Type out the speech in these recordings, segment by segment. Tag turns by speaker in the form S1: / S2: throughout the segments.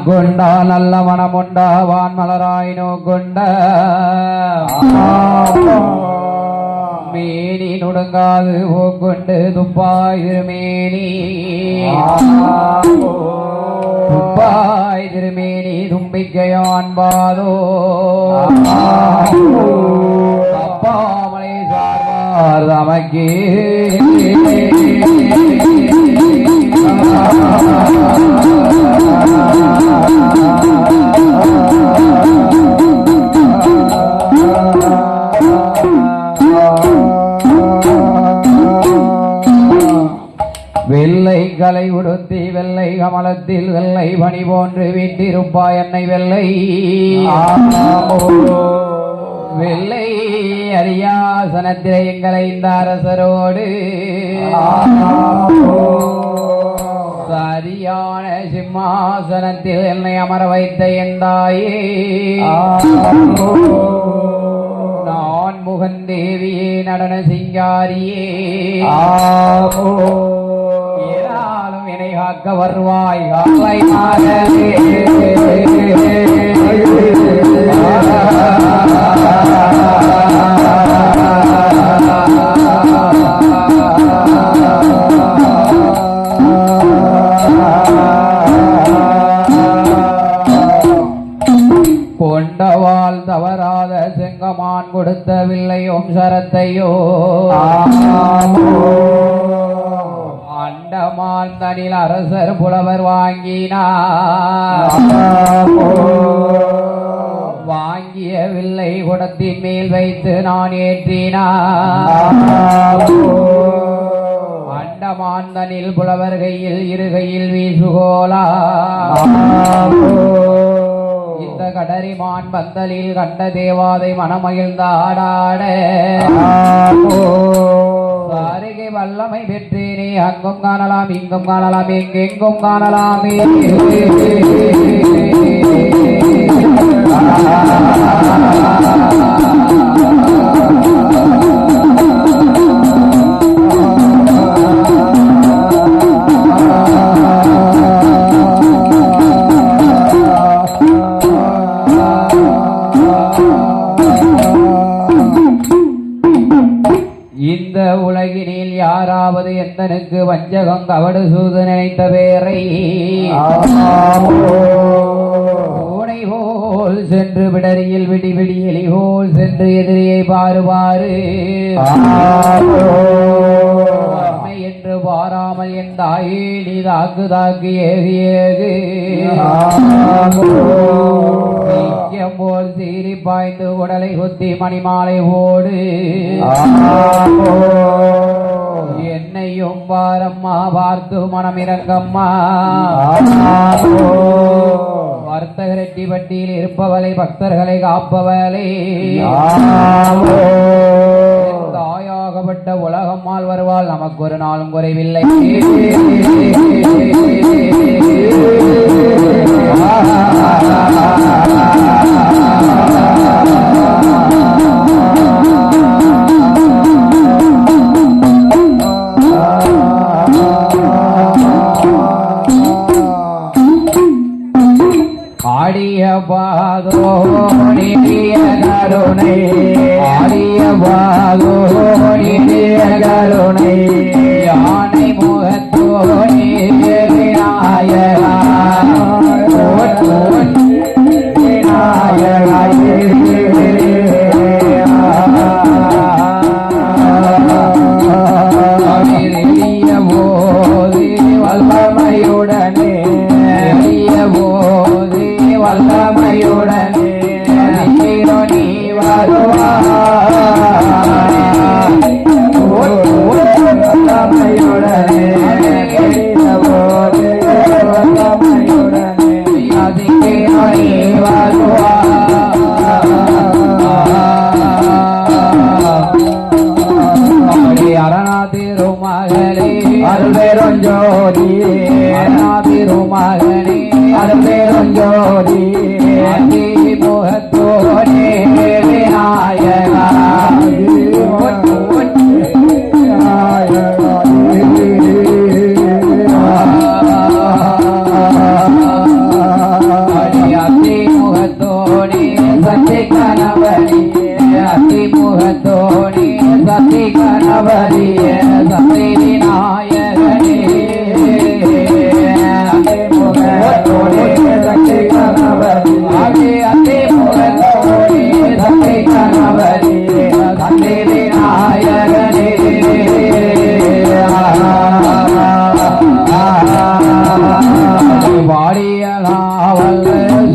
S1: கொண்டா நல்ல மனமுண்டா வான் மலராய் நோக்கொண்ட மேனி நுடுங்காது போக்கொண்டு துப்பாய் திருமேனி துப்பாய் திருமேனி தும்பிக்கையான் பாதோ அப்பாமலை சார்பார் தமக்கே வெள்ளை கலை உடுத்தி வெள்ளை கமலத்தில் வெள்ளை பணி போன்று வீட்டிருப்பாய் என்னை வெள்ளை வெள்ளை அரியாசனத்திலே எங்களை இந்த அரசரோடு சரியான சிம்மாசனத்தில் என்னை அமர வைத்த எந்தாயே நான் முகந்தேவியே நடன சிங்காரியே ஏராளும் என்னை காக்க வருவாய் காலை மாறவே கொண்டவாள் தவறாத செங்கமான் கொடுத்த வில்லையும் சரத்தையோ அண்டமான் தனில் அரசர் புலவர் வாங்கினார் வாங்கிய வில்லை குடத்தின் மேல் வைத்து நான் ஏற்றினார் அண்டமான் தனில் புலவர் கையில் இருகையில் வீசுகோலா இந்த கடரிமான் பந்தலில் கண்ட தேவாதை மனமகிழ்ந்த ஆடாட அருகே வல்லமை பெற்றேனே அங்கும் காணலாம் இங்கும் காணலாம் எங்கெங்கும் காணலாமே இந்த உலகினில் யாராவது எந்தனுக்கு வஞ்சகம் கவடு சூது நினைத்த பேரை பூனை போல் சென்று விடரியில் விடி விடி எலி போல் சென்று எதிரியை பாரு பாரு என்று பாராமல் என் தாயே நீ தாக்கு தாக்கு ஏகு ஏகு போல் சீறி பாய்ந்து உடலை குத்தி மணிமாலை ஓடு என்னையும் பாரம்மா பார்த்து மனமிறங்கம்மா வர்த்தகரெட்டி பட்டியில் இருப்பவளை பக்தர்களை காப்பவளை தாயாகப்பட்ட உலகம்மாள் வருவாள் நமக்கு ஒரு நாளும் குறைவில்லை ஆடிய பாதோடிய கருணை ஆடிய பாதோடிய கருணை யானை முகத்தோடி விநாயகா போது வல்லமையுடனே போது வல்லமையுடனே நீ வருவாயுடனே அதிகே நீ வருவா அரணாதிருமகளே அருள்பெருஞ்சோதி அரணாதிருமகளே அருள்பெருஞ்சோதி முகத்தோனே விநாயகா சக்தி கணபதியே சக்தி விநாயகனே சக்தி கணபதி அத்தி முகத்தோடே சக்தி கணபதியே சக்தி விநாயகனே வாடிய நாவல்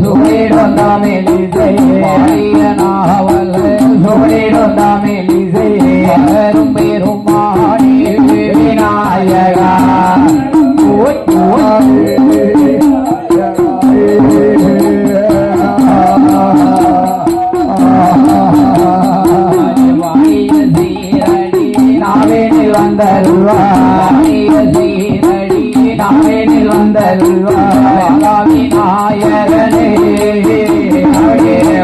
S1: சுவடிடும் தமிழிசை வாடிய நாவல் சுவடிடும் தமிழிசை பெரும் பெரும் மாடி விநாயகா வாடிய சீரடி நாவேனில் வந்தருவா வாடிய சீரடி நாவேனில் வந்தருவா விநாயகனே வாடிய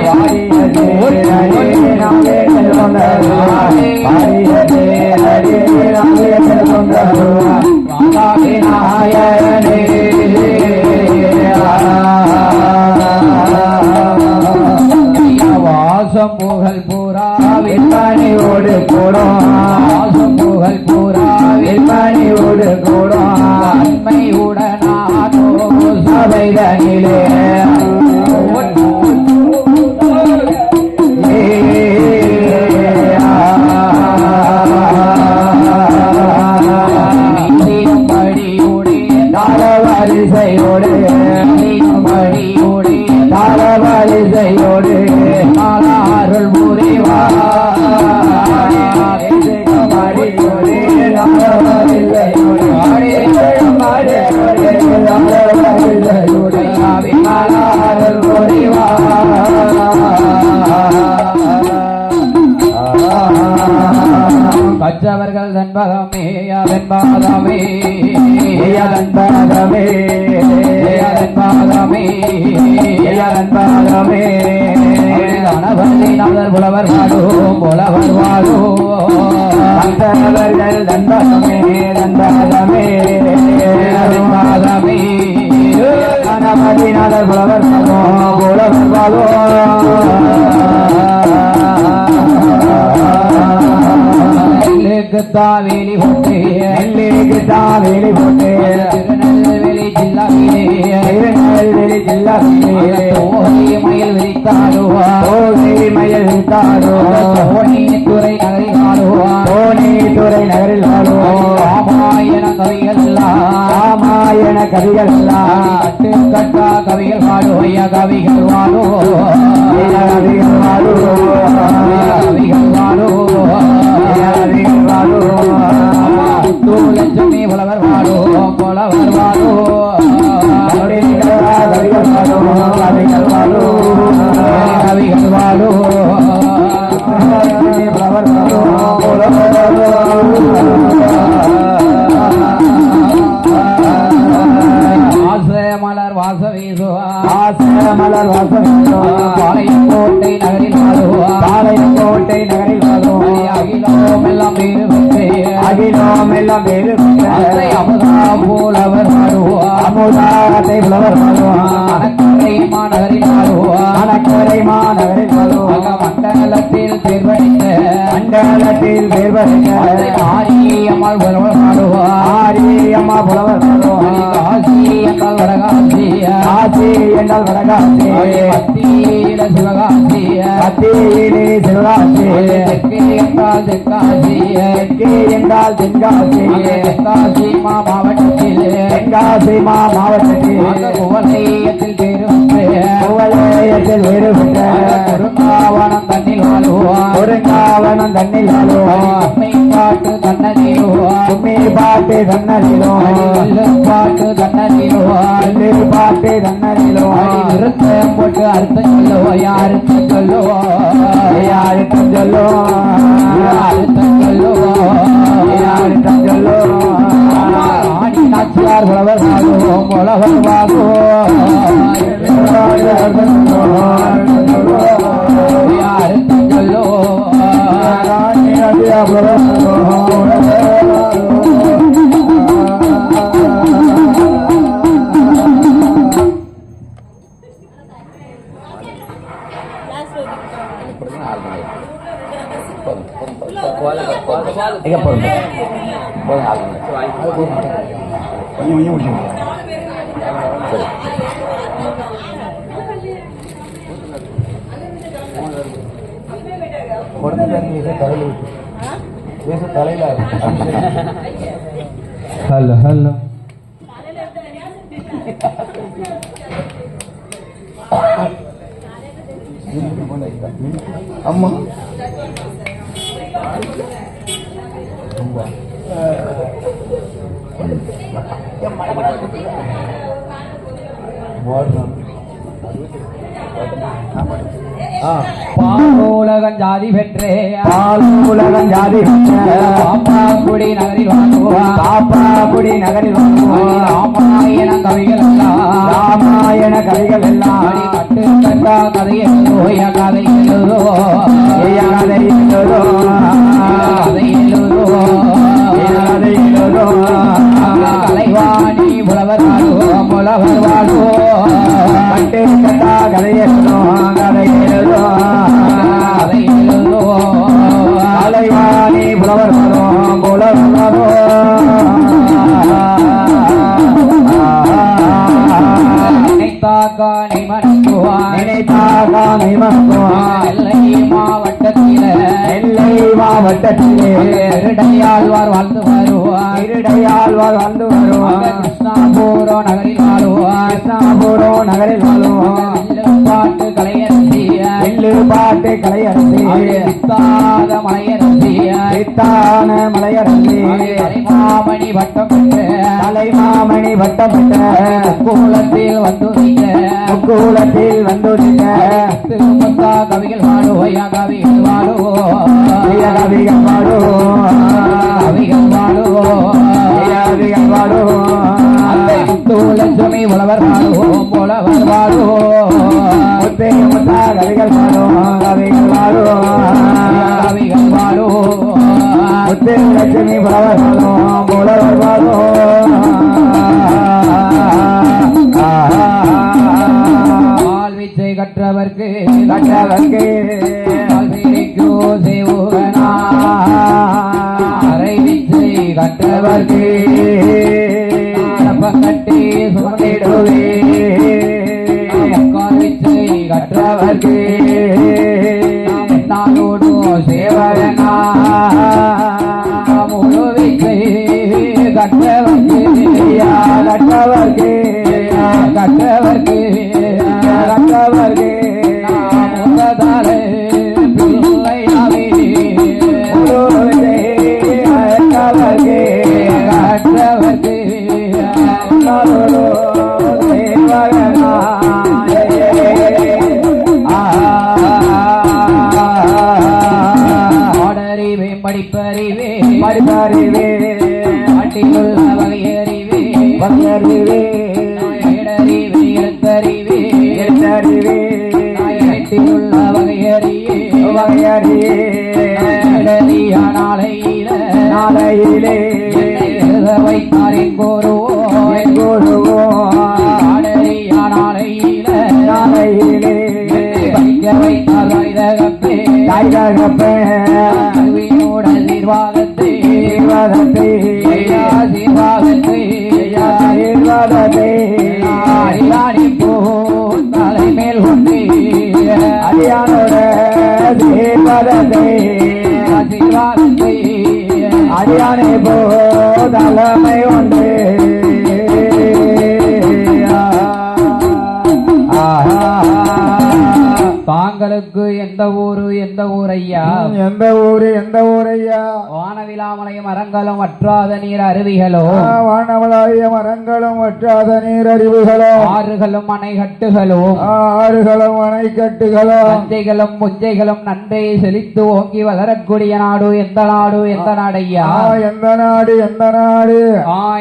S1: சீரடி நாவேனில் வந்தருவா வாடிய சீரடி நாவேனில் வந்தருவா விநாயகனே வாசம் புகழ் பூரா விற்பனையோடு கூடும் வாசம் புகழ் பூரா விற்பனையோடு கூடும் அண்மையுடனானோ சபைதனிலே வரிசையோடு படியோடு தாள வரிசையோடு அருள் புரிவார் கற்றவர்கள் தன்பகமே அதன்பாதமே அதன்பாதமே அதன்பாதமே அதன்பாதமே கணவர்கள் புலவர் வாழும் புலவர் வாழும் கற்றவர்கள் தன்பகமே தன்பாதமே அதன்பாதமே கணவரினாளர் புலவர் வாழும் புலவர் வாழும் தாவேலி போட்டு தாவேலி போட்டு திருநெல்வேலி ஜில்லாவிலே திருநெல்வேலி ஜில்லாவிலே மயில் விரித்தாடுவா மயில் விரித்தாடுவா துறை நகரில் ஆடுவா துறை நகரில் ஆடுவா ராமாயண கவிகள் ராமாயண கவிகள் கட்டா கவிகள் பாடுவையா கவிகள் வாடோ கவிகள் வாடோ கவிகள் வாடோ லட்சுமி புலவர் வாடோ புலவர் வாடோ கவிகள் வாடோ கவிகள் வாடோ கவிகள் வாடோ புலவர் வாடோ புலவர் மலர் வாசவீசுவா மலர் வாசவீசுவா பாளையங்கோட்டை நகரில் வாழுவா பாளையங்கோட்டை நகரில் வாழுவா அகிலோம் எல்லாம் வேறு அகிலோம் எல்லாம் வேறு அமுதா புலவர் வாழுவா அமுதாத்தை புலவர் வாழுவா அணக்கரை மாநகரில் வாழுவா அணக்கரை மாநகரில் வாழுவா மண்டலத்தில் தேர்வடைந்த மண்டலத்தில் தேர்வடைந்த ஆரியம்மாள் புலவர் வாழுவா ஆரியம்மா புலவர் வாழுவா காசி என்றால் வடகாசி காசி என்றால் வடகாசி மத்தியில சிவகாசி மத்தியிலே சிவகாசி தெற்கே என்றால் தெற்காசி தெற்கே என்றால் தென்காசி தென்காசி மாவட்டத்தில் தென்காசி மாவட்டத்தில் குவலயத்தில் வேறுபட்டு குவலயத்தில் வேறுபட்ட குறுங்காவனம் தண்ணில் வாழுவான் குறுங்காவனம் தண்ணில் வாழுவான் அம்மை பாட்டு தன்னதிலுவான் உண்மை பாட்டு தன்னதிலுவான் பாட்டு தன்னதிலுவான் பாட்டு தன்னதிலுவான் விருத்தம் போட்டு அர்த்தம் சொல்லுவோ யாருத்தம் சொல்லுவோ யாருத்தம் சொல்லுவோ அர்த்தம் சொல்லுவோ யாருத்தம் சொல்லுவோ ஆடி நாச்சியார் புலவர் வாங்குவோம் புலவர் வாங்குவோம் யாருத்தம் சொல்லுவோ
S2: Last week.
S1: எங்க போறோம் ஹலோ ஹலோ அம்மா பாலோலகம் ஜாதி பெற்றே பாலோலகம் ஜாதி பாப்பாக்குடி நகரில் வாங்குவான் பாப்பாக்குடி நகரில் வாங்குவான் ராமாயண கவிகள் எல்லாம் ராமாயண கவிகள் எல்லாம் கட்டு கட்டா கதை எழுதோ கதை எழுதோ கதை எழுதோ கதை எழுதோ கதை எழுதோ கலைவாணி புலவர் வாழோ புலவர் வாழோ கட்டு கட்டா கதை எழுதோ கதை எழுதோ கதை எழுதோ கலைவாணி புலவர் வாழோ புலவர் வாழோ நினைத்தாக்கானை மணக்குவான் நினைத்தாக்கானை மணக்குவான் எல்லை மாவட்டத்திலே எல்லை மாவட்டத்திலே இருடையாழ்வார் வாழ்ந்து வருவார் இருடையாழ்வார் வாழ்ந்து வருவார் கிருஷ்ணாபுரோ நகரில் வாழுவார் கிருஷ்ணாபுரோ நகரில் வாழுவார் பாட்டு கலையரசிய எள்ளு பாட்டு கலையரசி சித்தாத மலையரசிய சித்தான மலையரசி தலைமாமணி வட்டம் பெற்ற தலைமாமணி வட்டம் பெற்ற கூலத்தில் வந்துரிக்க கூலத்தில் வந்துரிக்க திருமத்தா கவிகள் வாழுவையா கவிகள் வாழுவோ கவிகள் வாழுவோ கவிகள் வாழுவோ கவிகள் வாழுவோ லட்சுமி புலவர் வாழுவோம் புலவர் வாழுவோம் கவிகள் வாழுவோம் கவிகள் வாழுவோம் கவிகள் வாழுவோம் லட்சுமி புலவர் வாழுவோம் புலவர் வாழுவோம் வாழ்விச்சை கற்றவர்க்கு கற்றவர்க்கு வாழ்விக்கோ சேவுகனா அறைவிச்சை கற்றவர்க்கு கட்டி சுமந்திடுவே கால்விச்சை கற்றவர்க்கு நானோடு சேவகனா முழுவிச்சை கற்றவர்க்கு கற்றவர்க்கு கற்றவர்க்கு கற்றவர்க்கு முதலே பிள்ளையாவே கற்றவர்க்கு கற்றவர்க்கு படிப்பறிவே படிப்பறிவே நாட்டிலுள்ள வகையறிவே வகையறிவே இடறிவே எழுத்தறிவே எழுத்தறிவே நாட்டிலுள்ள வகையறிவே வகையறிவே இடறியா நாளையில நாளையிலே வைத்தார் எங்கோருவோ எங்கோருவோ ஆடறியா நாளையில நாளையிலே படிக்க வைத்தார் கைதகப்பே கைதகப்பே கல்வியோட நிர்வாகத்தை நிர்வாகத்தை நிர்வாகத்தை நிர்வாகத்தை அரியாணி போ தலைமேல் கொண்டு அரியானோட நிர்வாகத்தை நிர்வாகத்தை அரியானே போ தலைமை உண்டு தாங்களுக்கு எந்த ஊர் ஐயா எந்த ஊர் ஐயா வானவிலாமலை மரங்களும் வற்றாத நீர் அருவிகளோ வானவளாய மரங்களும் வற்றாத நீர் அருவிகளும் ஆறுகளும் அணைக்கட்டுகளும் ஆறுகளும் அணைக்கட்டுகளும் நஞ்சைகளும் புஞ்சைகளும் நன்றை செழித்து ஓங்கி வளரக்கூடிய நாடு எந்த நாடையா எந்த நாடு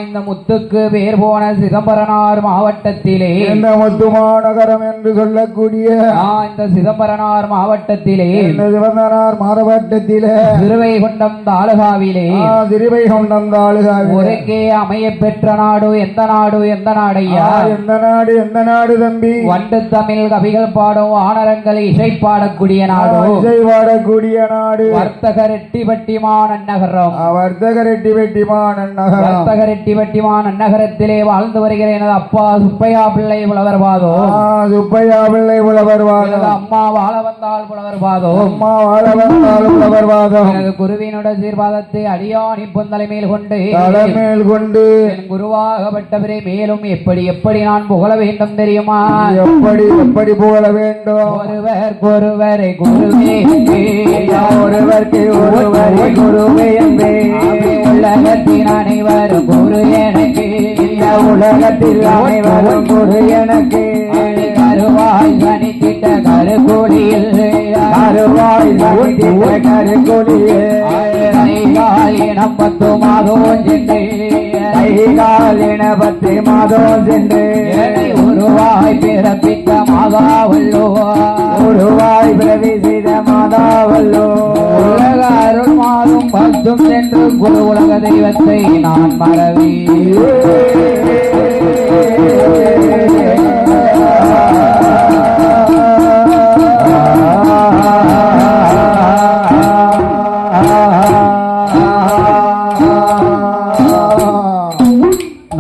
S1: இந்த முத்துக்கு பேர் போன சிதம்பரனார் மாவட்டத்திலே இந்த முத்து மாநகரம் என்று சொல்லக்கூடிய இந்த சிதம்பரனார் மாவட்டத்திலே சிறுவைகுண்டம் தாலுகாவிலே நாளிலே
S2: திருவைகுண்டம் தாலுகாவிலே
S1: உரைக்கே அமைய பெற்ற நாடு எந்த நாடு எந்த நாடையா?
S2: எந்த நாடு எந்த நாடு தம்பி?
S1: வண்டு தமிழ் கவிகள் பாடும் வானரங்களை இசை பாடக்கூடிய நாடு.
S2: இசை பாடக்கூடிய நாடு
S1: வர்த்தக ரெட்டிபட்டிமான நகரம்.
S2: வர்த்தக ரெட்டிபட்டிமான நகரம்.
S1: வர்த்தக ரெட்டிபட்டிமான நகரத்திலே வாழ்ந்து வருகிற எனது அப்பா சுப்பையா பிள்ளை புலவர் பாதோ.
S2: சுப்பையா பிள்ளை புலவர் வாதம்.
S1: அம்மா வாழ வந்தால் புலவர் பாதோ.
S2: அம்மா வாழ வந்தால் புலவர் வாதம்.
S1: எனது குருவினோட சீர்வாதத்தை அடியான் இப்பொந்தலை மேல் கொண்டு
S2: தலைமேல் கொண்டு
S1: என் குருவாகப்பட்டவரே மேலும் எப்படி எப்படி நான் புகழ வேண்டும் தெரியுமா?
S2: எப்படி எப்படி புகழ வேண்டும்?
S1: ஒருவரை குருவே
S2: ஒருவருக்கு ஒருவரை குருவே என்பே.
S1: உலகத்தின் அனைவரும் குரு எனக்கு.
S2: இந்த உலகத்தில் அனைவரும் குரு எனக்கு.
S1: கருவாய் கணித்திட்ட கருகொடியில்
S2: கருவாய் கணித்திட்ட கருகொடியில்
S1: இனம் 10 மாதம் சென்று
S2: கைகால் என 10 மாதம் சென்று
S1: உருவாய் பிறப்பித்த மாதாவல்லோ.
S2: உருவாய் பிறவி செய்த மாதாவல்லோ.
S1: உலக அருள் மாதம் 10 சென்று குரு உலக தெய்வத்தை நான் மறவி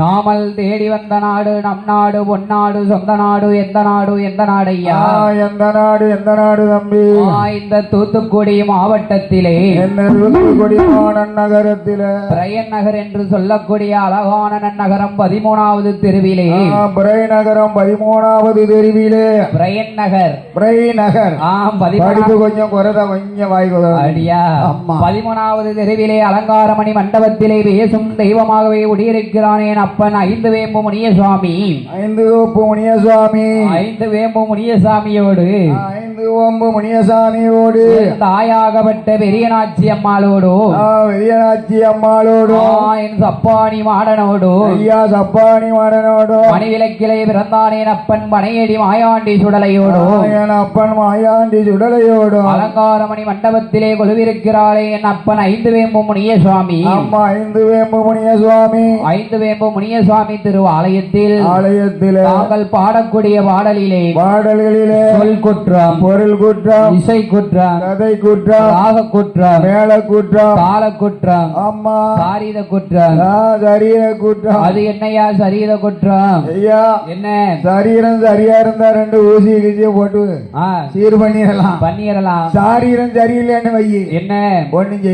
S1: நாமல் தேடி வந்த நாடு நம் நாடு பொன்னாடு சொந்த நாடு எந்த நாடு எந்த நாடையா?
S2: எந்த நாடு எந்த நாடு தம்பி?
S1: இந்த தூத்துக்குடி மாவட்டத்திலே
S2: தூத்துக்குடி நகரத்திலே
S1: பிரயன் நகர் என்று சொல்லக்கூடிய அழகான நகரம் 13வது தெருவிலே.
S2: பிரயன் நகரம் 13வது தெருவிலே.
S1: பிரயன் நகர்
S2: பிரயன் நகர் கொஞ்சம் குறைத கொஞ்சம் வாய்க்கு
S1: அடியா. 13வது தெருவிலே அலங்காரமணி மண்டபத்திலே பேசும் தெய்வமாகவே உடியிருக்கிறானே அப்பன் 5 வேம்பு முனியசுவாமி.
S2: 5 வேம்பு முனியசுவாமி.
S1: 5 வேம்பு முனியசாமியோடு
S2: 5 வேம்பு முனியசாமியோடு
S1: தாயாகப்பட்ட பெரியநாச்சி அம்மாளோடு
S2: பெரியநாச்சி அம்மாளோடு
S1: என் சப்பானி மாடனோடு
S2: ஐயா சப்பானி மாடனோடு
S1: மணிவிளக்கிலே பிறந்தானே அப்பன் மனையடி மாயாண்டி சுடலையோடு
S2: என் அப்பன் மாயாண்டி சுடலையோடு
S1: அலங்காரமணி மண்டபத்திலே கொலுவிருக்கிறாளே என் அப்பன் 5 வேம்பு முனியசுவாமி.
S2: அம்மா 5 வேம்பு முனியசுவாமி.
S1: 5 வேம்பு முனியசுவாமி திருவாலயத்தில் தாங்கள் பாடக்கூடிய பாடல்களிலே சொல் குற்றம் பொருள் குற்றம் இசை குற்றம் கதை குற்றம் ராக குற்றம் மேள குற்றம் தாள குற்றம் அம்மா சாரீர குற்றம் சரீர குற்றம். அது என்னையா சரீர குற்றம்? ஐயா என்ன சரீரம் சரியா இருந்தா 2 ஊசி கிழிய போட்டு சீர் பண்ணிடலாம். சாரீரம் சரியில்லைன்னு வை என்ன ஒண்ணும்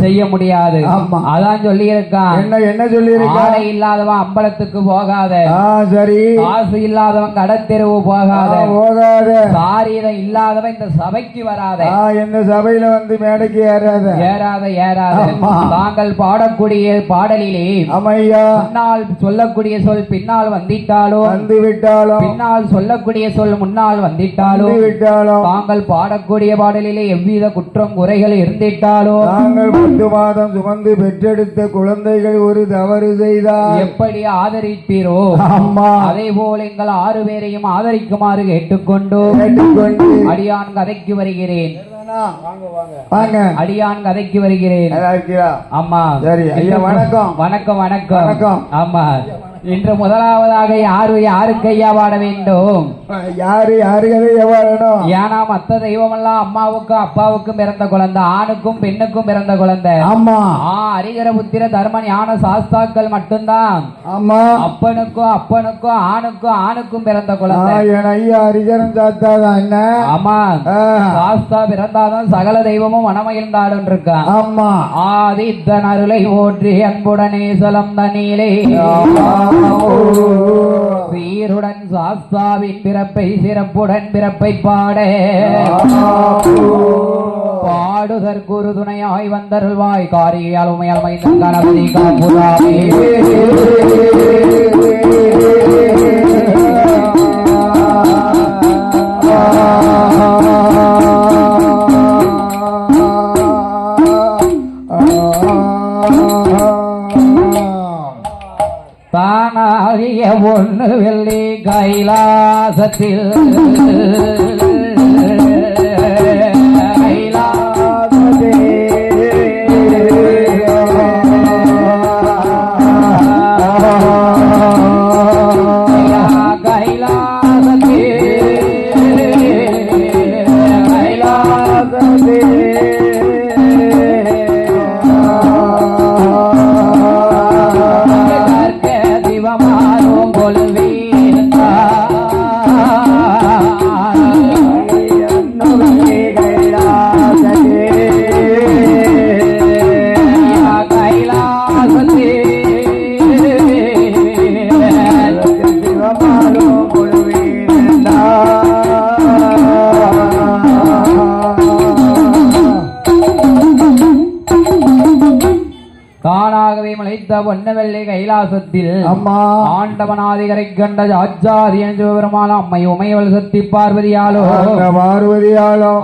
S1: செய்ய முடியாது. ஆமா அதான் சொல்லி இருக்கான். என்ன சொல்லி இருக்கான்? இல்லாதவன் அம்பலத்துக்கு போகாத. சரி. காசு இல்லாதவன் கடத்தெருவு போகாத. சாரீரம் இல்லாதவன் இந்த சபைக்கு வராத. இந்த சபையில வந்து மேடைக்கு ஏறாத. தாங்கள் பாடக்கூடிய பாடலிலே அமையா முன்னால் சொல்லக்கூடிய சொல் பின்னால் வந்துவிட்டாலும் பின்னால் சொல்லக்கூடிய சொல் முன்னால் வந்துவிட்டாலும் தாங்கள் பாடக்கூடிய பாடலிலே எவ்வித குற்றம் குறைகள் இருந்திட்டாலும் தாங்கள் 10 மாதம் சுமந்து பெற்றெடுத்த குழந்தைகள் ஒரு தவறு செய்தால் எப்படி ஆதரிப்பீரோ அம்மா அதே போல எங்கள் 6 பேரையும் ஆதரிக்குமாறு கேட்டுக்கொண்டு அடியான் கதைக்கு வருகிறேன். அடியான் கதைக்கு வருகிறேன். ஆமா சரி ஐயா வணக்கம் வணக்கம் வணக்கம் வணக்கம். ஆமா இன்று முதலாவதாக யாருக்கு ஐயா பாட வேண்டும்? யாருக்கு பாடணும்? ஏன்னா மத்த தெய்வம் எல்லாம் அம்மாவுக்கும் அப்பாவுக்கும் பிறந்த குழந்தை, ஆணுக்கும் பெண்ணுக்கும் பிறந்த குழந்தை. ஆமா ஹரிகர புத்திர தர்ம ஞான சாஸ்தாக்கள் மட்டும்தான். ஆமா அப்பனுக்கும் ஆணுக்கும் பிறந்த குழந்தை. ஐயா ஹரிகரன் சாஸ்தா தான். என்ன? ஆமா சாஸ்தா பிறந்தாதான் சகல தெய்வமும் மனமகிழ்ந்தாடும் இருக்கான். ஆமா ஆதித்தன் அருளை ஓற்றி அன்புடனே சலம் தண்ணீரே சீருடன் சாஸ்தாவின் பிறப்பை சிறப்புடன் பிறப்பை பாடுதற் குரு துணையாய் வந்தருள்வாய் காரியால் உமையால் மைந்தன் கணபதி காப்புராமே. தானாகிய ஒன்று வெள்ளி கைலாசத்தில் தானாகவே முளைத்த பொன்னவெள்ளி கைலாசத்தில்
S2: அம்மா
S1: ஆண்டவனாதிகரை கண்ட ஆச்சாரியன் சிவபெருமான் அம்மை உமையவள் சக்தி பார்வதியாலோ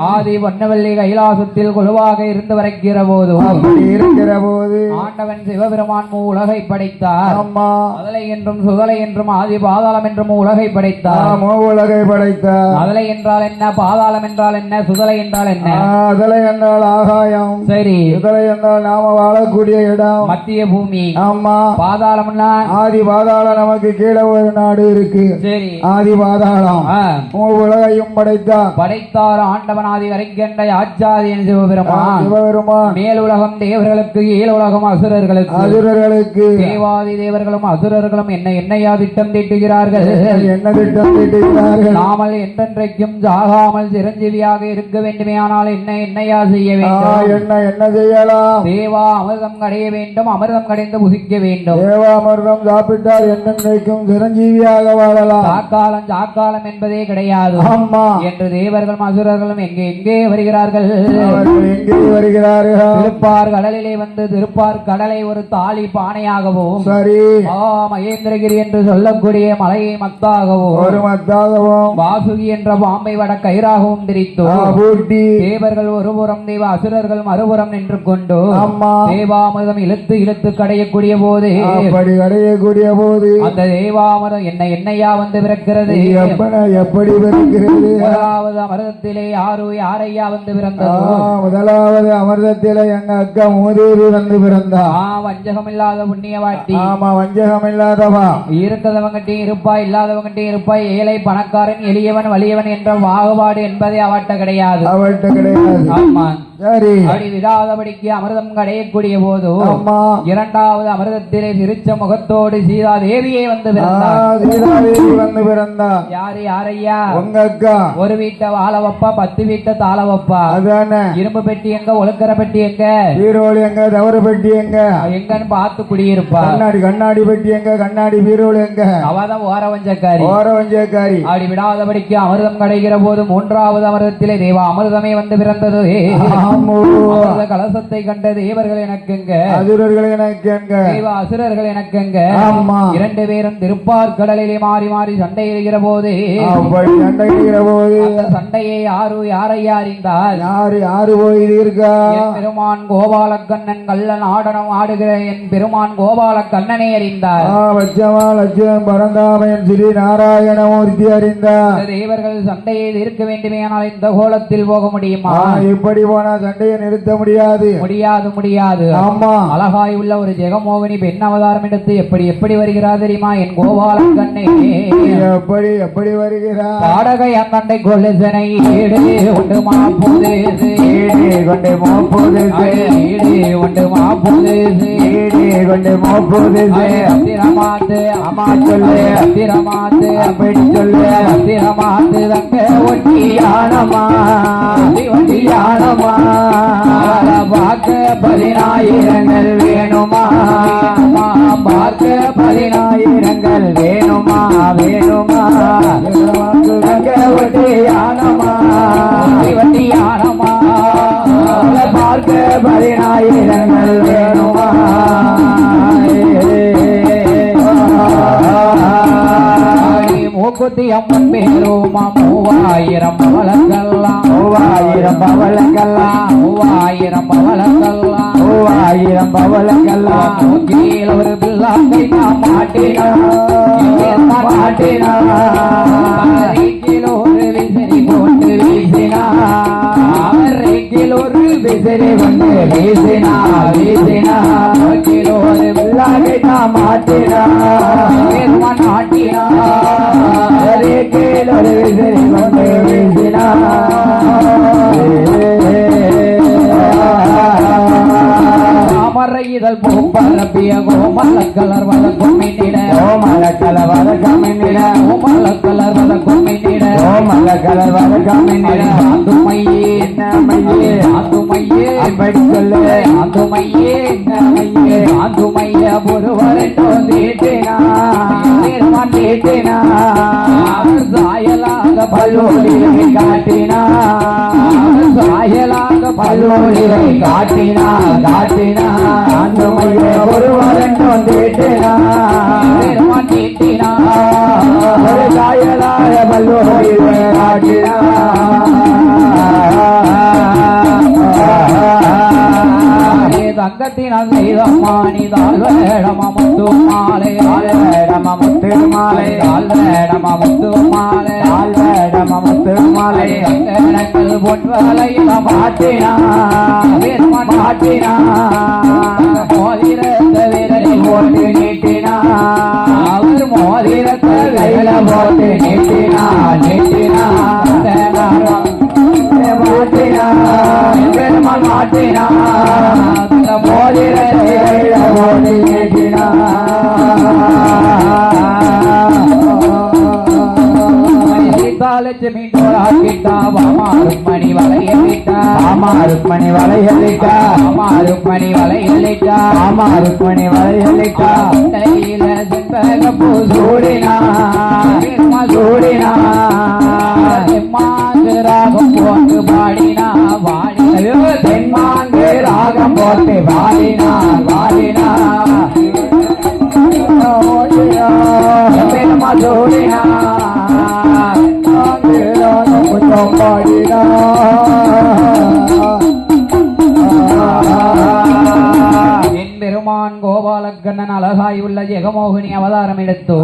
S1: ஆதி பொன்னவெள்ளி கைலாசத்தில் குழுவாக இருந்து வரைக்கிற போது ஆண்டவன் சிவபெருமான் உலகை படைத்தார்.
S2: அம்மா
S1: அதலை என்றும் சுதலை என்றும் ஆதி பாதாளம் என்றும் உலகை படைத்தார்.
S2: உலகை படைத்தார்.
S1: அதலை என்றால் என்ன, பாதாளம் என்றால் என்ன, சுதலை என்றால் என்ன?
S2: அதலை என்றால் ஆகாயம்.
S1: சரி.
S2: சுதலை என்றால் நாம வாழக்கூடிய இடம்,
S1: மத்திய பூமி.
S2: ஆமா.
S1: பாதாளம்னா
S2: ஆதி பாதாளம், நமக்கு கீழே ஒரு நாடு இருக்கு.
S1: சரி.
S2: ஆதி பாதாளம் உலகையும்
S1: படைத்தார் ஆண்டவன் ஆதி வரைக்கின்ற ஆச்சாரியன் சிவபெருமான். மேலுலகம் தேவர்களுக்கு, ஏழுலகம் அசுரர்களுக்கு. தேவாதி தேவர்களும் அசுரர்களும் என்னையா திட்டம் தீட்டுகிறார்கள்?
S2: என்ன திட்டம் தீட்டுகிறார்கள்?
S1: நாமல் என்றென்றைக்கும் ஜாகாமல் சிரஞ்சீவியாக இருக்க வேண்டுமே. ஆனால் என்னையா செய்ய வேண்டும்?
S2: என்ன செய்யலாம்?
S1: தேவா அமிர்தம் கடைய வேண்டும், அமிர்தம் கடைந்து புசிக்க வேண்டும்.
S2: தேவா அமிர்தம் சாப்பிட்டால் என்னென்றைக்கும் சிரஞ்சீவியாக வாழலாம்.
S1: சாக்காலம் என்பதே கிடையாது என்று தேவர்களும் அசுரர்களும் எங்கே வருகிறார்கள்?
S2: எங்கே வருகிறார்கள்?
S1: திருப்பார் கடலிலே வந்து திருப்பார் கடலை ஒரு தாலி பானையாகவும், சரி, மகேந்திரகிரி என்று சொல்லக்கூடிய மலையை மத்தாகவும், வாசுகி என்ற பாம்பை வட கயிறாகவும் திரித்தோ தேவர்கள் ஒருபுறம் தேவ அசுரர்கள் மறுபுறம் நின்று கொண்டு தேவாமிர்தம் இழுத்து கடையக்கூடிய போது அந்த தேவாமிர்தம் என்னையா வந்து பிறக்கிறது?
S2: எப்படி பிறக்கிறது?
S1: முதலாவது அமிர்தத்திலே யாரையா வந்து பிறந்தது?
S2: முதலாவது அமிர்தத்திலே எங்க அக்கா மூதேவி வந்து பிறந்தா.
S1: வஞ்சகம் இல்லாத புண்ணியவாட்டி.
S2: ஆமா, வஞ்சகம் இல்லாதவா.
S1: இருக்கிறவங்கிட்டையும் இருப்பாய், இல்லாதவங்கிட்டையும் இருப்பாய். ஏழை பணக்காரன், எளியவன் வலியவன் என்ற பாகுபாடு என்பதே அவட்ட கிடையாது. ஆமா. சரி. அப்படி விடாதபடிக்கு அமிர்தம் கடையக்கூடிய போது இரண்டாவது அமிர்தத்திலே திருச்ச முகத்தோடு சீதா தேவியே வந்து பிறந்தா. யாரையா?
S2: உங்க அக்கா.
S1: ஒரு வீட்டை வாழ வப்பா, 10 வீட்டை தாள வப்பா. இரும்பு பெட்டி எங்க, ஒழுக்கற பெட்டி எங்க,
S2: பீரோல் எங்க, தவறு பெட்டி எங்க,
S1: எங்கன்னு பார்த்து குடியிருப்பா.
S2: கண்ணாடி பெட்டி எங்க, கண்ணாடி பீரோல் எங்க, அவதான்
S1: ஓரவஞ்சக்காரி. அப்படி விடாதபடிக்கு அமிர்தம் கிடைக்கிற போது மூன்றாவது அமிர்தத்திலே தேவா அமிர்தமே வந்து பிறந்தது. கலசத்தை கண்ட தேவர்கள் எனக்குங்க,
S2: அசுரர்கள் எனக்குங்க,
S1: தேவ அசுரர்கள் எனக்குங்க. இரண்டு பேரும் திருப்பார் கடலிலே மாறி மாறி சண்டையிடுகிற போது சண்டையை யாரையா அறிந்தால்?
S2: யாரு போயிருக்கா?
S1: பெருமான் கோபாலக்கண்ணன் கள்ளன் ஆடனம் ஆடுகிற என் பெருமான் கோபாலக்கண்ணனை அறிந்தார்.
S2: லட்சம் பரந்தாமன் ஸ்ரீ நாராயணமூர்த்தி அறிந்தார்.
S1: தேவர்கள் சண்டையை இருக்க வேண்டுமே. ஆனால் இந்த கோலத்தில் போக முடியுமா?
S2: இப்படி போனா சண்டையை நிறுத்த முடியாது.
S1: ஆமா. அழகாய் உள்ள ஒரு ஜெகமோகினி பெண் அவதாரம் எடுத்து எப்படி வருகிறார் தெரியுமா? என் கோபாலக்கண்ணே எப்படி வருகிறார்? பாடகை அங்கண்டை கொள்ளுசனை கொண்டு மாப்போது அத்திரமாத்து அம்மா சொல்லு, அத்திரமாத்து அப்படி சொல்லு, அத்திரமாத்து தங்க ஒட்டியானமா பார்க்க 10,000 வேணுமா? பார்க்க 10,000 வேணுமா? வட்டியானமா பார்க்க 10,000 வேணுமா? மூக்குத்தி அம்மன் பேருமா 3000 பவளங்கள்லாம், 3000 பவளங்கள்லாம் கீழே ஒரு பிள்ளாக்கை நான் மாட்டினா கிலோ ஒரு விசிறி போட்டு வீசினா, ஒரு விசிறி கொண்டு வீசினா கிலோ ஒரு பிள்ளாக்கை நான் மாட்டினா கிலோ ஒரு விசிறி கொண்டு வீசினா. இதழ் பூப்பரப்பிய கோமல கலர் வதக்கும் மின்னிட, ஆந்துமையே அப்படி சொல்லு, ஆந்துமைய ஒருவரோ தீட்டினா சாயலாக பல்லோடி காட்டினா, நல்லூரிவை காட்டினார் காட்டினார் அந்த மைய ஒருவன் பெருமான் தீட்டினார் ஒரு காயலாய நல்லூரிவை தங்கத்தினால் செய்தம்மானிதால் வேடம முத்து மாலை வேடம முத்து மாலை வேடம முத்து மாலை வேடம முத்து மாலை எனக்கு பொன்வலையில மாட்டினான் மாட்டினான் மோதிரத்த விரலில் போட்டு நீட்டினான் அவர் மோதிரத்த கையில போட்டு நீட்டினான் நீட்டினான் மாட்டினான் பெருமாள் மாட்டினான் மோதிரத்தை கையில போட்டு நீட்டினான் லட்சுமி டோலாக்கிட்டா மாருமணி வளையலிட்டா மாருமணி வளையலிட்டா மாருமணி வளையலிட்டா மாருமணி வளையலிட்டா கையில செம்பக பூ சூடினா சூடினா தெம்மாங்கு ராகம் போட்டு பாடினா பாடி தெம்மாங்கு ராகம் போட்டு பாடினா பாடினா பெருமா சூடினா என் பெருமான் கோபாலக்கண்ணன் அழகாய் உள்ள ஜெகமோகினி அவதாரம் எடுத்து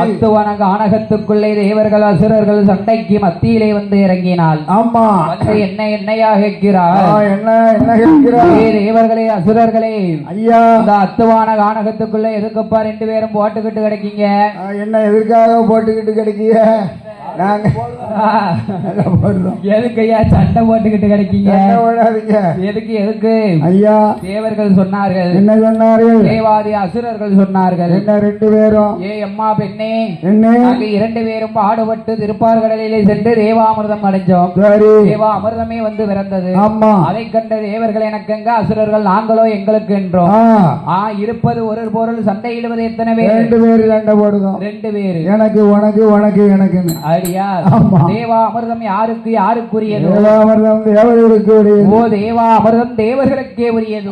S1: அத்துவன கானகத்துக்குள்ளே தேவர்கள் அசுரர்கள் சண்டைக்கு மத்தியிலே வந்து இறங்கினால்
S2: ஆமா
S1: வந்து என்ன என்னையாக கேட்கிறார்
S2: என்ன கேட்கிறார்
S1: தேவர்களே அசுரர்களே
S2: ஐயா
S1: இந்த அத்துவான கானகத்துக்குள்ள எதுக்குப்பா 2 பேரும் போட்டுக்கிட்டு கிடைக்கீங்க
S2: என்ன எதற்காக போட்டுக்கிட்டு கிடைக்கீங்க நாங்க
S1: எதுக்கு ஐயா சண்டை போட்டுக்கிட்டு கிடைக்கீங்க எதுக்கு எதுக்கு
S2: ஐயா
S1: தேவர்கள் சொன்னார்கள்
S2: என்ன சொன்னார்கள்
S1: தேவாதி அசுரர்கள் சொன்னார்கள்
S2: என்ன 2 பேரும்
S1: அம்மா பெண்ணே
S2: என்ன
S1: 2 பேரும் பாடுபட்டு திருப்பார்கடலிலே சென்று தேவாமிர்தம் அடைஞ்சோம் தேவா அமிர்தமே வந்து பிறந்தது
S2: ஆமா
S1: அதை கண்ட தேவர்கள் எனக்கு அசுரர்கள் நாங்களோ எங்களுக்கு என்றோம் இருப்பது ஒரு பொருள் சண்டையிடுவது எத்தனை பேர்
S2: 2 பேர் சண்டை போடுவோம்
S1: 2 பேர்
S2: எனக்கு உனக்கு உனக்கு எனக்கு
S1: தேவா அமிர்தம் யாருக்கு யாருக்குரியது
S2: ஓ
S1: தேவா அமிர்தம் தேவர்களுக்கே உரியது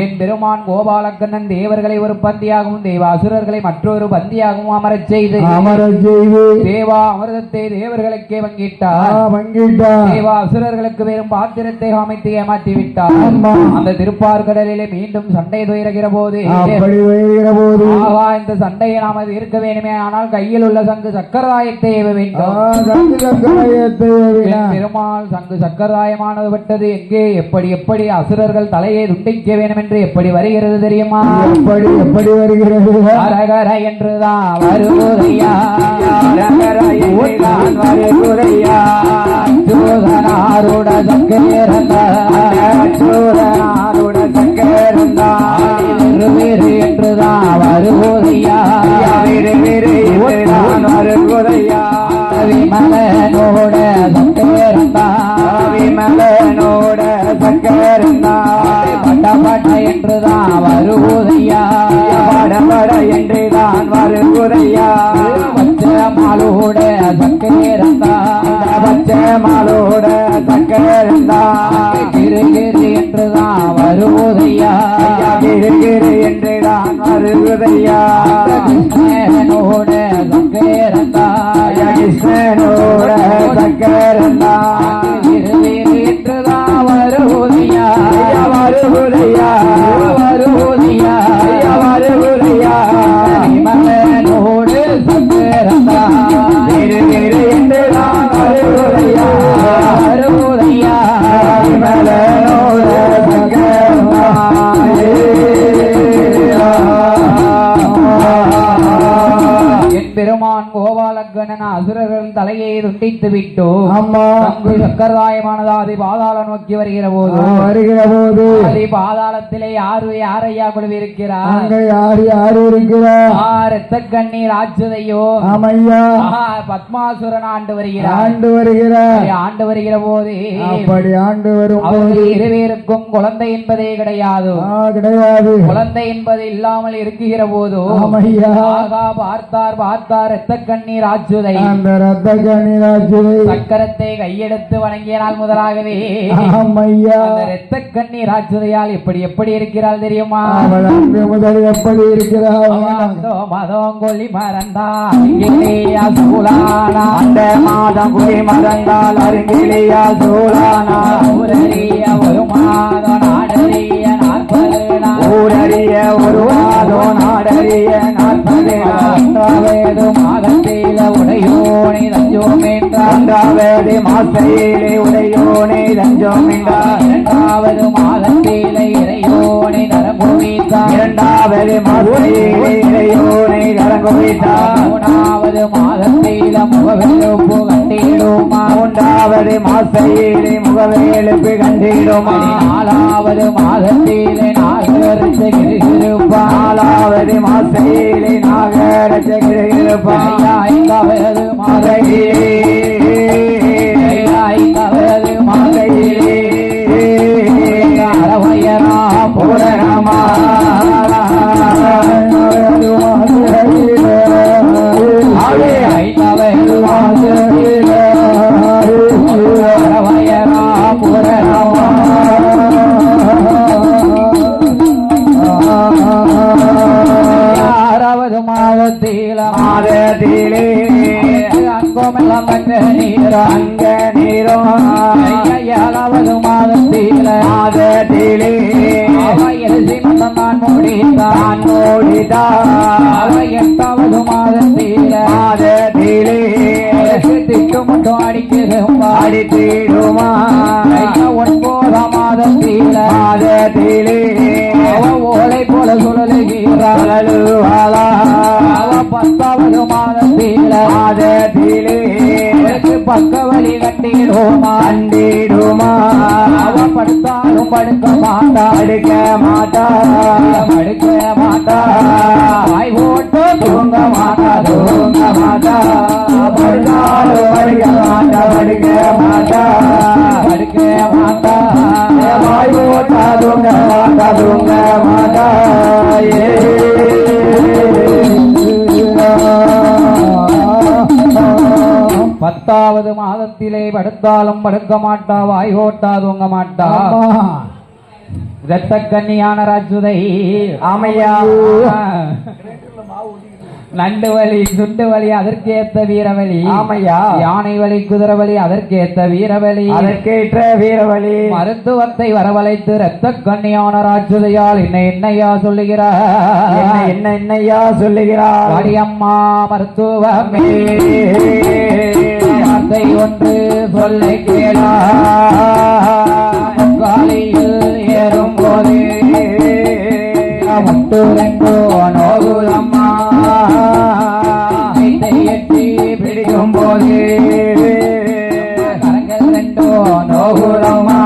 S1: என் பெருமான் கோபாலக்கண்ணன் தேவர்களை ஒரு பந்தியாகவும் தேவா அசுரர்களை மற்றொரு பந்தியாகவும் அமரச் செய்து தேவா அமிர்தத்தை தேவர்களுக்கே வங்கிட்டார் தேவா அசுரர்களுக்கு வெறும் பாத்திரத்தை அமைத்து ஏமாற்றி விட்டார் அந்த திருப்பார்கடலிலே மீண்டும் சண்டை துயர்கிற போது இந்த சண்டையை நாம இருக்க வேண்டுமே ஆனால் கையில் உள்ள சங்கு சக்கரதாயத்தை பெருமாள் சங்கு சக்கரதாயமானது விட்டது எங்கே எப்படி எப்படி அசுரர்கள் தலையை துண்டிக்க வேண்டும் என்று எப்படி வருகிறது தெரியுமா
S2: எப்படி எப்படி வருகிறது
S1: அரகர என்றுதான் வருவதையா வருவதையா சூதனாருட சங்கேரூட சங்கேரா வேறு என்றுதான் வருவதையா வருவதையா விமலனோட சக்கேரந்தா விமலனோட சக்கேரந்தா பட்ட பட்ட என்றுதான் வருவதையா படபட என்றுதான் வருவதையா பச்சமாலோட சக்கேரந்தா பச்சமாலோட சக்கேரந்தா கிருகிரி என்றுதான் வருவதையா கிருகிரி என்றுதான் வருவதையா கிருஷ்ணனோட சக்கேரந்தா கிருஷ்ணனோட சக்கேரந்தா என்றுதான் வருவதையா வருவதையா வருவதையா வருவதையா விமலனோடு சக்கேரந்தா என்றுதான் வருவதையா வருவதையா விமலனோட சக்கேரந்தா பெருமான் கோபாலக்கண்ணன் அசுரர்கள் தலையை துண்டித்து விட்டோ சக்கரதாயமானது பாதாள நோக்கி வருகிற போது
S2: பாதாளத்தை
S1: மாதத்திலே யாரையா குழுவிருக்கிறார்?
S2: அங்க யாரு இருக்கிறார்?
S1: ரத்த கண்ணீர் ஆச்சுதையோ
S2: ஆமையா
S1: பத்மாசுரன் ஆண்டு வருகிறார். ஆண்டு வருகிற போது
S2: அப்படி ஆண்டு வரும்
S1: அவர்கள் இருவேருக்கும் குழந்தை என்பதே கிடையாது. குழந்தை என்பது இல்லாமல் இருக்குகிற போது பார்த்தார் ரத்த கண்ணீர் ஆச்சுதை.
S2: அந்த ரத்த கண்ணீர் ஆச்சுதை
S1: சக்கரத்தை கையெடுத்து வணங்கிய நாள் முதலாகவே ரத்த கண்ணீர் ஆச்சுதையால் எப்படி இருக்கிறாள் தெரியுமா?
S2: முதல் எப்படி இருக்கிறார்?
S1: மதம் கொல்லி மறந்தால் சூழானா அந்த மாதம் குழி மறந்தால் அருங்கிலேயா சூழானா ஒரு மாதம் நாடறிய 40 நாள் ஊரறிய ஒரு மாதம் நாடறிய 40 நாள் மாதத்தில உடையோனை தஞ்சோம் என்றாவது மாசையிலே உடையோனை தஞ்சோம் என்றார். 2வது மாதத்திலே இறையோனை நரங்குவித்தார். 2வது மாசையிலே இறையோனை நரங்குவித்தார். 3வது மாதத்தில முகவெழுப்பு கண்டிடுமா. 3வது மாசையிலே முகவெழுப்பு கண்டிடுமா. 4வது மாதத்திலே நாகரட்ச கிருப்பார். 4வது மாசையிலே நாகரட்ச கிருப்பார். 5வது மாதையிலே 5வது மாதையிலே அரவயனா பூரணமா மாதத்திலே அங்கமெல்லாம் அங்க நீரோ 7வது மாதத்திலே நான் மூடித்தான் 8வது மாதத்திலே திட்டு மட்டும் அடித்திடுமா. 9ஆம் மாதத்திலே ஓலை போல சுழலுகிறாள். 10வது மாதத்திலே பக்க வழி கண்டிடுமா. அவ படுத்தாலும் படுக்க மாட்டா வாய் போட்டு தூங்க மாட்டா படுத்தாலும் படுக்க மாட்டா வாய் போட்டா தூங்க மாட்டா. 10வது மாதத்திலே படுத்தாலும் படுக்க மாட்டா வாய் ஓட்டா தூங்க மாட்டா. இரத்த கன்னியான ராஜுதை ஆமையா. நண்டு வலி சுண்டு வலி அதற்கேத்த வீரவலி ஆமையா. யானை வலி குதிரை வலி அதற்கேத்த வீரவலி மருத்துவத்தை வரவழைத்து இரத்த கன்னியான ராஜுதையால் என்னையா சொல்லுகிறார்? என்னையா சொல்லுகிறார்? அடியம்மா மருத்துவமே வார்த்தை ஒன்று சொல்லை கேளா. காலையில் ஏறும் போது முட்டு 2 நோகுலம்மா. எட்டி பிடிக்கும் போது கரங்கள் 2 நோகுலம்மா.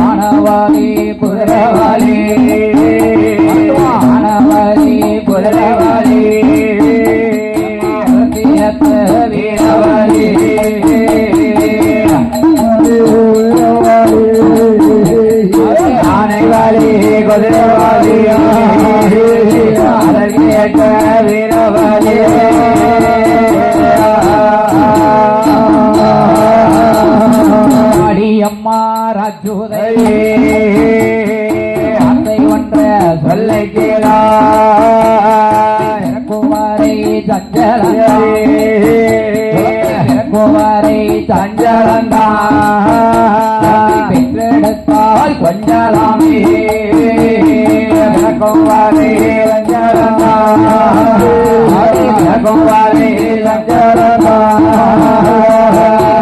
S1: ஆனவாளி குதிரவாளி வீரவாளி ஆனைவாளி குதிரவாளி அதற்கேற்ற வீரவாளி. அடியம்மா ராஜுதை அத்தை ஒன்ற சொல்லை கேளா. குமாரை சஞ்சலந்தா பெற்றெடுத்தால் கொஞ்சலாமே. குமாரை சஞ்சலந்தா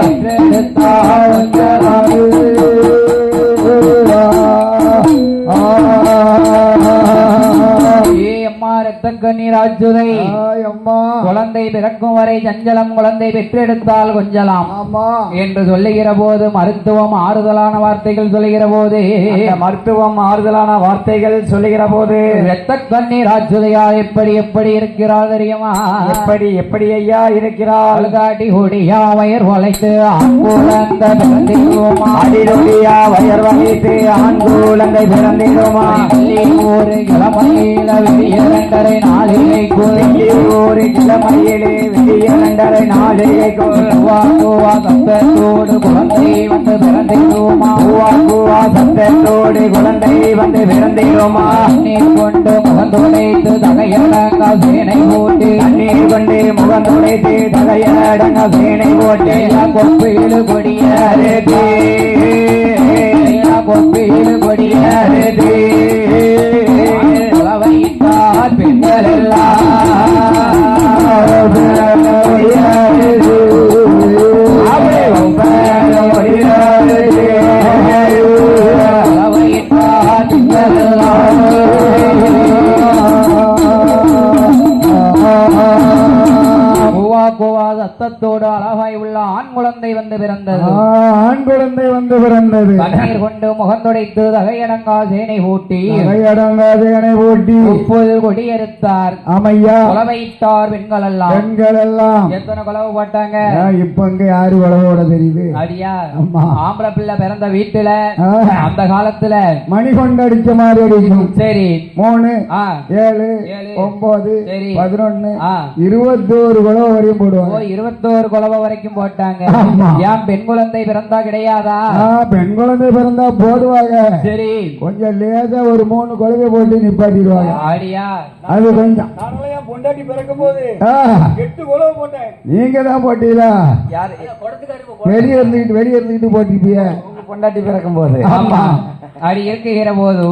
S1: பெற்றெடுத்தால் கொஞ்சலாமே. ரத்த கண்ணீர் ஆச்சுதை
S2: அம்மா
S1: குழந்தை பிறக்கும் வரை சஞ்சலம், குழந்தை பெற்றெடுத்தால் கொஞ்சலாம்
S2: ஆமா
S1: என்று சொல்லுகிற போது மருத்துவம் ஆறுதலான வார்த்தைகள் சொல்லுகிற போது
S2: மருத்துவம் ஆறுதலான வார்த்தைகள் சொல்லுகிற போது
S1: இரத்த கண்ணீர் ஆச்சுதையா எப்படி எப்படி இருக்கிறாள் தெரியுமா?
S2: எப்படி எப்படி ஐயா இருக்கிறாள்?
S1: காட்டி ஒடியா வயர் வளைத்து ஆண்குழந்த பிறந்திடுமா,
S2: அடிடொடியா வயர் வளைத்து ஆண்குழந்தை பிறந்திடுமா,
S1: ஒரு கிழமையில விடிய 2:30 நாளிகைக்குள்,
S2: ஒரு கிழமையிலே விடிய 2:30 நாளிகைக்குள்
S1: சத்தத்தோடு குழந்தை வந்து பிறந்திடுமா,
S2: சத்தத்தோடு குழந்தை வந்து பிறந்திடுமா,
S1: நீர் கொண்டு முகந்துடைத்து தகையடங்க சேனை போட்டு,
S2: நீர் கொண்டு முகந்துடைத்து தகையடங்க சேனை போட்டு,
S1: கொப்பீடு கொடியேது கொப்பீடு கொடியேது வைத்தார் பெண்கள் சத்தத்தோடு அழகாய் உள்ள ஆண் குழந்தை வந்து பிறந்தது.
S2: ஆண் குழந்தை வந்து பிறந்தது.
S1: கண்ணீர் கொண்டு முகந்துடைத்து தகையடங்கா சேனை ஊட்டி,
S2: தகையடங்கா சேனை ஊட்டி
S1: இப்போது கொடியறுத்தார்.
S2: அமையா
S1: கொலவைத்தார் பெண்கள் எல்லாம்.
S2: பெண்கள் எல்லாம்
S1: எத்தனை கொலவு போட்டாங்க?
S2: இப்ப இங்க யாரு கொலவோட தெரியுது?
S1: அடியா ஆம்பளை பிள்ளை பிறந்த வீட்டுல அந்த காலத்துல
S2: மணி கொண்டு அடிச்ச மாதிரி அடிக்கும்.
S1: சரி
S2: 3 7 9 11 21 கொலவு வரையும் போடுவாங்க.
S1: 21 கொலவை வரைக்கும் போட்டாங்க. ஏன் பெண் குழந்தை பிறந்தா கிடையாதா?
S2: பெண் குழந்தை பிறந்தா போடுவாங்க. சரி கொஞ்சம் லேசா ஒரு 3 கொலவை போட்டு நிப்பாட்டிடுவாங்க.
S1: அடியா
S2: அது கொஞ்சம்
S3: பொண்டாட்டி பிறக்கும் போது 8 கொலவை போட்டேன்.
S2: நீங்க தான் போட்டீங்களா? வெளியே இருந்துகிட்டு போட்டிருப்பிய
S1: பொண்டாட்டி பிறக்கும் போது. ஆமா அடி இருக்குகிற போது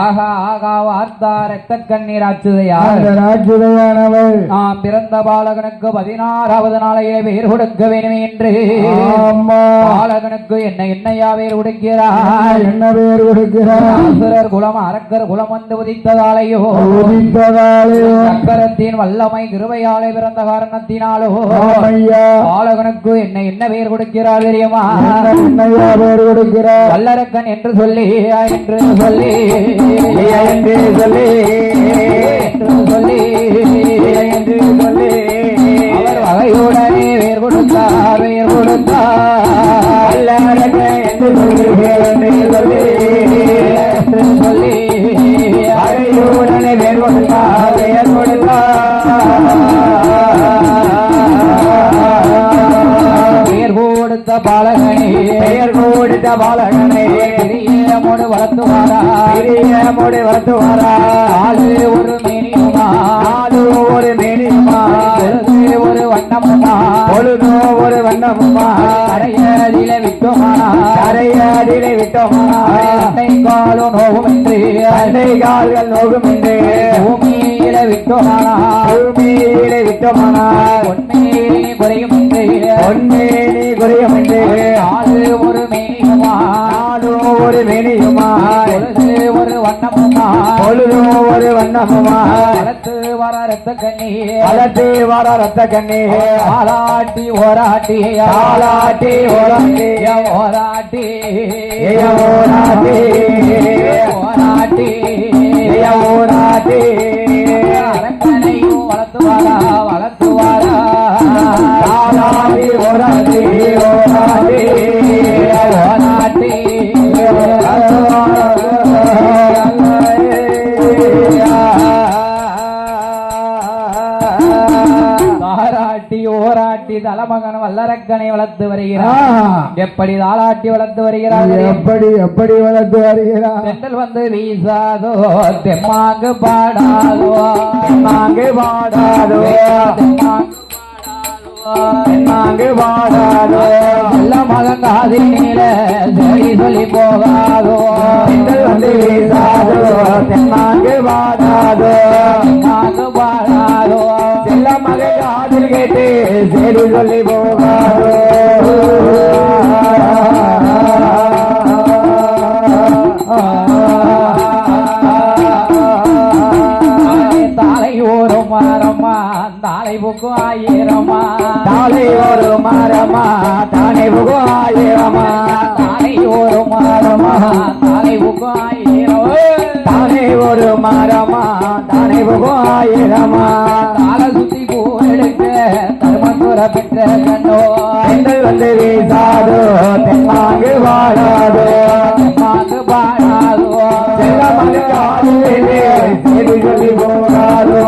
S1: ஆகா ஆகா வார்த்தா ரத்த கண்ணீர்
S2: ஆச்சுதையானவள்
S1: நாம் பிறந்த பாலகனுக்கு 16வது நாளையே பேர் கொடுக்க வேண்டும் என்று பாலகனுக்கு என்னையா பேர் கொடுக்கிறார்?
S2: என்ன பேர் கொடுக்கிறார்?
S1: அசுரர் குலம் அரக்கர் குலம் வந்து உதித்ததாலேயோ சக்கரத்தின் வல்லமை கிருபையாலே பிறந்த காரணத்தினாலோ பாலகனுக்கு என்ன பேர் கொடுக்கிறார் தெரியுமா?
S2: என்னையா பேர் கொடுக்கிறார்?
S1: வல்லரக்கன் என்று சொல்லி என்று சொல்லி
S2: என்று சொல்லி
S1: என்று சொல்லி என்று சொல்லி அவர் வகையுடனே வேர் கொடுத்தார் வேர் கொடுத்தார்
S2: என்று சொல்லி
S1: என்று சொல்லி
S2: வகையுடனே வேர் கொடுத்தார் வேர்
S1: கொடுத்த பாலகனே
S2: பெயர் கொடுத்த பாலகனே
S1: பிரியமோடு வளர்த்துவாரா
S2: பிரியமோடு வளர்த்துவாரா
S1: ஆளு ஒரு மேனியுமா
S2: ஆளு ஒரு மேனியுமா
S1: ஒரு வண்ணமுமா
S2: பொழுதோ ஒரு வண்ணமுமா
S1: கரையதில விட்டோமானா
S2: கரையதிலே விட்டோமானா
S1: அன்னை காலும் நோகும் என்று
S2: அன்னை கால்கள் நோகும் என்று
S1: பூமியில விட்டோமானா
S2: பூமியிலே விட்டோமானா
S1: பொன்மேனி குறையும் என்று
S2: பொன்மேனி குறையும் என்று
S1: ஆளு ஒரு மேனியுமா
S2: ஆளு ஒரு மேனியுமா
S1: பொழுது ஒரு வண்ணமுமா
S2: பொழுதோ ஒரு வண்ணமுமா
S1: வளர்த்து வர ரத்த கண்ணி
S2: வளர்த்து வர ரத்த கண்ணி
S1: ஆளாட்டி ஓராட்டி
S2: ஆளாட்டி ஓராட்டி
S1: ஓராட்டி
S2: ஓராட்டி
S1: ஓராட்டி
S2: ஓராட்டி
S1: அரக்கனையும் வளர்த்துவாரா வளர்த்துவாரா
S2: ஆளாட்டி ஓராட்டி ஓராட்டி
S1: ஓராட்டி தாராட்டி ஓராட்டி தலமகன் வல்லரக்கனை வளர்த்து வருகிறார். எப்படி தாளாட்டி வளர்த்து வருகிறார்?
S2: எப்படி எப்படி வளர்த்து வருகிறார்?
S1: தென்றல் வந்து வீசாதோ தெம்மாங்கு பாடாதோ
S2: தெம்மாங்கு பாடாதோ தெம்மாங்கு பாடாதோ
S1: நல்ல மகன் காதில சரி சொல்லி போகாதோ
S2: தென்றல் வந்து வீசாதோ தெம்மாங்கு பாடாதோ
S1: தெம்மாங்கு பாடாதோ
S2: செல்ல மகன் காதில் கேட்டு சரி சொல்லி போகாதோ தாலை ஓரும் மரமா
S1: புக்கும் ஆயிரமா
S2: தாலை ஒரு மரமா தானே புகும் ஆயிரமா
S1: தானே ஒரு மரமா தானே புக்கும் ஆயிரம்
S2: தானே ஒரு மரமா தானே புகும் ஆயிரமா
S1: தாளை சுத்தி பூ எடுக்க தர்மத்துற பெற்ற கண்ணோ
S2: பெண்கள் வந்து வீசாதோ தென்னாங்கு வாழாதோ
S1: மாங்கு பாடாதோ
S2: செல்லமக காலிலே செய்தி சொல்லி போகாதோ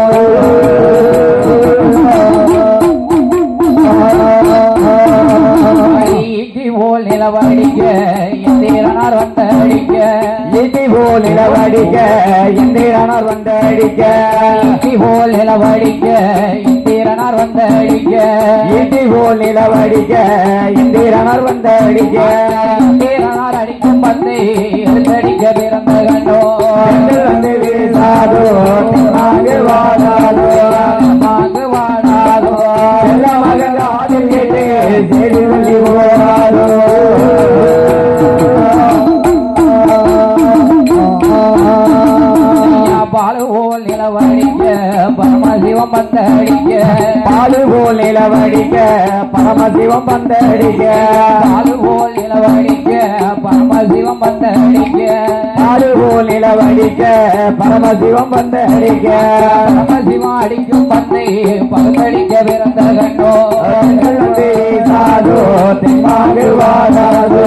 S1: ஈட்டி போல் நிலவடிக்க இந்திரனார் வந்தடிக்க
S2: ஈட்டி போல் நிலவடிக்க இந்திரனார் வந்தடிக்க
S1: ஈட்டி போல் நிலவடிக்க இந்திரனார் வந்தடிக்க
S2: ஈட்டி போல் நிலவடிக்க இந்திரனார் வந்தடிக்க
S1: இந்திரனார் அடிக்கும் பந்தை எடுத்தடிக்க பிறந்த கண்டோ
S2: பெண்கள் வந்து வீசாதோ தென்னாங்கு வாழாதோ
S1: மாங்கு வாடாதோ
S2: செல்லமக காதில் கேட்டு செய்தி சொல்லி போகாதோ
S1: பாலு போல் நிலவடிக்க பரமசிவம் பந்தடிக்க
S2: பாலு போல் நிலவடிக்க பரமசிவம் பந்தடிக்க
S1: பாலு போல் நிலவடிக்க பரமசிவம் பந்தடிக்க
S2: பாலு போல் நிலவடிக்க பரமசிவம் பந்தடிக்க
S1: பரமசிவம் அடிக்கும் பந்தை பகுத்தடிக்க பிறந்த கண்டோ
S2: சாதோ தென்னாங்கு வாழாதோ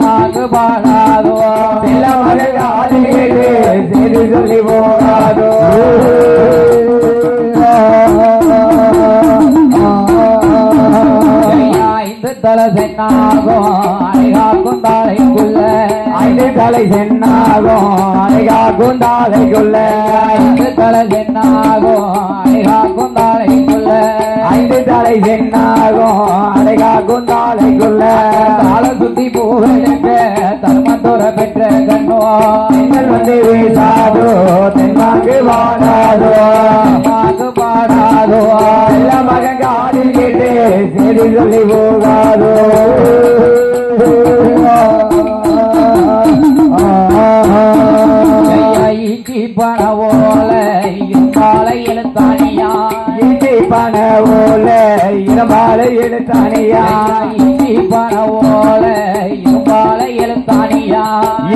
S1: மாங்கு பாடாதோ
S2: செல்லமக காதில் கேட்டு செய்தி சொல்லி போகாதோ
S1: ஐந்து தலை சென்னாகும் அழகாக்கும் தாளைக்குள்ள
S2: ஐந்து தலை சென்னாகும் அழகாக்கும் தாளைக்குள்ள
S1: ஐந்து தலை சென்னாகும் அழகாக்கும் தாளைக்குள்ள
S2: ஐந்து தலை சென்னாகும் அழகாக்கும் தாளைக்குள்ள
S1: தாள சுத்தி பூவெடுக்க தர்மத்துற பெற்ற கண்ணோ
S2: பெண்கள் வந்து வீசாதோ தென்னாங்கு வாழாதோ
S1: மாங்கு பாடாதோ
S2: எல்லா மகன் காதில் கேட்டு செய்தி சொல்லி போகாதோ
S1: ஈட்டி பணவோல இருக்காலை எழுத்தானியா
S2: ஈட்டி பண ஓல இரபாலை எழுத்தானியா
S1: ஈட்டி பணவோல இருக்காலை எழுத்தானியா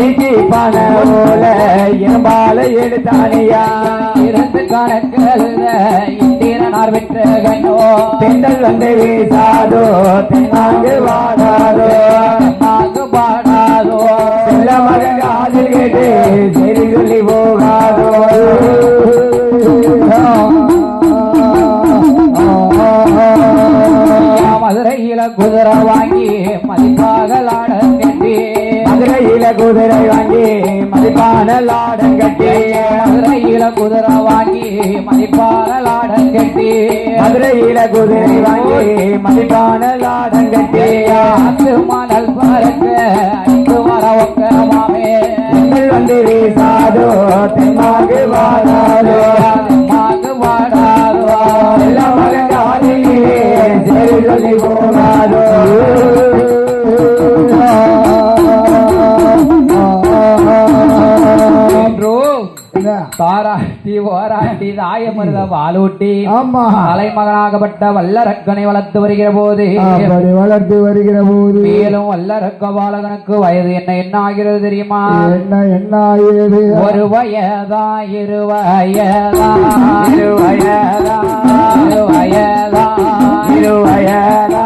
S2: ஈட்டி பண ஓல இரபாலை எழுத்தானியா
S1: இருந்து கணக்கெழுத இந்திரனார் பெற்ற கண்ணோ
S2: பெண்கள் வந்து வீசாதோ தென்னாங்கு வாழாதோ
S1: மாங்கு பாடாதோ
S2: செல்ல மகன் காதில் கேட்டு செய்தி சொல்லி போகாதோ
S1: மதுரையில குதிரை வாங்கி மதிப்பாக லாடம் கட்டி
S2: மதுரையில குதிரை வாங்கி மதிப்பான லாடம் கட்டி
S1: மதுரையில குதிரை வாங்கி மதிப்பாக லாடம் கட்டி
S2: மதுரையில குதிரை வாங்கி மதிப்பான லாடம் கட்டி
S1: அங்கு மணல் பறக்க அங்கு வர ஒக்க மாமே
S2: பெண்கள் வந்து வீசாதோ தென்னாங்கு வாழாதோ
S1: மாங்கு பாடாதோ
S2: எல்லா மகன் காதிலே செய்தி சொல்லி போகாதோ
S1: தாராட்டி ஓராட்டி தாயமருத வாலூட்டி
S2: ஆமா
S1: தலைமகனாகப்பட்ட வல்லரக்கனை வளர்த்து வருகிற போது
S2: அப்படி வளர்த்து வருகிற போது
S1: மேலும் வல்லரக்க பாலகனுக்கு வயது என்ன ஆகிறது தெரியுமா
S2: என்ன ஆகியது
S1: ஒரு வயதா இரு வயதா
S2: இரு வயதா
S1: இரு வயதா
S2: இரு வயதா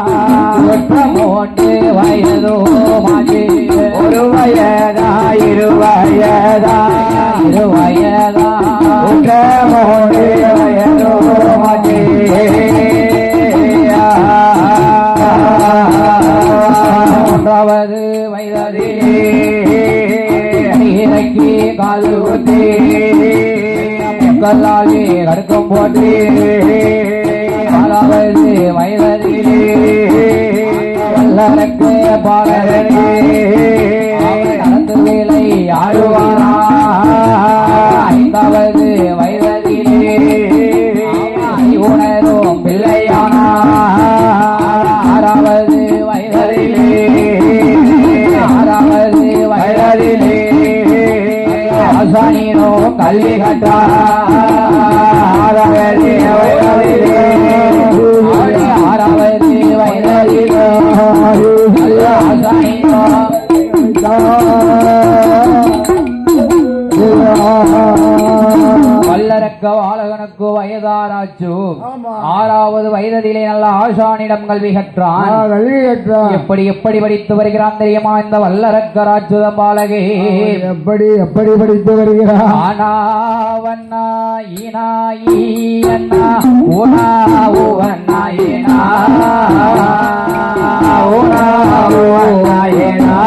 S1: ஒற்ற வயதோ மாஜி
S2: ஒரு வயதா இரு வயதா
S1: இரு வயதா
S2: உற்றமோடு வயதோ மகே
S1: மூன்றாவது வயதிலே இறக்கி காலு ஊற்றி கல்லாலே கடுக்கம் போட்டு நாலாவது வயதிலே வல்லரக்கு பாலரே நடந்து வேலை ஆடுவாரா ஐந்தாவது வயதிலே உணரும் பிள்ளையானா ஆறாவது வயதிலே ஆசானினோ கல்வி கட்டாரா வயதிலே வல்லரக்க வாழகனுக்கு வயதாராச்சு 6வது வயதிலே நல்ல ஆசானிடம் கல்வி கற்றான். எப்படி எப்படி படித்து வருகிறான் தெரியுமா இந்த வல்லரக்க ராஜுத பாலகே?
S2: எப்படி எப்படி படித்து வருகிறான்?
S1: ஆனா வண்ணா ஈனா ஈனா ஊனா ஊவண்ணா ஈனா ஊனா ஊவண்ணா ஈனா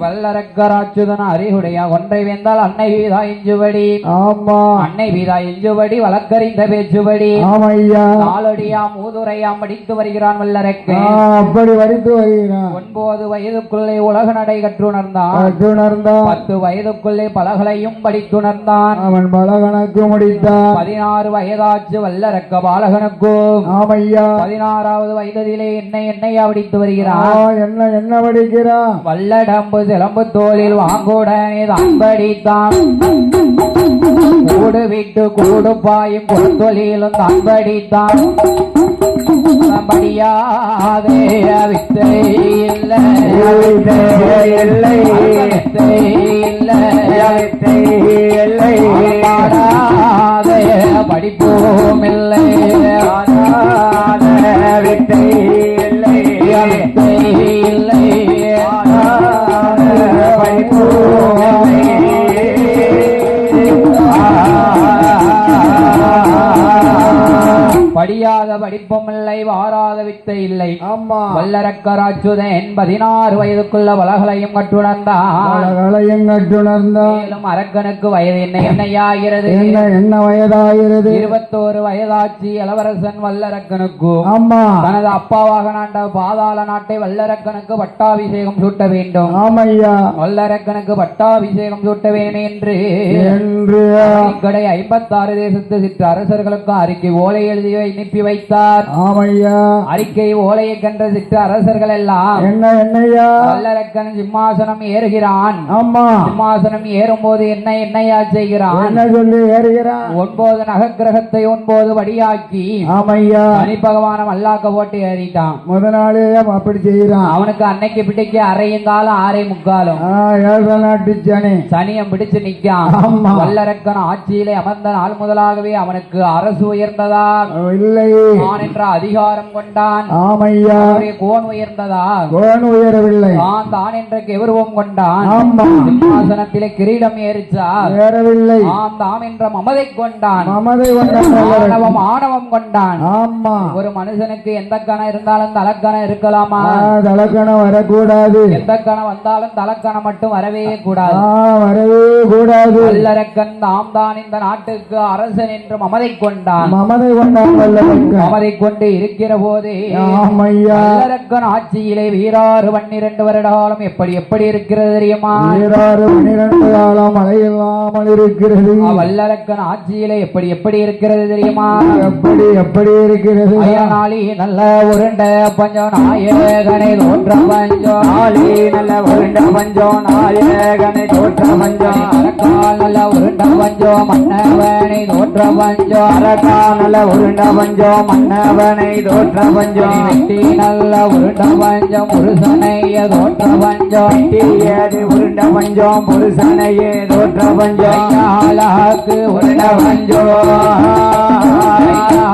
S1: வல்லரக்கராச்சுதன் அறிவுடைய ஒன்றை வேந்தால் அன்னை வீதா எஞ்சுபடி.
S2: ஆமா,
S1: அன்னை வீதா எஞ்சுபடி வழக்கறிந்த பேச்சுபடி.
S2: ஆமையா,
S1: நாளடியாம் ஊதுரையாம் படித்து வருகிறான் வல்லரக்க.
S2: அப்படி படித்து வருகிறான்.
S1: 9 வயதுக்குள்ளே உலக நடை கற்றுணர்ந்தான். 10 வயதுக்குள்ளே பலகளையும் படித்துணர்ந்தான்.
S2: அவன் பலகணக்கு முடித்தான்.
S1: 16 வயதாச்சு வல்லரக்க பாலகனுக்கும்.
S2: ஆமையா,
S1: 16வது வயதிலே என்னையா படித்து வருகிறான்.
S2: என்ன படிக்கிறான்?
S1: வல்லடம்பு சிலம்பு தோளில் வாங்குடனே தான் படித்தான். கூடு விட்டு கூடு பாயும் கொடுத்தொழிலும் தான் படித்தான். படியாதே வித்தை இல்லை படிப்போம் இல்லை வித்தை இல்லை இல்லை படியாத படிப்பும் இல்லை வாராத வித்தை இல்லை.
S2: ஆமா,
S1: வல்லரக்கராச்சுதன் 16 வயதுக்குள்ள பலகளையும் கற்றுணர்ந்தான். மேலும் அரக்கனுக்கு வயது என்னையாகிறது?
S2: என்ன வயதாகிறது?
S1: 21 வயதாச்சு இளவரசன் வல்லரக்கனுக்கு.
S2: ஆமா,
S1: தனது அப்பாவாக நாண்ட பாதாள நாட்டை வல்லரக்கனுக்கு பட்டாபிஷேகம் சூட்ட வேண்டும்.
S2: ஆமையா,
S1: வல்லரக்கனுக்கு பட்டாபிஷேகம் சூட்ட வேண்டும் என்று 56 தேசத்து சிற்று அரசர்களுக்கு அறிக்கை ஓலை எழுதி அனுப்பி வைத்தார்.
S2: ஆமையா,
S1: அறிக்கை ஓலையை கன்ற சிற்று அரசர்கள் எல்லாம்
S2: என்னையா
S1: வல்லரக்கன் சிம்மாசனம் ஏறுகிறான்.
S2: ஆமா,
S1: சிம்மாசனம் ஏறும் போது என்னையா செய்கிறான்?
S2: என்ன சொல்லி ஏறுகிறான்?
S1: 9 நகக்கிரகத்தை 9 வடியாக்கி
S2: ஆமையா
S1: சனி பகவானம் அல்லாக்க போட்டு ஏறிட்டான்.
S2: முதலாளி அப்படி செய்யறான்.
S1: அவனுக்கு அன்னைக்கு பிடிக்க அரையும் காலம் 6:45
S2: ஏழரை நாட்டு சனி
S1: சனியம் பிடிச்சு நிக்கான். வல்லரக்கன் ஆட்சியிலே அமர்ந்த நாள் முதலாகவே அவனுக்கு அரசு உயர்ந்ததா
S2: இல்லை,
S1: என்ற அதிகாரம் கொண்டான்.
S2: ஆமையா,
S1: கோன் உயர்ந்ததா?
S2: கோன் உயரவில்லை.
S1: தான் என்ற கௌரவம் கொண்டான். சிம்மாசனத்திலே கிரீடம்
S2: ஏறவில்லை.
S1: தாம் என்ற மமதை கொண்டான். ஆணவம் கொண்டான்.
S2: ஆமா,
S1: ஒரு மனுஷனுக்கு எந்த கணம் இருந்தாலும் தலக்கணம் இருக்கலாமா?
S2: தலக்கணம் வரக்கூடாது.
S1: எந்த கணம் வந்தாலும் தலக்கணம் மட்டும் வரவே கூடாது.
S2: கூடாது.
S1: வல்லரக்கன் தாம் தான் இந்த நாட்டுக்கு அரசன் என்று மமதை கொண்டான்.
S2: மமதை கொண்டான்.
S1: அவரை கொண்டு இருக்கிற போதே அரக்கன் ஆட்சியிலே வீராறு 12 வருட காலம் எப்படி இருக்கிறது தெரியுமா?
S2: வீராறு 12 காலம் மழை இல்லாமல் இருக்கிறது.
S1: வல்லரக்கன் ஆட்சியிலே எப்படி இருக்கிறது தெரியுமா?
S2: எப்படி இருக்கிறது?
S1: நாளி நல்ல உருண்ட பஞ்சம் நாயகனை தோற்ற பஞ்சம் நாளி நல்ல உருண்ட பஞ்சம் நாயகனை தோற்ற பஞ்சம் அரக்கால் நல்ல உருண்ட பஞ்சம் மன்னவனை தோற்ற பஞ்சம் அரக்கால் நல்ல உருண்ட பஞ்சம் மன்னவனை தோற்ற பஞ்சம் வெட்டி நல்ல உருண்ட பஞ்சம் புருஷனைய தோற்ற பஞ்சம் வெட்டியது உருண்ட பஞ்சம் புருஷனையே தோற்ற பஞ்சம் ஆளாக்கு உருண்ட பஞ்சம்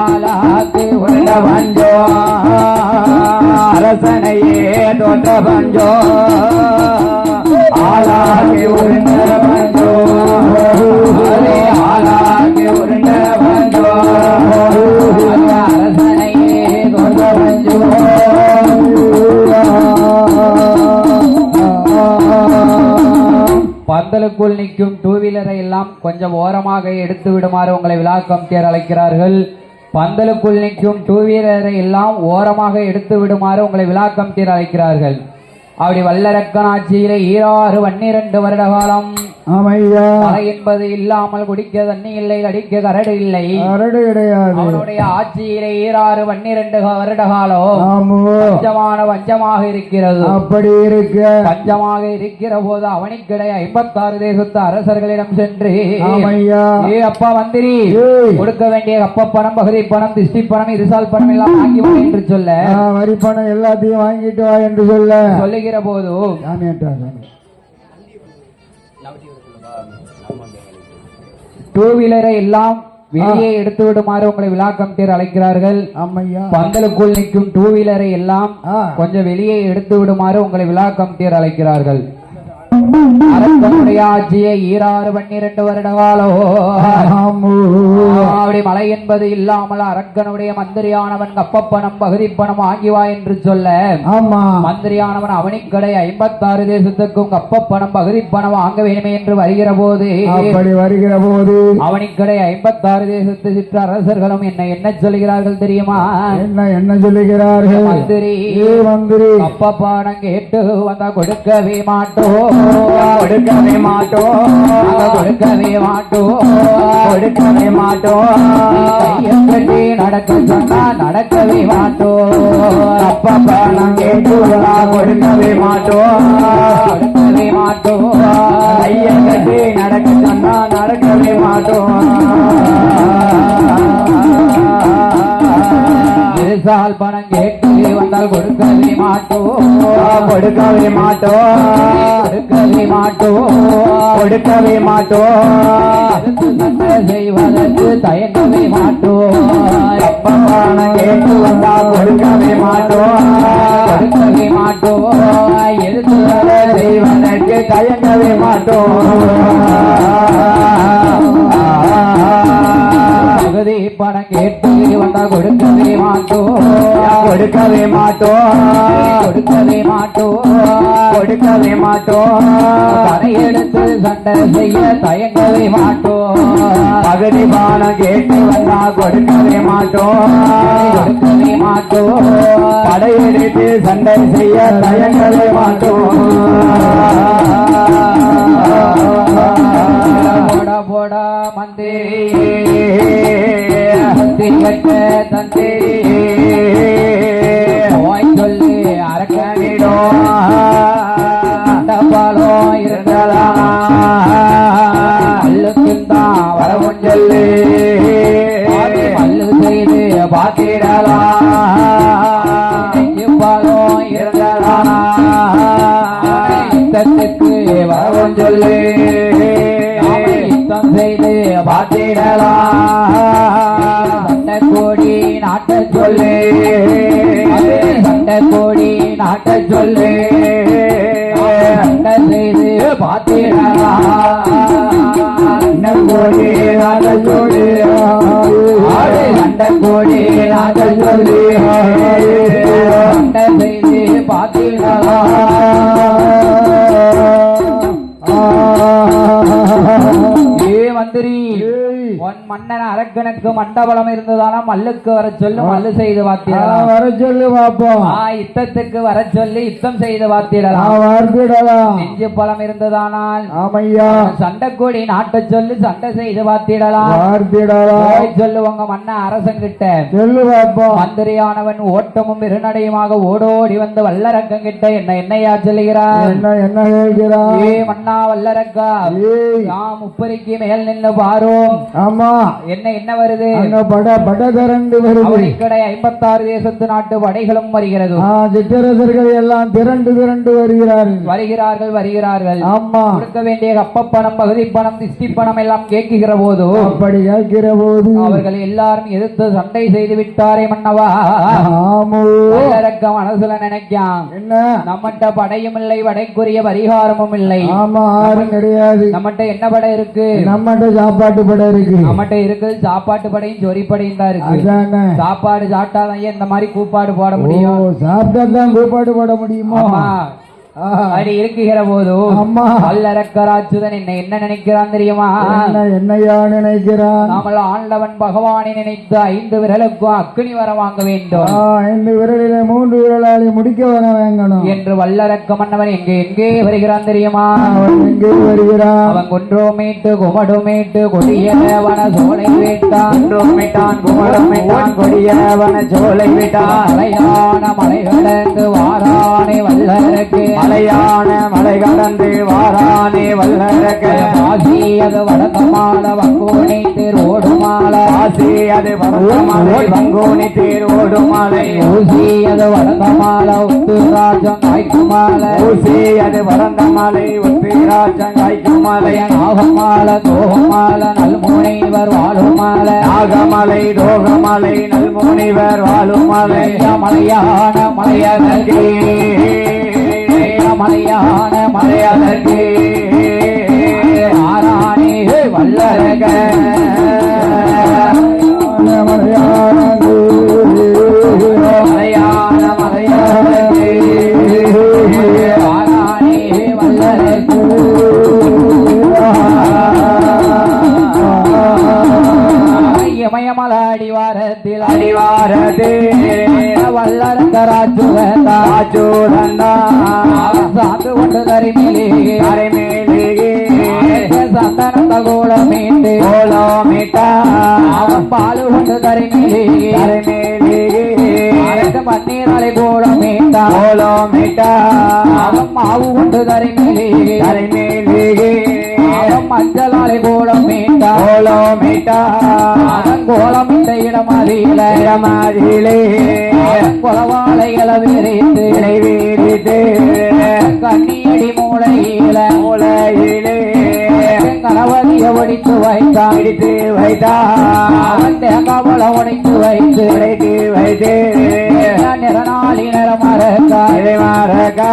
S1: ஆளாக்கு உருண்ட பஞ்சம் அரசனையே தோற்ற பஞ்சம் ஆளாக்கு உருண்ட பஞ்சம் ஆளாக்கு உருண்ட பஞ்சம் அரசனையே தோற்ற பஞ்சம். பந்தலுக்குள் நிற்கும் டூ வீலரை எல்லாம் கொஞ்சம் ஓரமாக எடுத்து விடுமாறு உங்களை விழா கமிட்டியார் அழைக்கிறார்கள். பந்தலுக்குள் நிற்கும் டூ வீலரை எல்லாம் ஓரமாக எடுத்து விடுமாறு உங்களை விழா கமிட்டியார் அழைக்கிறார்கள். அப்படி வல்லரக்கன் ஆட்சியிலே 12 வருட காலம் மழை என்பது இல்லாமல் குடிக்க தண்ணி இல்லை, அடிக்க கரடு இல்லை, அவனுடைய ஆட்சியிலே 12 வருட காலம் பஞ்சமாக இருக்கிறது.
S2: அப்படி இருக்க
S1: பஞ்சமாக இருக்கிற போது அவனிக்கிடை 56 தேசத்து அரசர்களிடம் சென்று அப்பா மந்திரி கொடுக்க வேண்டிய கப்ப பணம், பகுதி பணம், திஷ்டி பணம், இருசால் பணம் எல்லாம் வாங்கி வா என்று சொல்ல,
S2: வரி பணம் எல்லாத்தையும் வாங்கிட்டு வா என்று சொல்லுகிற
S1: போது டூ வீலரை எல்லாம் வெளியே எடுத்து விடுமாறு உங்களை விழா கமிட்டியர் அழைக்கிறார்கள். பந்தலுக்குள் நிற்கும் டூ வீலரை எல்லாம் கொஞ்சம் வெளியே எடுத்து விடுமாறு உங்களை விழா கமிட்டியர் அழைக்கிறார்கள். அரசனுடைய ஆட்சியை 12 வருட காலம் அப்படி மழை என்பது இல்லாமல் அரக்கனுடைய மந்திரியானவன் கப்பப்பணம், பகுதி பணம் ஆகிவா என்று சொல்ல, மந்திரியானவன் அவனிக்கடை 56 தேசத்துக்கும் கப்பப்பணம், பகுதி பணம் வாங்க வேண்டுமே என்று வருகிற போது அவனிக்கடை 56 தேசத்து சிற்ற அரசர்களும் என்ன சொல்கிறார்கள் தெரியுமா?
S2: என்ன சொல்லுகிறார்கள்?
S1: மந்திரி கப்பப்பணம் கேட்டு வந்தா கொடுக்கவே மாட்டோம், கொடுக்கவே மாட்டோம், கொடுக்கவே மாட்டோம், கொடுக்கவே மாட்டோம், கையக்கட்டி நடக்க சொன்னா நடக்கவே மாட்டோம், அப்பா பணம் கேட்டு கொடுக்கவே மாட்டோம், கொடுக்கவே மாட்டோம், கையக்கட்டி நடக்க சொன்னா நடக்கவே மாட்டோம், இருசால் பணம் கேட்டு வந்தால் கொடுக்கவே மாட்டோம், கொடுக்கவே மாட்டோம், கொடுக்கவே மாட்டோம், கொடுக்கவே மாட்டோம், செய்வதற்கு தயங்கவே மாட்டோம், அப்பா பணம் கேட்டு வந்தால் கொடுக்கவே மாட்டோம், கொடுக்கவே மாட்டோம், எடுத்து செய்வதற்கு தயங்கவே மாட்டோம், பகுதி பணம் கேட்டு வந்தால் கொடுக்கவே மாட்டோம், கொடுக்கவே மாட்டோம், கொடுக்கவே மாட்டோம், கொடுக்கவே மாட்டோம், படையெடுத்து சண்டை செய்ய தயங்கவே மாட்டோம், பகுதி பணம் கேட்டு வந்தா கொடுக்கவே மாட்டோம், கொடுக்கவே மாட்டோம், படையெடுத்து சண்டை செய்ய தயங்கவே மாட்டோம். போடா போடா மந்திரி தந்தே சொல்லி அரக்கனிடம் பாலம் இருந்ததா அல்லுக்குந்தான் வரவும் சொல்லி அல்லு செய்து பார்த்திடலாம் பாலம் இருந்ததா யுத்தத்துக்கு வரவும் சொல்லி யுத்தம் செய்து பார்த்திடலாம் சண்டை கோடி நாட்ட சொல்லு, சண்டை கோடி நாட்ட சொல்லு, சண்டை செய்து பார்த்திடலாம் கோடி நாட்ட சொல்லு, சண்டை கோடி நாட்ட சொல்லு, சண்டை செய்து பார்த்திடலாம். மந்திரி உன் மன்னன் அரக்கனுக்கு மண்டபலம் இருந்ததானா மல்லுக்கு வர சொல்லு மல்லு செய்து வாத்திடலாம்
S2: வர சொல்லு பாப்போம்
S1: யுத்தத்துக்கு வர சொல்லி யுத்தம் செய்து வாத்திடலாம்
S2: வார்த்திடலாம்
S1: நெஞ்சு பலம் இருந்ததானால்
S2: ஆமையா
S1: சண்டைக்கூடி நாட்டை சொல்லி சண்டை செய்து வாத்திடலாம்
S2: வார்த்திடலாம்
S1: சொல்லு உங்க மன்ன அரசன் கிட்ட
S2: சொல்லு பாப்போம்
S1: மந்திரியானவன் ஓட்டமும் இருநடையுமாக ஓடோடி வந்து வல்லரக்கம் கிட்ட என்னையா சொல்லுகிறார்
S2: என்ன கேட்கிறார்
S1: ஏ மன்னா வல்லரக்கா நாம் முப்பரிக்கு மேல் நின்று பாரோம்
S2: ஆமா
S1: என்ன வருது
S2: பட திரண்டு வருது
S1: கடை 56 தேசத்து நாட்டு படைகளும் வருகிறது
S2: சிற்றரசர்கள் எல்லாம் திரண்டு
S1: வருகிறார்கள்
S2: ஆமா
S1: கொடுக்க வேண்டிய கப்பப்பணம் பகுதி பணம் திஷ்டி பணம் எல்லாம் கேட்கிற போது
S2: அப்படி கேட்கிற போது
S1: அவர்கள் எல்லாரும் எதிர்த்து சண்டை செய்து விட்டாரே மன்னவா வல்லரக்க மனசுல நினைக்கான்
S2: என்ன
S1: நம்மகிட்ட படையும் இல்லை படைக்குரிய பரிகாரமும் இல்லை
S2: ஆமா ஆறும் கிடையாது
S1: நம்மகிட்ட என்ன படை இருக்கு
S2: நம்மகிட்ட சாப்பாட்டு படை இருக்கு
S1: நம்மகிட்ட இருக்கு சாப்பாட்டு படையும் சொறி படையும் தான் இருக்கு சாப்பாடு சாப்பிட்டாதான் இந்த மாதிரி கூப்பாடு போட முடியும்
S2: சாப்பிட்டா தான் கூப்பாடு போட முடியுமா
S1: அப்படி இருக்குகிற போது வல்லரக்கராச்சுதன் என்ன நினைக்கிறான் தெரியுமா
S2: என்னையா நினைக்கிறான்
S1: நாமல் ஆண்டவன் பகவானை நினைத்து 5 விரலுக்கும் அக்னி வர வாங்க வேண்டும்
S2: 5 விரலில 3 விரலாளி முடிக்க வர வாங்கணும் என்று
S1: வல்லரக்க மன்னவன் எங்கே வருகிறான் தெரியுமா
S2: எங்கே வருகிறான்
S1: அவன் குன்றோமேட்டு குமடுமேட்டு கொடியவன சோலை வேட்டான் குமடுமேட்டான் கொடியவன சோலை வேட்டான் மலையான மலை கடந்து வாரானே வல்லரக்கு மலையான மலை கடந்து வாரானே வல்லரக்க ஆசியது வடக்கமால வங்கோனி தேரோடுமால ஆசியது வடக்கமாலை வங்கோனி தேரோடுமாலை ஊசியது வடக்கமால உத்துராஜம் காய்க்குமால ஊசியது வடக்கமாலை உத்துராஜம் காய்க்குமாலை நாகமால தோகமால நல்முனைவர் வாழுமால நாகமலை தோகமலை நல்முனைவர் வாழுமாலை மலையான மலையகே மலையான மலையழகே ஆராணி வல்லரக மலையான மலையழகே ஆராணி வல்லரக இமயமல அடிவாரத்தில் வல்லரங்கராஜுவந்தா சாந்து கொண்டு தரிமேலே சந்தன கோலமேட்டு அவன் பாலு கொண்டு தரிமேலே பன்னீரலை கோலமேட்டா அவன் மாவு கொண்டு தரிமேலே மஞ்சளாலை கோலமேட்டா அவன் கோலமிட்ட இடமாதிலே கொலவாளை இளவீரித்து கண்ணியடி மூளையிலே கணவதிய ஒடித்து வைத்தான் தேங்காவளம் உடைத்து வைத்து நிறநாளி நிறமரக்கா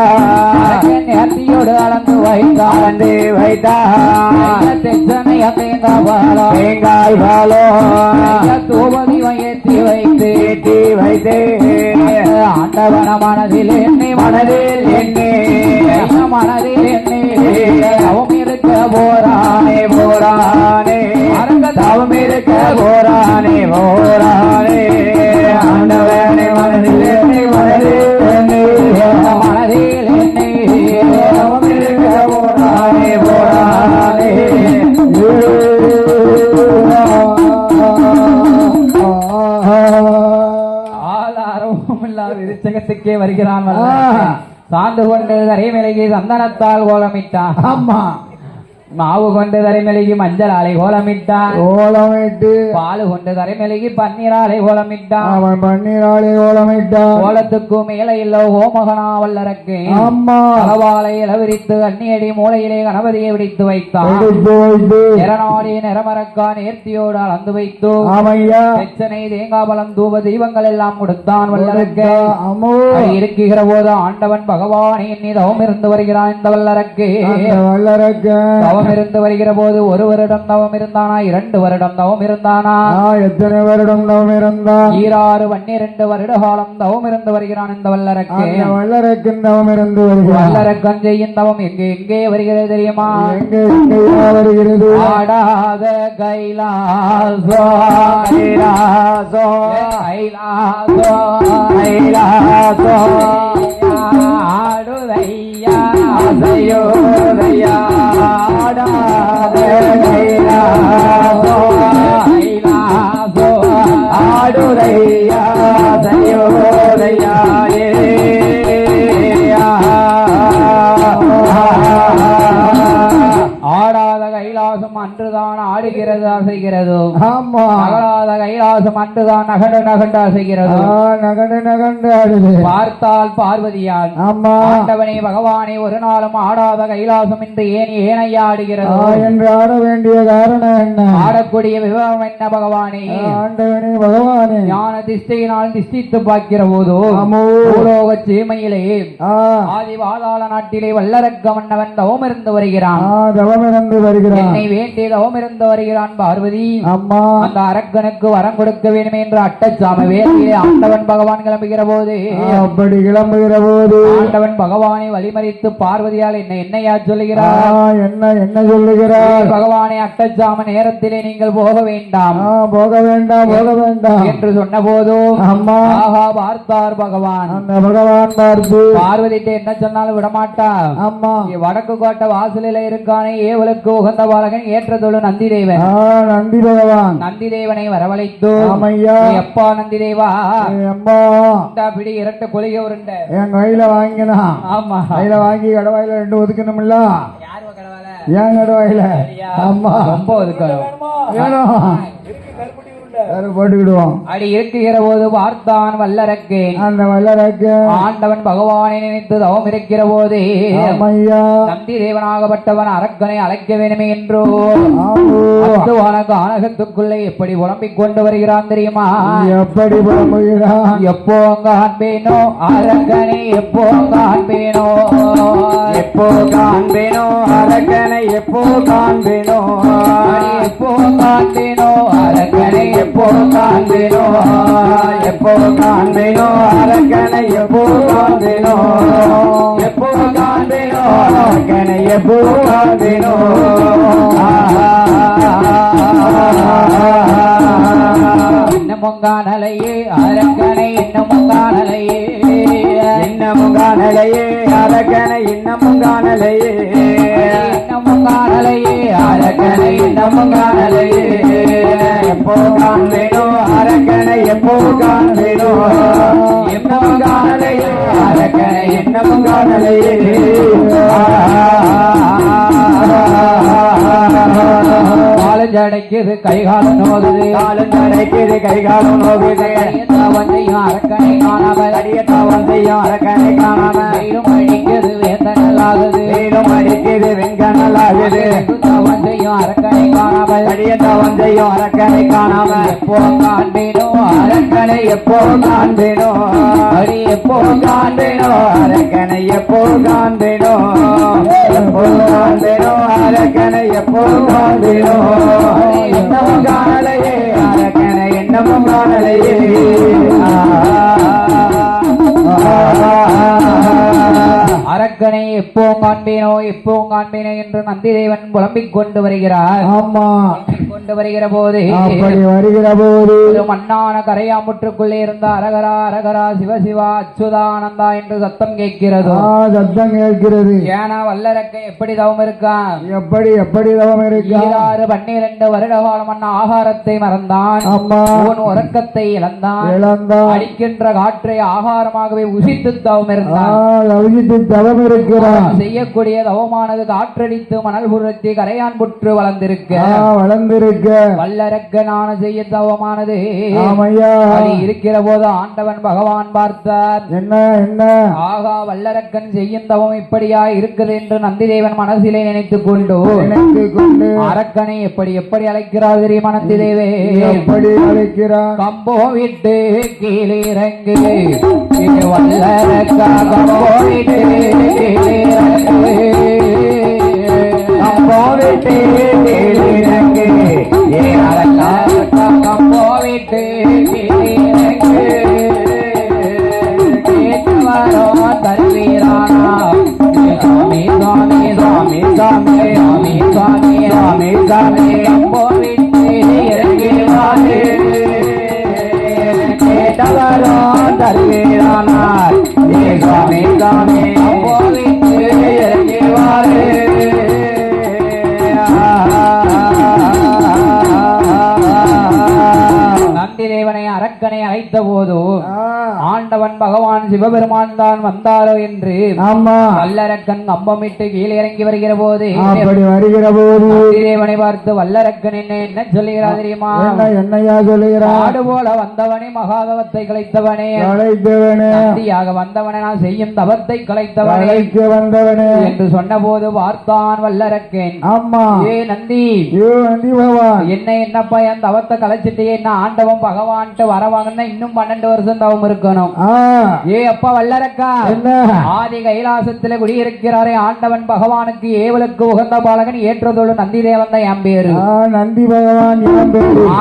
S1: நேர்த்தியோடு அளந்து வைத்தான் தெச்சனைய தேங்காய் பாலம் தூபதி ஏற்றி வைத்து ஆண்டவன மனதில் எண்ணி தவம் இருக்க போரானே அரங்க தவம் இருக்க போரானே ஆண்டவனை மனதில் எண்ணி தவம் இருக்க போரானே விருச்சகத்துக்கே வருகிறான் சாந்து கொண்டு தரைமேலைக்கு சந்தனத்தால் கோலமிட்டான்
S2: ஆமா
S1: மாவு கொண்டு தரைமேலைக்கு மஞ்சள் ஆலை கோலமிட்டான் பாலு கொண்டு தரைமேலைக்கு பன்னீராலை கோலமிட்டான்
S2: அவன் பன்னீராலை
S1: கோலத்துக்கும் மேல இல்ல ஓமகனா வல்லரக்கு தலவாலை இளவிரித்து அந்நியடி மூலையிலே கணபதியை விடித்து வைத்தான் நிறநாடி நிறமரக்கா நேர்த்தியோடு அளந்து வைத்து எச்சனை தேங்காபலம் தூப தெய்வங்கள் எல்லாம் கொடுத்தான் வல்லரக்கு இருக்கிற போது ஆண்டவன் பகவானை எண்ணி தவம் இருந்து வருகிறான் இந்த வல்லரக்கு தவம் இருந்து வருகிற போது 1 வருடம் தவம் இருந்தானா 2 வருடம் தவம் இருந்தானா
S2: எத்தனை வருடம் தவம் இருந்தான்
S1: 12 வருட காலம் தவம் இருந்து வருகிறான் இந்த வல்லரக்கன்
S2: வல்லரக்கன் தவம் இருந்து வருகிறான்
S1: வல்லரக்கன் செய்யும் தவம் எங்கே வருகிறது தெரியுமா
S2: எங்கே வருகிறது
S1: ஆடாத கைலாசோ கைலாசோ கைலாசோ கைலாசோ ஆடுதையா அசையோதையா ஆடாத கைலாசோ கைலாசோ ஆடுதையா அசையோதையா ஆடாத கைலாசம் அன்றுதான் ஆடுகிறது அசைகிறது
S2: ஆமா
S1: அகலாத கைலாசம் அன்றுதான் நகண்டு நகண்டு அசைகிறது
S2: நகண்டு ஆடுது
S1: பார்த்தால் பார்வதியால்
S2: ஆமா
S1: ஆண்டவனே பகவானே ஒரு நாளும் ஆடாத கைலாசம் என்று ஏனையா ஆடுகிறது
S2: என்று ஆட வேண்டிய காரணம் என்ன
S1: ஆடக்கூடிய விவரம் என்ன பகவானே
S2: ஆண்டவனே பகவானே
S1: ஞான திஷ்டையினால் திஷ்டித்து பார்க்கிற போதோ பூலோக சீமையிலே ஆதி பாதாள நாட்டிலே வல்லரக்க மன்னவன் தவம் இருந்து வருகிறான் என்னை வேண்டி தவம் இருந்து வருகிறான் பார்வதி
S2: அம்மா
S1: அந்த அரக்கனுக்கு வரம் கொடுக்க வேண்டும் என்று அட்டச்சாம வேலையிலே ஆண்டவன் பகவான் கிளம்புகிற போது
S2: அப்படி கிளம்புகிற போது
S1: ஆண்டவன் பகவானை வழிமறித்து பார்வதியால் என்னையா சொல்லுகிறார்
S2: என்ன சொல்லுகிறார்
S1: பகவானை அட்டச்சாம நேரத்திலே நீங்கள் போக வேண்டாம் என்று சொன்ன போதும்
S2: அம்மா
S1: ஆஹா பார்த்தார் பகவான்
S2: அந்த பகவான் பார்த்து
S1: பார்வதிட்டு என்ன சொன்னாலும் விடமாட்டா
S2: அம்மா
S1: வடக்கு கோட்டை வாசலில இருக்கானே ஏவலுக்கு உகந்த பாலகன் ஏற்றதொழு நந்திதேவன்
S2: நந்தி பகவான்
S1: நந்திதேவனை வரவழைத்து எப்பா நந்திதேவா
S2: அம்மா
S1: பிடி 2 கொலிகை உருண்டை
S2: என் கையில வாங்கினா
S1: ஆமா
S2: கையில வாங்கி கடவாயில 2 ஒதுக்கணும்ல ஏன் கடவாயில அம்மா
S1: ரொம்ப ஒதுக்கணும்
S2: போட்டுக்கிடுவோம்
S1: அடி இருக்குகிற போது பார்த்தான் வல்லரக்கு
S2: அந்த வல்லரக்கு
S1: ஆண்டவன் பகவானை நினைத்து தவம் இருக்கிற போதே நந்தி தேவனாகப்பட்டவன் அரக்கனை அழைக்க வேணுமே என்றோ கானகத்துக்குள்ளே எப்படி புலம்பிக் கொண்டு வருகிறான் தெரியுமா
S2: எப்படி புலம்புகிறான்
S1: எப்போ காண்பேனோ அரக்கனை எப்போ காண்பேனோ எப்போ காண்பேனோ அரக்கனை எப்போ காண்பேனோ எப்போ காண்பேனோ அரக்கனை எப்போ காண்பேனோ எப்போ காண்பேனோ அரக்கனை எப்போ காண்பேனோ எப்போ காண்பேனோ அரக்கனை எப்போ காண்பேனோ இன்னமும் காணலையே அரக்கனை இன்னமும் காணலையே இன்னமும் காணலையே அரக்கனை இன்னமும் காணலையே இன்னமும் காணலையே அரக்கனை இன்னமும் காணலையே எப்போ காண்பேனோ அரக்கனை எப்போ காண்பேனோ இன்னமும் காணலையே அரக்கனை இன்னமும் காணலையே காலஞ்சடைக்குது கைகாலம் நோகுது காலஞ்சடைக்குது கைகாலம் நோகுது தவந்தையும் அரக்கனை காணாமல் அடிய தவந்தையும் அரக்கனை காணாமல் வெயிலும் அடிக்குது வேந்தனலாகுது வெயிலும் அடிக்குது வெங்கனலாகுது தவந்தையும் அரக்கனை காணாமல் அடிய தவந்தையும் அரக்கனை காணாமல் எப்போ காண்பேனோ அரக்கனை எப்போ காண்பேனோ அடி எப்போ காண்பேனோ அரக்கனை எப்போ காண்பேனோ எப்போ காண்பேனோ அரக்கனை எப்போ காண்பேனோ இன்னமும் காணலையே அரக்கனை இன்னமும் காணலையே அரக்கனை எப்போ காண்பேனோ எப்போ காண்பேனோ என்று நந்திதேவன் புலம்பிக் கொண்டு வருகிறார்
S2: ஆமா
S1: கொண்டு வருகிற போது
S2: அப்படி வருகிற போது
S1: மண்ணான கரையாமுற்றுக்குள்ளே இருந்த அரகரா அரகரா சிவசிவா அச்சுதானந்தா என்று சத்தம் கேட்கிறது
S2: சத்தம் கேட்கிறது
S1: ஏன்னா வல்லரக்க எப்படி தவம் இருக்கான்
S2: எப்படி தவம் இருக்கா
S1: 12 வருட காலம் அண்ணா ஆகாரத்தை மறந்தான்
S2: அம்மா
S1: உன் உறக்கத்தை இழந்தான் அடிக்கின்ற காற்றை ஆகாரமாகவே உசித்து தவம் இருந்தான்
S2: தவம் இருக்கிறான்
S1: செய்யக்கூடிய தவமானது காற்றடித்து மணல் புரத்தி கரையான் புற்று வளர்ந்திருக்க வல்லரக்கனான செய்ய தவமானது இருக்கிற போது ஆண்டவன் பகவான் பார்த்தார்
S2: என்ன
S1: ஆகா வல்லரக்கன் செய்யும் தவம் இப்படியா இருக்குது என்று நந்திதேவன் மனசிலே நினைத்துக் கொண்டு அரக்கனை எப்படி அழைக்கிறார் தெரியுமா நந்திதேவே
S2: எப்படி அழைக்கிறார்
S1: கம்போ விட்டு கீழிறங்கு வல்லரக்கா கம்போ விட்டு கீழிறங்கு கம்போ போவிட்டு கீழிறங்கு ஏ அரக்கம் போவிட்டு கீழிறங்கு கேட்டவரோ தருவீரானா சுவாமி சுவாமி சுவாமி சுவாமி சுவாமி சுவாமி சுவாமி போவிட்டு இறங்கிவாரு கேட்டவரோ தருவீரானார் ஏ சுவாமி சுவாமி போவிட்டு இறங்கிவாரு நந்திதேவனை அரக்கனை அழைத்த போது ஆண்டவன் பகவான் சிவபெருமான் தான் வந்தாரோ என்று வல்லரக்கன் கம்பமிட்டு கீழே இறங்கி வருகிற போது நந்திதேவனை பார்த்து வல்லரக்கன் என்ன சொல்லுகிறார் தெரியுமா?
S2: என்னையா சொல்லுகிறார்?
S1: ஆடு போல வந்தவனே மகாதவத்தை கலைத்தவனே நந்தியாக வந்தவனே நான் செய்யும் தவத்தை கலைத்தவனே
S2: வந்தவனே
S1: என்று சொன்ன போது பார்த்தான் வல்லரக்கன்.
S2: ஆமா
S1: ஏ நந்தி
S2: நந்தி பகவான்
S1: என்னப்பா என் தவத்தை கலைச்சிட்டே என்ன ஆண்டவன் பகவான்ட்டு வரவாங்கன்னா இன்னும் 12 வருஷம் தவம் இருக்கணும். ஏ அப்பா வல்லரக்கா
S2: என்ன
S1: ஆதி கைலாசத்துல குடியிருக்கிறாரே ஆண்டவன் பகவானுக்கு ஏவலுக்கு உகந்த பாலகன் ஏற்றதோடு நந்தி தேவன் தான் என் பேரு.
S2: நந்தி பகவான்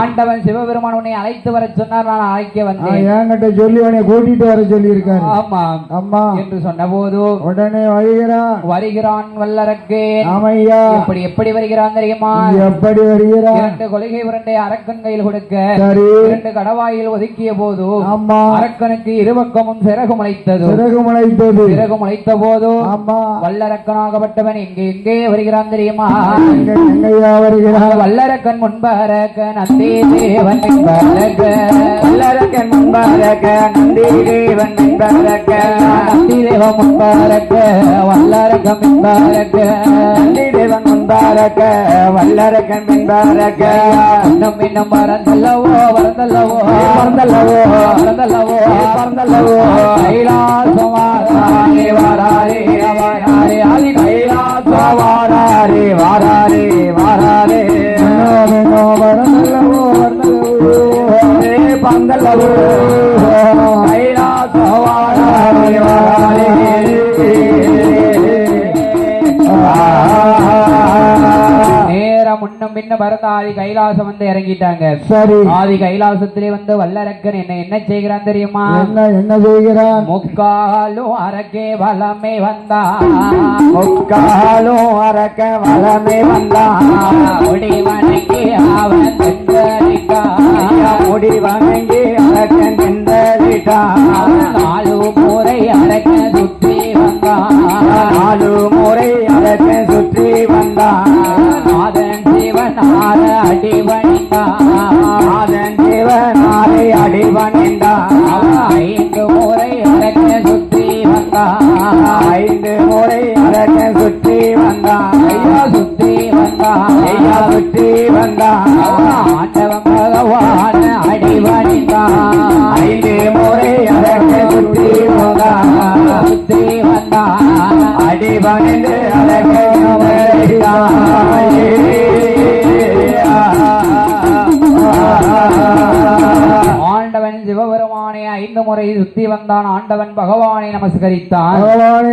S1: ஆண்டவன் சிவபெருமான் உன்னை அழைத்து வர சொன்னார், நான் அழைக்க வந்தேன்.
S2: என்கிட்ட சொல்லி உன்னை கூட்டிட்டு வர சொல்லி இருக்காரு.
S1: ஆமா அம்மா என்று சொன்ன போது
S2: உடனே வருகிறான்
S1: வல்லரக்கே.
S2: ஆமையா
S1: எப்படி வருகிறான் தெரியுமா?
S2: எப்படி வருகிறான்?
S1: 2 கொள்கை உருண்டை அரக்கன் கையில் கொடுக்க
S2: சரி
S1: 2 கடவாயில் ஒதுக்கிய போது
S2: ஆமா
S1: அரக்கனுக்கு இருபக்கமும் சிறகு முளைத்தது. சிறகு முளைத்த போது
S2: ஆமா
S1: வல்லரக்கனாகப்பட்டவன் எங்கே வருகிறான் தெரியுமா?
S2: எங்கேயா வருகிறான்?
S1: வல்லரக்கன் முன்பரக்க நந்தி தேவன் பின்பரக்க வல்லரக்கன் முன்பரக்க நந்தி தேவன் பின்பரக்க நந்தி தேவன் முன்பரக்க வல்லரக்கன் பின்பரக்க நந்தி தேவன் முன்பரக்க வல்லரக்கன் பின்பரக்க இன்னும் இன்னும் வரந்தல்லவோ வரந்தல்லவோ வரந்தல்லவோ வரந்தல்லவோ வரந்தல்லவோ கைலாசமாரே வாராரே வாராரே ஆதி கைலாசமாரே வாராரே வாராரே வரந்தல்லவோ வரந்தல்லவோ பந்தல்லவோ கைலாசமாரே வாராரே முன்னும் பின்ன பரத ஆதி கைலாசம் வந்து இறங்கிட்டாங்க.
S2: சரி
S1: ஆதி கைலாசத்திலே வந்து வல்லரக்கன் என்ன செய்கிறான் தெரியுமா?
S2: என்ன செய்கிறான்?
S1: முக்காலும் அரக்கே வலமே வந்தான்.
S2: முக்காலும் அரக்க வலமே வந்தான்.
S1: முடி வணங்கி அவன்
S2: முடி வணங்கி அரக்கன் நின்றடித்தான்.
S1: 4 முறை அரக்கன் சுற்றி வந்தான்.
S2: 4 முறை அரக்கன் சுற்றி வந்தான்.
S1: நாதன் சிவனார அடிவணிந்தான்.
S2: நாதன் சிவனார அடிவணிந்தான்.
S1: 5 முறை அரக்கன் சுற்றி வந்தான்.
S2: 5 முறை அரக்கன் சுற்றி வந்தான்.
S1: ஐயா சுற்றி வந்தான்.
S2: ஐயா சுற்றி வந்தான்.
S1: ஆண்டவன் பகவான் அடிவணிந்தான்.
S2: 5 முறை அரக்கன் சுற்றி வந்தான்.
S1: சுற்றி வந்தான்.
S2: அடிவணிந்து அரக்கன்
S1: ஆண்டவன் சிவபெருமானை 5 முறை சுத்தி வந்தான். ஆண்டவன் பகவானை நமஸ்கரித்தான்.
S2: பகவானை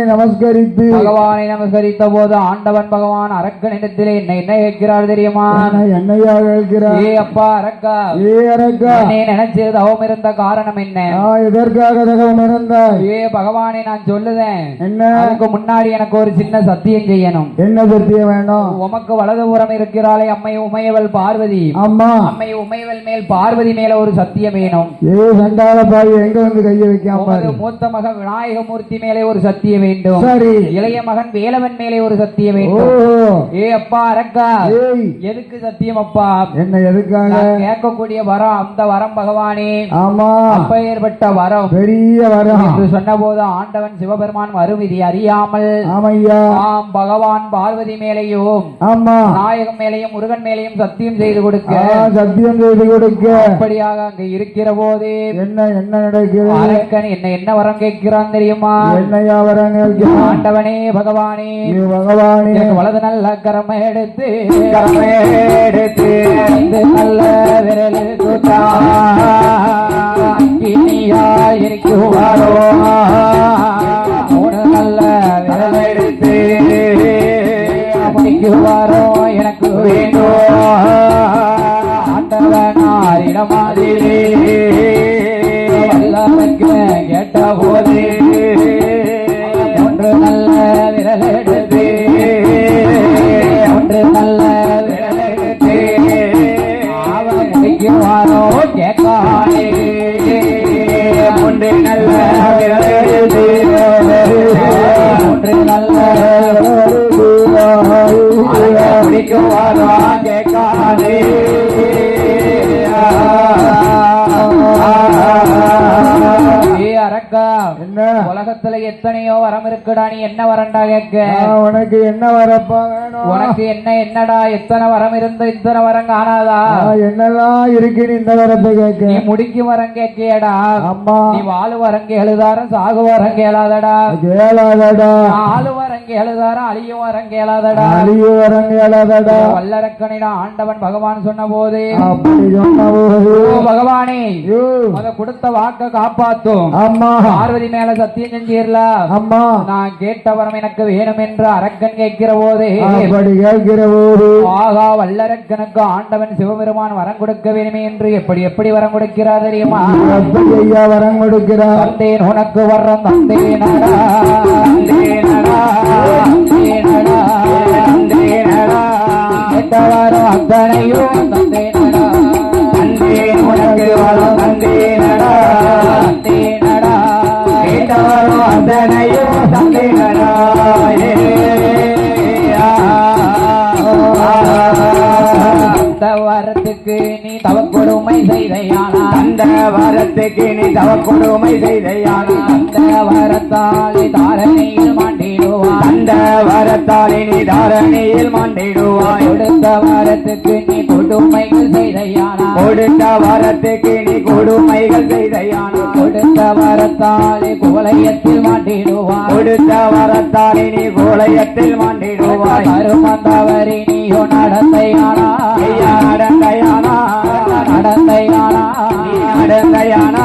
S1: நமஸ்கரித்த போது ஆண்டவன் பகவான் அரக்கனிடத்திலே என்ன கேட்கிறார் தெரியுமா?
S2: என்னையா கேட்கிறார்?
S1: ஏ அப்பா அரக்கா, என்னை நினைச்சு தவம் இருந்த காரணம் என்ன?
S2: எதற்காக தவம் இருந்தாய்?
S1: ஏ பகவானை நான் சொல்லுதேன்.
S2: என்ன?
S1: அதுக்கு முன்னாடி எனக்கு ஒரு சின்ன சத்தியம் செய்யணும்.
S2: என்ன சத்தியம் வேணும்?
S1: உமக்கு வலதுபுறம் இருக்கிறாளே அம்மை உமையவள் பார்வதி.
S2: அம்மா
S1: அம்மை உமையவள் மேல் பார்வதி மேல ஒரு சத்தியம் வேணும்.
S2: ஏ சண்டால பாய் எங்க வந்து கைய வைக்காம?
S1: மூத்த மகன் விநாயகமூர்த்தி மேலே ஒரு சத்தியம் வேண்டும்.
S2: சரி.
S1: இளைய மகன் வேலவன் மேலே ஒரு சத்தியம் வேண்டும். ஏ அப்பா அரக்கா, எதுக்கு சத்தியம் அப்பா?
S2: என்ன எதுக்காக?
S1: கேட்கக்கூடிய வரம், அந்த வரம் பகவானே.
S2: ஆமா
S1: அப்பேற்பட்ட வரம்,
S2: பெரிய வரம்
S1: என்று சொன்ன போது ஆண்டவன் சிவபெருமான் வருவிதி அறியாமல்
S2: ஆமையா
S1: பகவான் பார்வதி மேலேயும்
S2: ஆமா
S1: விநாயகம் மேலேயும் முருகன் மேலேயும் சத்தியம் செய்து கொடுக்க அப்படியாக அங்க இருக்கிற போது
S2: என்ன நடக்கிறது?
S1: அரக்கன் என்ன வரம் கேட்கிறான் தெரியுமா?
S2: என்னையா வரம் கேட்கிறான்?
S1: ஆண்டவனே பகவானே, எனக்கு வலது நல்ல கரமை எடுத்து நல்ல விரல் இருக்குவாரோ, 3 நல்ல விரல் எடுத்து முடிக்குவாரோ எனக்கு வேண்டும் ஆண்டவனாரிடமாதிரே வல்லரக்க கேட்ட போது ஒன்று நல்ல விரலெடுத்து ஒன்று நல்ல விரலெடுத்து அவன் முடிக்குவாரோ கேட்கானே ஒன்று நல்ல விரலெடுத்து ஒன்று நல்ல முடிக்குவாரோ கேட்கானே
S2: என்ன
S1: உலகத்துல எத்தனையோ வரம் இருக்குடா நீ என்ன வரண்டா கேட்க
S2: உனக்கு என்ன வரப்பா வேணும்
S1: உனக்கு என்னடா எத்தனை வரம் இருந்து இத்தனை வரம் காணாதா
S2: என்னெல்லாம் இருக்குன்னு இந்த வரத்தை கேட்க
S1: நீ முடிக்கும் வரம் கேட்கியடா
S2: அம்மா
S1: நீ வாழு வரம் கேளுதாரம் சாகு வரம் கேளாதடா
S2: கேளாதடா
S1: ஆளு வரம் கேளுதாரம் அழியும் வரம் கேளாதடா
S2: அழிவு வரம் கேளாதடா
S1: வல்லரக்கனிடம் ஆண்டவன் பகவான் சொன்ன போது
S2: அப்படி சொன்ன போது
S1: பகவானே அத கொடுத்த வாக்க காப்பாத்தும்
S2: அம்மா
S1: பார்வதி மேல சத்தியம் செஞ்சீர்ல
S2: அம்மா
S1: நான் கேட்ட வரம் எனக்கு வேணும் என்று அரக்கன் கேட்கிற போது
S2: அப்படி கேட்கிற போது
S1: ஆகா வல்லரக்கனுக்கு ஆண்டவன் சிவபெருமான் வரம் கொடுக்க வேணுமே என்று எப்படி எப்படி வரம் கொடுக்கிறார் தெரியுமா
S2: எப்படி ஐயா வரம் கொடுக்கிறார்
S1: தந்தேன் உனக்கு வரம் தந்தேனடா தந்தேனடா தந்தேனடா தந்தேனடா கேட்ட வரம் அத்தனையோ தந்தேனடா தந்தேன் உனக்கு வரம் தந்தேனடா தந்தேனடா கேட்ட வரம் அத்தனையோ தந்தேனடா அந்த வரத்துக்கு நீ தவக்கொடுமை செய்தையானா அந்த வரத்துக்கு நீ தவக்கொடுமை செய்தையானா அந்த வரத்தாலே தாரணியில் மாண்டிடுவாய் அந்த வரத்தாலே நீ தாரணியில் மாண்டிடுவாய் கொடுத்த வரத்துக்கு நீ கொடுமைகள் செய்தையானா கொடுத்த வரத்துக்கு நீ கொடுமைகள் செய்தையானா கொடுத்த வரத்தாலே கோலயத்தில் மாண்டிடுவாய் கொடுத்த வரத்தாலே நீ கோலயத்தில் மாண்டிடுவாய் அருமந்தவரி நீயோ நடந்தையானா நடந்தையானா நடந்தையானா நடந்தையானா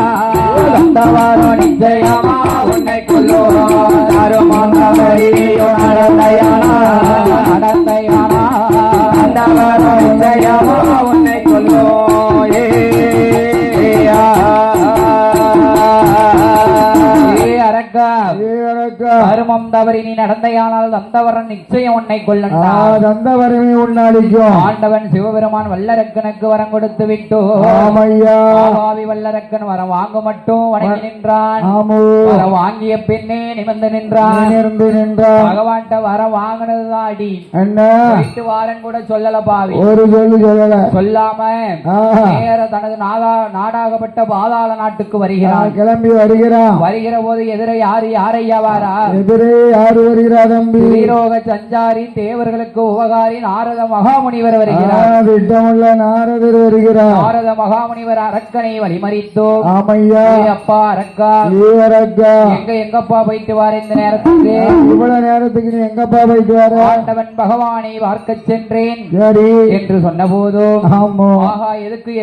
S1: வந்தவாரோ நிச்சயமா உன்னை கொல்லுவோம் அருமந்தவரி நீயோ நடந்தையானா நடந்தையானா வந்தவாரோ நிச்சயமா உன்னை கொல்லுவோம் கருமம் தவறி நீ நடந்தையானால் தந்தவரன் நிச்சயம் உன்னை கொல்லண்டா
S2: தந்தவரமே உன்னாளிக்கும்
S1: ஆண்டவன் சிவபெருமான் வல்லரக்கனுக்கு வரம் கொடுத்து விட்டோ
S2: ஆமையா
S1: ஆவி வல்லரக்கன் வரம் வாங்க மட்டும் வணங்கி நின்றான் வரம் வாங்கிய பின்னே நிமிர்ந்து நின்றான் பகவான்கிட்ட வரம் வாங்கினதுதான் அடி
S2: என்ன
S1: வீட்டு வாரன் கூட சொல்லல பாவி
S2: ஒரு சொல்லல
S1: சொல்லாம நேர தனது நாடாகப்பட்ட பாதாள நாட்டுக்கு வருகிறான்
S2: கிளம்பி வருகிற
S1: போது எதிர யாரையா வாரா
S2: எதிரே யாரு வருகிறா தம்பி
S1: வீரோக சஞ்சாரி தேவர்களுக்கு உபகாரி நாரத மகாமுனிவர் வருகிறார்
S2: திட்டமுள்ள நாரதர் வருகிறார்
S1: நாரத மகாமுனிவர் அரக்கனை வழிமறித்தோ
S2: ஆமையா
S1: அப்பா அரக்கா
S2: அரக்கா
S1: எங்கப்பா போயிட்டு வார இந்த நேரத்துக்கு
S2: இவ்வளவு நேரத்துக்கு நீ எங்கப்பா போயிட்டு வர
S1: ஆண்டவன் பகவானை பார்க்க சென்றேன் என்று சொன்ன போதும் ஆஹா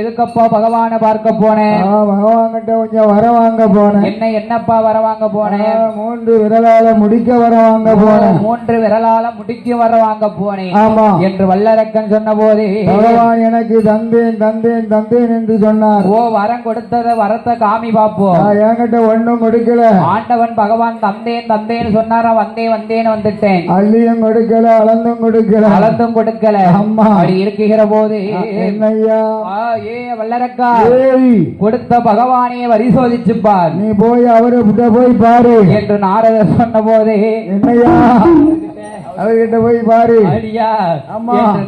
S1: எதுக்கப்பா பகவானை பார்க்க போனேன்
S2: பகவான் கிட்ட கொஞ்சம் வர வாங்க போனேன்
S1: என்னப்பா வர வாங்க போனேன்
S2: 3 விரலால முடிக்க வர வாங்க போனேன்
S1: 3 விரலால முடிக்க வர வாங்க போனேன்
S2: ஆமா
S1: என்று வல்லரக்கன் சொன்ன போது
S2: பகவான் எனக்கு தந்தேன் என்று சொன்னார்
S1: ஓ வரம் கொடுத்தத வரத்தை காமி பாப்போம்
S2: என்கிட்ட ஒண்ணும் கொடுக்கல
S1: ஆண்டவன் பகவான் தந்தேன்னு சொன்னாரா வந்தேன்னு வந்துட்டேன்
S2: அள்ளியும் கொடுக்கல அளந்தும் கொடுக்கல
S1: அம்மா அப்படி இருக்கிற போது
S2: என்னையா
S1: வல்லரக்கா கொடுத்த பகவானையே பரிசோதிச்சு பார்
S2: நீ போய் அவரை போய் பாரு
S1: என்று நாரதர் சொன்ன போதே
S2: என்னையா அவர்கிட்ட போய் பாரு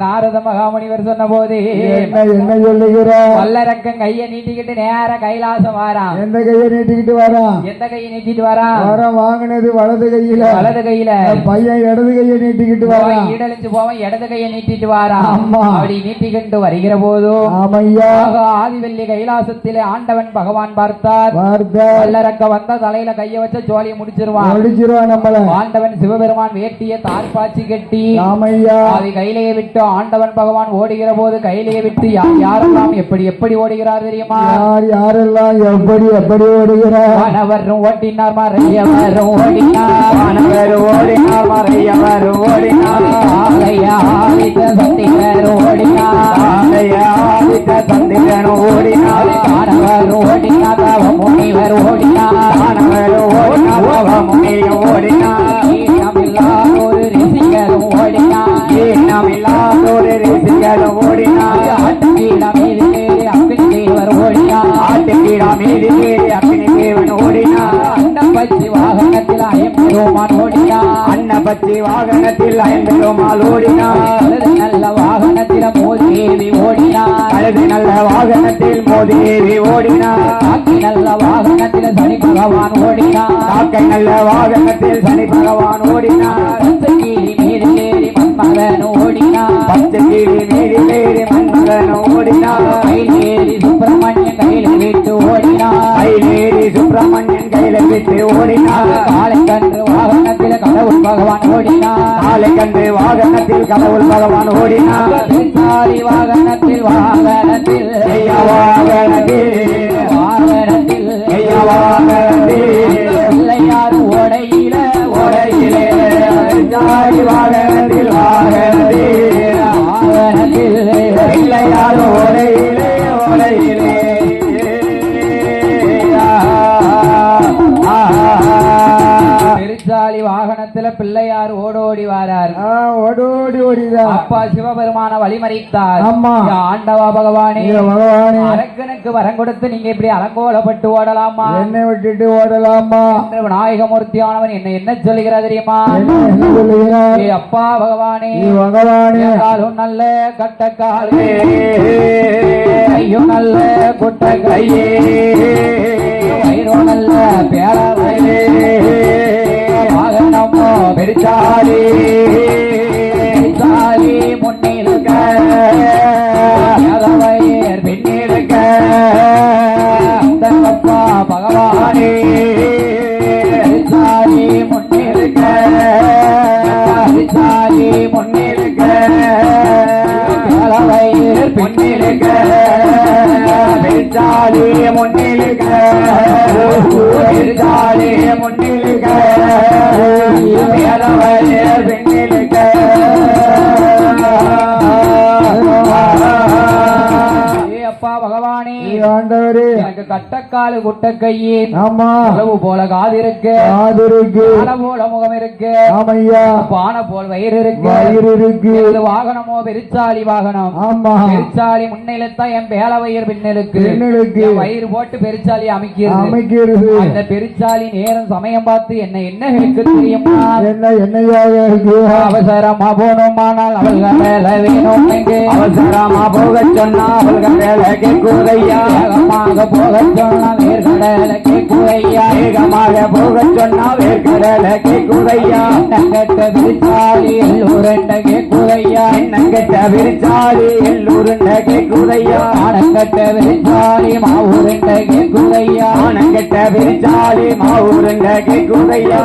S1: நாரத மகாமுனிவர் சொன்ன போது
S2: என்ன சொல்லுகிறார்
S1: வல்லரக்கன் கையை நீட்டிக்கிட்டு நேர கைலாசம் வாரான்
S2: எந்த கையை நீட்டிக்கிட்டு வரான்
S1: எந்த கையை நீட்டிட்டு வரான்
S2: வரம் வாங்கினது வலது கையில பையன் இடது கையை நீட்டிக்கிட்டு வரான்
S1: ஈடழிஞ்சு போவன் இடது கையை நீட்டிட்டு வாரான் அப்படி நீட்டிக்கிட்டு வருகிற போதும்
S2: ஆமையா
S1: ஆதிவெள்ளி கைலாசத்திலே ஆண்டவன் பகவான் பார்த்தார் வல்லரக்க வந்த தலையில கைய வச்ச ஜோலியை முடிச்சிருவான்
S2: நம்மள
S1: ஆண்டவன் சிவபெருமான் வேட்டிய தார்பாச்சி கட்டி
S2: ஆமையா
S1: அதை கையிலேயே விட்டு ஆண்டவன் பகவான் ஓடுகிற போது கையிலேயே விட்டு யாரெல்லாம் எப்படி ஓடுகிறார் தெரியுமா
S2: யாரெல்லாம் எப்படி ஓடுகிறார்
S1: வானவரும் ஓட்டினார் மறையவரும் ஓடினார் வானவர் ஓடினார் மறையவர் ஓடினார் ஆலயா சக்தி தேவர்களும் ஓடினார் ஆட்டுக்கீழா மீது ஏறி அக்கினி தேவர் ஓடினார் ஆட்டுக்கீழா மீது ஏறி அக்கினி தேவன் ஓடினார் அன்னப்பச்சி வாகனத்தில் ஐம்பெருமான் ஓடினார் அன்னப்பச்சி வாகனத்தில் ஐம்பெருமாள் ஓடினார் அழுது நல்ல வாகனத்தில் மோதேவி ஓடினார் அழுது நல்ல வாகனத்தில் மோதேவி ஓடினார் காக்கை நல்ல வாகனத்தில் சனி பகவான் ஓடினார் காக்கை நல்ல வாகனத்தில் சனி பகவான் ஓடினார் பச்சைக்கிளி மீது ஏறி மன்மகன் ஓடினார் பச்சைக்கிளி மீது ஏறி மன்மகன் ஓடினார் கையிலேறி சுப்பிரமணியன் கையில விட்டு ஓடினார் கையிலேறி சுப்பிரமணியன் கையில விட்டு ஓடினார் காலை கன்று வாகனத்தில் கடவுள் பகவான் ஓடினார் காலை கன்று வாகனத்தில் கடவுள் பகவான் ஓடினார் பெருச்சாளி வாகனத்தில் வாகனத்தில் வாகனத்தில் பிள்ளையார் ஓடையில ஓடையிலே பெருச்சாளி வாகனத்தில் வாகனத்தில் வாகனத்தில் பிள்ளையார் ஓடையிலே ஓடையிலே பெருச்சாளி வாகனத்துல பிள்ளையார் ஓடோடி வாரார்
S2: ஓடோடி ஓடிதான்
S1: அப்பா சிவபெருமான வழிமறித்தார்
S2: ஆமா
S1: ஆண்டவா பகவானே
S2: பகவானே
S1: அரக்கனுக்கு வரம் கொடுத்து நீங்க இப்படி அலங்கோலப்பட்டு ஓடலாமா
S2: என்னை விட்டுட்டு ஓடலாமா
S1: என்று விநாயகமூர்த்தியானவன் என்ன சொல்லுகிறார் தெரியுமா
S2: என்ன சொல்லுகிறார்
S1: அப்பா பகவானே
S2: பகவானே
S1: காலும் நல்ல கட்டக்கால் கையும் நல்ல குட்ட கையே வயிறும் நல்ல பேரவரே வாகனமோ பெருச்சாலி பெருச்சாலி முன்னிருக்க வயிறு பின்னிருக்க அப்பா பகவானே பெருச்சாலி முன்னிருக்க பெருச்சாலி முன்னிருக்க வயிறு பின்னிருக்க பெருச்சாலி முன்னிருக்க பெருச்சாலி முன்னிருக்க பெண்ணிலுக்க அப்பா பகவானே ஆண்டவரே எனக்கு கட்டக்காலு குட்ட கையே ஆமா அளவு போல காது இருக்கு காது இருக்கு ஆன போல முகம் இருக்கு ஆமையா பானை போல் வயிறு இருக்கு வயிறு இருக்கு இது வாகனமோ பெருச்சாலி வாகனம் ஆமா பெருச்சாலி முன்னிலத்தான் என் பேல வயிறு பின்னலுக்கு வயிறு போட்டு பெருச்சாலி அமைக்கிறது அந்த பெருச்சாலி நேரம் சமயம் பார்த்து என்ன இருக்கு தெரியுமா என்னையாக இருக்கு அவசரமா போனோமானால் அவள்கள் வேலை வேணும் அவசரமா போக சொன்னா அவள்கள் வேலை கேட்குதையா வேகமாக போக சொன்னா வேர்கடலை கேட்குதையா வேகமாக போக சொன்னா வேர்கடலை கேட்குதையா கெட்ட விரிச்சாலி எல்லூரண்ட கேட்குதையா கெட்ட விரிச்சாலி எல்லூரண்ட கேட்குதையா கெட்ட விரிச்சாலி மாவூரண்ட கேட்குதையா கெட்ட விரிச்சாலி மாவூரண்ட கேட்குதையா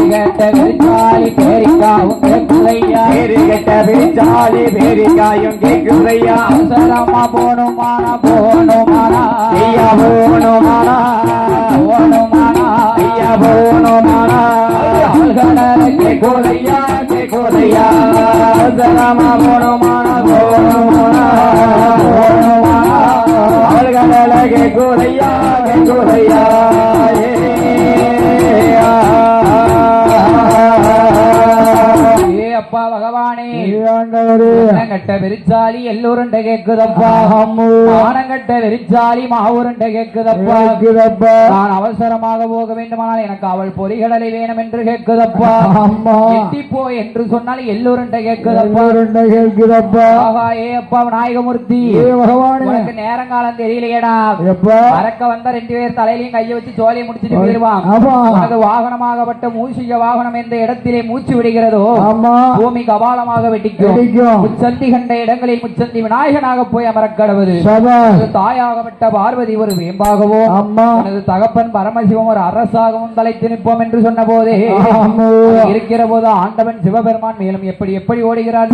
S1: கெட்ட விரிச்சாலி பேரிக்காவும் கேட்குதையா பேரி கெட்ட விரிச்சாலி பேரிக்காயும் கேட்குதையா அவசரமா போகணுமானா போகணுமானா ஐயா போகணுமானா போகணுமானா ஐயா போகணுமானா அவள்களை கேட்குதையா கேட்குதையா அவசரமா போகணுமானா போகணுமானா போகணுமானா அவள்களை கேட்குதையா கேட்குதையா அப்பா பகவானே கட்ட வெறிச்சாலி எல்லோருண்ட கேக்குதப்பா மானங்கட்ட வெறிச்சாலி மாவூருண்ட கேக்குதப்பா நான் அவசரமாக போக வேண்டுமானால் எனக்கு அவள் பொறிகடலை வேணும் என்று கேக்குதப்பா எட்டிப்போ என்று சொன்னால் எல்லோருண்ட கேக்குதப்பா ஏ அப்பா விநாயகமூர்த்தி உனக்கு நேரங்காலம் தெரியலையேடா பறக்க வந்த 2 பேர் தலையிலையும் கையை வச்சு சோலையை முடிச்சுட்டு போயிருவான் உனக்கு வாகனமாகப்பட்ட மூசிக வாகனம் எந்த இடத்திலே மூச்சு விடுகிறதோ பூமி கபாலமாக வெட்டிக்கும் முச்சந்தி கண்ட இடங்களில் முச்சந்தி விநாயகனாக போய் அமரக்கடவுது தாயாகப்பட்ட பார்வதி ஒரு வேம்பாகவோ எனது தகப்பன் பரமசிவம் ஒரு அரசாகவும் தலைத்து நிற்போம் என்று சொன்ன போதே இருக்கிற போது ஆண்டவன் சிவபெருமான் மேலும் எப்படி எப்படி ஓடுகிறார்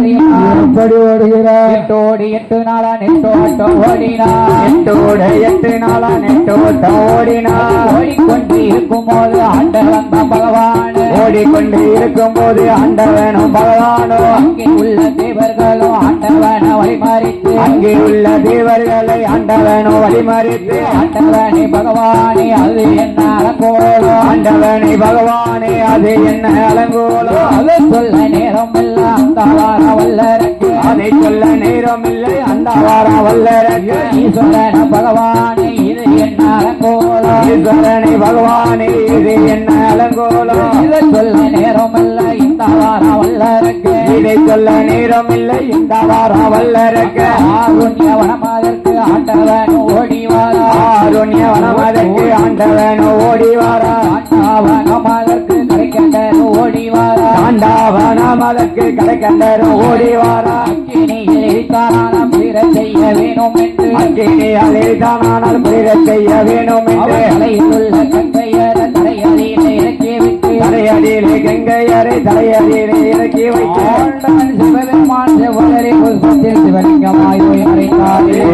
S1: எப்படி ஓடுகிறார் 8 நாளா நெட்டோட்டம் ஓடினார் 8 நாளா நெட்டோட்டம் ஓடினார் ஓடிக்கொண்டு இருக்கும் போது ஆண்டவன் பகவான் ஓடிக்கொண்டு இருக்கும் போது ஆண்டவனும் பகவானோ அங்கே உள்ள தேவர்களும் ஆண்டவனை வழிமறித்து அங்கே உள்ள தேவர்களை ஆண்டவனோ வழிமறித்து ஆண்டவனை பகவானே அது என்ன அலங்கோலோ ஆண்டவனை பகவானே அது என்ன அலங்கோலோ அதை சொல்ல நேரம் எல்லாம் தவார வல்லருக்கு அதை சொல்ல நேரம் இல்லை அந்த வாரம் வல்லரக்க ஈஸ்வரன பகவானே இது என்ன அலங்கோலம் ஈஸ்வரனை பகவானே இது என்ன அலங்கோலம் இதை சொல்ல நேரம் இல்லை இந்த வாரம் வல்லரக்க இதை சொல்ல நேரம் இல்லை இந்த வாரம் வல்லரக்க ஆருண்ய வனமாதற்கு ஆண்டவன் ஓடிவாரா ஆருண்ய வனமாதற்கு ஆண்டவன் ஓடிவாரா ஆண்டவனமாதற்கு கரைக்கண்டர் ஓடிவாரா ஆண்டவனமாதற்கு கரைக்கண்டர் ஓடிவாரா அக்கினியில் எரித்தானான பிற செய்ய வேணும் என்று அக்கினியால் எரித்தானால் பிற செய்ய வேணும் என்று அலையிலுள்ள கங்கையர தலையடியிலே இறக்கி வைத்து தலையடியிலே கங்கையரை தலையடியிலே இறக்கி வைத்து ஆண்டவன் சிவபெருமான் செவ்வளரை புஷ்பத்தில் சிவலிங்கமாய் போய் அடைந்தாரே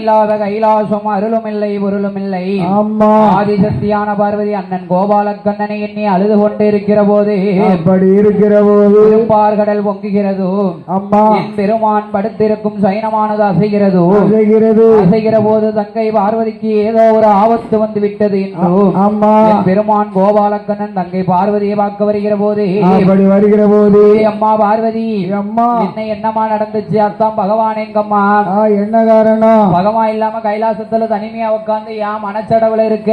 S1: இல்லாத கைலாசம் அருளும் இல்லை பொருளும் இல்லை
S2: அம்மா
S1: ஆதிசக்தியான பார்வதி அண்ணன் கோபாலக்கண்ணனை எண்ணி அழுது கொண்டு இருக்கிற போது
S2: அப்படி இருக்கிற போது
S1: பார்கடல் பொங்குகிறது
S2: அம்மா
S1: என் பெருமான் படுத்திருக்கும் சைனமானது அசைகிறது அசைகிற போது தங்கை பார்வதிக்கு ஏதோ ஒரு ஆபத்து வந்து விட்டது என்று
S2: அம்மா
S1: பெருமான் கோபாலக்கண்ணன் தங்கை பார்வதியை பார்க்க வருகிற போது
S2: அப்படி வருகிற போது
S1: அம்மா பார்வதி
S2: அம்மா
S1: என்னமா நடந்துச்சு அத்தான் பகவான் எங்கம்மா
S2: என்ன காரணம்
S1: பகவான் இல்லாம கைலாசத்துல தனிமையா உட்கார்ந்து ஏன் மனச்சடவுல இருக்க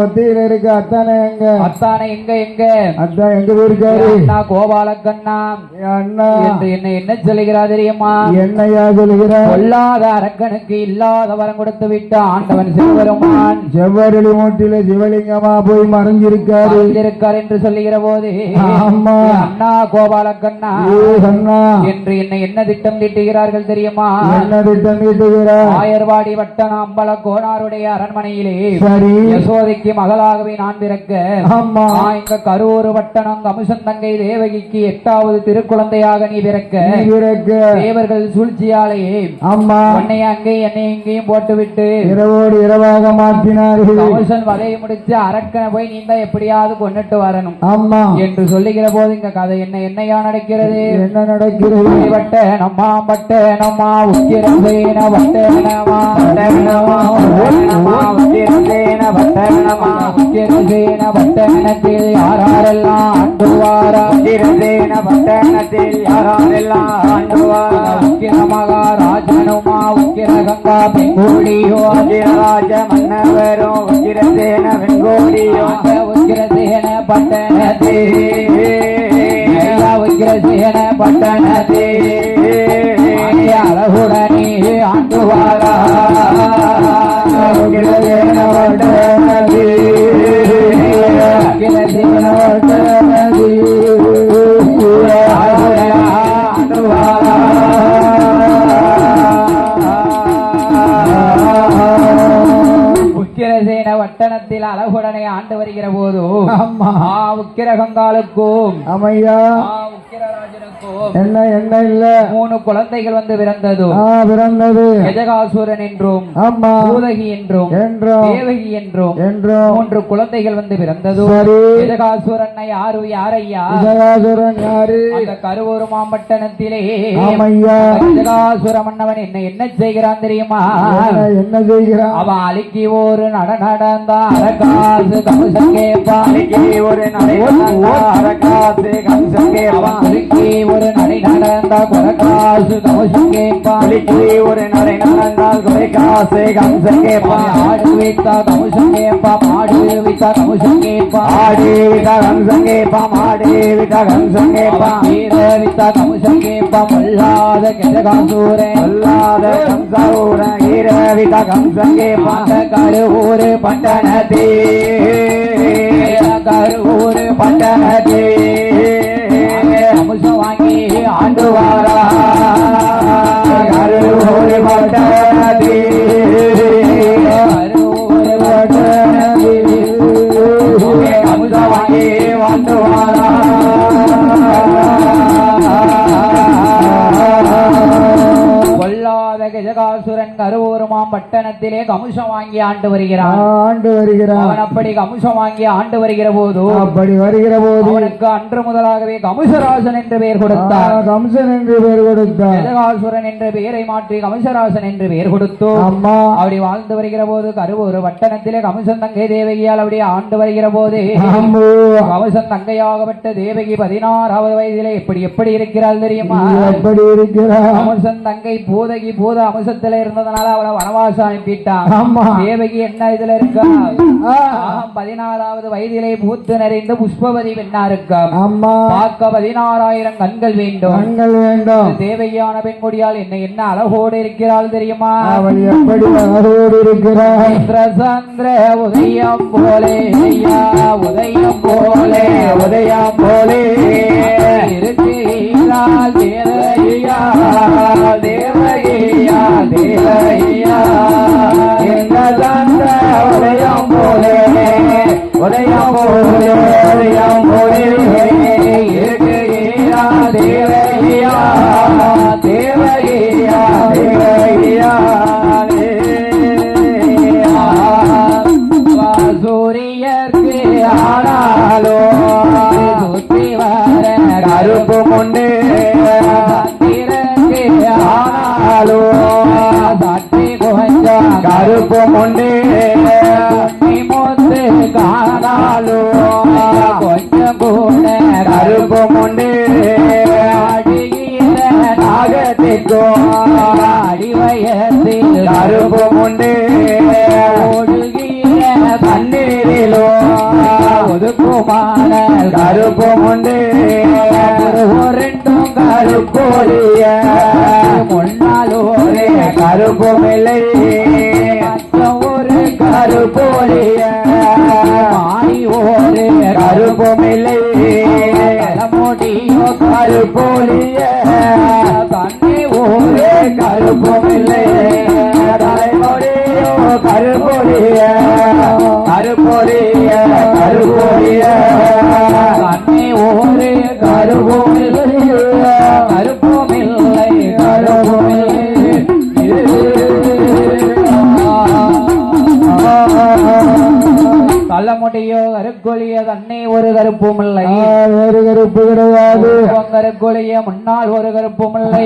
S2: ஒத்தியில இருக்கு அத்தானே எங்க
S1: அத்தானே எங்க எங்க
S2: அத்தான் எங்க போயிருக்காரு
S1: அண்ணா கோபாலக்கண்ணா
S2: அண்ணா
S1: என்று என்ன சொல்லுகிறா தெரியுமா
S2: என்னையா சொல்லுகிற
S1: கொல்லாத அரக்கனுக்கு இல்லாத வரம் கொடுத்து விட்ட ஆண்டவன் சிவபெருமான்
S2: செவ்வரளி மூட்டில சிவலிங்கமா போய் மறைஞ்சிருக்காரு
S1: என்று சொல்லுகிற போது
S2: அம்மா
S1: அண்ணா கோபாலக்கண்ணா
S2: அண்ணா
S1: என்று என்ன திட்டம் திட்டுகிறார்கள் தெரியுமா
S2: என்ன திட்டம் தீட்டுகிறார்
S1: ஆயர்வாடி வட்டண அம்பல கோனாருடைய அரண்மனையிலே
S2: சரி
S1: யசோதைக்கு மகளாகவே நான் பிறக்க
S2: அம்மா
S1: இங்க கரூர் வட்டணம் கமுசன் தங்கை தேவகிக்கு 8வது திருக்குழந்தையாக நீ பிறக்க தேவர்கள் சூழ்ச்சியாலேயே
S2: அம்மா
S1: உன்னை அங்கே என்னை இங்கேயும் போட்டுவிட்டு
S2: இரவோடு இரவாக மாற்றினார்கள்
S1: கமுசன் வதையை முடிச்சு அரக்கனை போய் நீ தான் எப்படியாவது கொண்டுட்டு வரணும்
S2: அம்மா
S1: என்று சொல்லுகிற போது இங்க கதை என்னையா நடக்கிறது
S2: என்ன நடக்கிறது
S1: வட்டணமா வட்டணமா உக்கிரசேன வட்டணமா பட்டணத்தில் யாரெல்லாம் ஆண்டுவாரா பட்டணத்தில் யாரெல்லாம் ஆண்டுவாரா உக்கிர மகாராஜனுமா உக்கிர கங்கா பெங்கோடியோ ராஜ மன்னவரும் உக்கிரசேன வெங்கோடியோ உக்கிரசேன பட்டணத்தில் உக்கிரசேன பட்டணத்தில் அழகுடனே ஆண்டுவாரா உக்கிரசேன வட்டணத்தில் அழகுடனே ஆண்டு வருகிற போது உக்கிர கங்காளுக்கும்
S2: அமையா என்ன என்ன இல்ல
S1: 3 குழந்தைகள் வந்து பிறந்தது கஜகாசுரன் என்றும் பூதகி என்றும் தேவகி என்றும் 3 குழந்தைகள் வந்து பிறந்தது கஜகாசுரன் யாரையா
S2: கஜகாசுரன் யாரு
S1: அந்த கருவூர் மாம்பட்டணத்திலே கஜகாசுர மன்னவன் என்ன செய்கிறான் தெரியுமா
S2: என்ன செய்கிறான்
S1: அவன் அலிக்கி ஒரு நடந்தா அரகாசு கம்சன் கேப்பா அலிக்கி ஒரு அரகாசு கம்சன் கேப்பா அலிக்கி ஒரு நடை நடந்தால் குறைக்காசு கம்சன் கேப்பா அலிக்கி ஒரு நடை நடந்தால் குறைக்காசு கம்சன் கேப்பா ஆடு வைத்தா கம்சன் கேப்பா மாடு வைத்தா கம்சன் கேப்பா ஆடு வித்தா கம்சன் கேப்பா மாடு வித்தா கம்சன் கேப்பா வீர வித்தா கம்சன் கேப்பா மல்லாத கஜகாசூரன் மல்லாத கம்சூரன் வீர வித்தா கம்சன் கேப்பா கருவூர் பட்டணத்தே கருவூர் பட்டணத்தே அம்சம் வாங்கி ஆண்டு வாரா கருவூர் பட்டணத்தே கருவூர் பட்டணத்தே அம்சம் வாங்கி ஆண்டு வாரா கொல்லாத கஜகாசுரன் கருவூர் பட்டணத்திலே கமுஷம் வாங்கி ஆண்டு வருகிறான். அவன் அப்படி கமுஷம் வாங்கி ஆண்டு வருகிற போது அவனுக்கு அன்று முதலாகவே கமுஷராசன் என்று பெயர் கொடுத்தார். ஜெகதாசுரன் என்ற பெயரை மாற்றி கமுஷராசன் என்று பெயர் கொடுத்தோ அப்படி வாழ்ந்து வருகிற போது கருவூர் பட்டணத்திலே கமுஷன் தங்கை தேவகியால் அப்படி ஆண்டு வருகிற போதே கமுஷன் தங்கையாகப்பட்ட தேவகி 16வது வயதிலே எப்படி இருக்கிறாள் தெரியுமா?
S2: எப்படி இருக்கிறார்?
S1: கமுஷன் தங்கை பூதகி பூத அம்சத்துல இருந்ததுனால அவளை வனவாசம் அனுப்பிட்டான். தேவகி என்ன இதுல இருக்கா? 16வது வயதிலே பூத்து நிறைந்த புஷ்பவதி பெண்ணா இருக்கா. பார்க்க 16,000 கண்கள் வேண்டும். தேவகியான பெண் கொடியால் என்ன அழகோடு இருக்கிறாள் தெரியுமா?
S2: அவள் எப்படி அழகோடு இருக்கிறாள்?
S1: சந்திர உதயம் போலே உதயம் போலே உதயம் போலே இருக்கிறாள் தேவகியா தேவகியா தேவகியா என்ன சந்திர உதயம் போலே உதயம் போலே உதயம் போலே இருக்கிறாள் தேவகியா தேவகியா தேவகியா சூரியர்க்கு ஆனாலோ சுத்தி வர கருப்பு முண்டு சந்திரக்கு ஆனாலோ சட்டி கொஞ்சம் கருப்பு முண்டு முத்து காணாலோ கொஞ்சம் கூட கருப்பு முண்டு அடிகிற நாகத்திற்கோ அடிவயத்தில் கருப்பு முண்டு தண்ணீரிலோ ஒதுக்குமான கருப்பும் உண்டு ரெண்டும் கருப்போலிய முன்னாலோரே கருப்பும் இல்லை ஒரு கருப்போலிய மாறி ஒரு கருப்பும் இல்லை தலைமுடியோ கருப்போலிய தண்ணி ஒரு கருப்பும் இல்லை தலைமுடியோ கருப்போலிய கருப்பொழிய கருப்பொழிய கண்ணே ஓரே கருப்போமில்லை கருப்போமில்லை கருப்போமில்லை கள்ளமுடியோ கருக்கொழிய தண்ணே ஒரு கருப்பும் இல்லை
S2: ஒரு கருப்பு கிடையாது.
S1: கருக்கொழிய முன்னால் ஒரு கருப்பும் இல்லை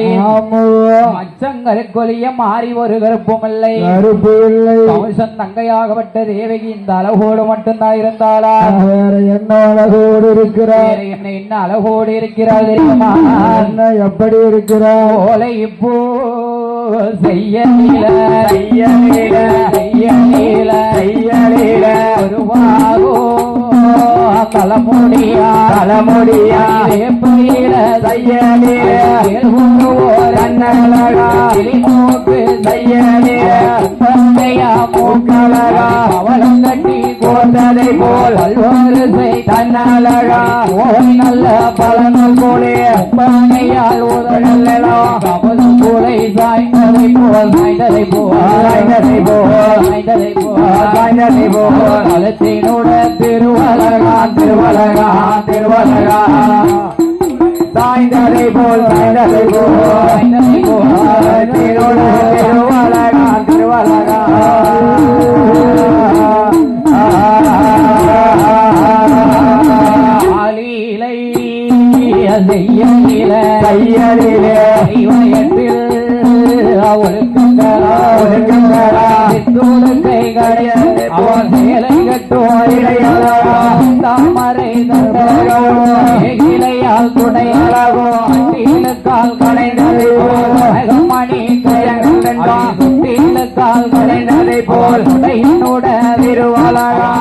S1: மச்சங்கருக்கொழிய மாறி ஒரு கருப்பும் இல்லை
S2: கருப்பு இல்லை.
S1: கமுஷன் தங்கையாகப்பட்ட தேவகி இந்த அழகோடு மட்டும்தான் இருந்தாளா?
S2: வேற என்ன அழகோடு இருக்கிறார்?
S1: என்ன அழகோடு இருக்கிறாள் தெரியுமா?
S2: என்ன எப்படி இருக்கிறார்?
S1: ஓலை இப்போ செய்யல செய்யல செய்யல செய்யல ஒருவாகோ தலைமுடியா தலைமுடியா பயிர செய்யலே மூக்கு செய்யலே மூக்கழகா அவளம் கட்டி கோர்ந்ததை போல் அல்வரிசை தன்னழகா ஓய் நல்ல பலனல் போலே பனையால் உதழலாம் கமது போலை சாய்ந்ததை போல் சாய்ந்ததை போல் சாய்ந்ததை போல் சாய்ந்ததை போல் சாய்ந்ததை போல் அலத்தினோட திருவலகா திருவலகா திருவலகா சாய்ந்ததை போல் சாய்ந்ததை போல் சாய்ந்ததை போல் அலத்தினோட திருவலகா திருவலகா ஆலீலை செய்யலில செய்யலிலே வயத்தில் ஒழுக்கங்களா ஒழுக்கங்களா கைகளை அவன் சேலை கட்டும் தாமரை இலையால் துணையளவோ அட்டீலுக்கால் கலைந்ததை போல் மணி கயங்கண்டால் கலைந்ததை போல் உடையினோட திருவலகா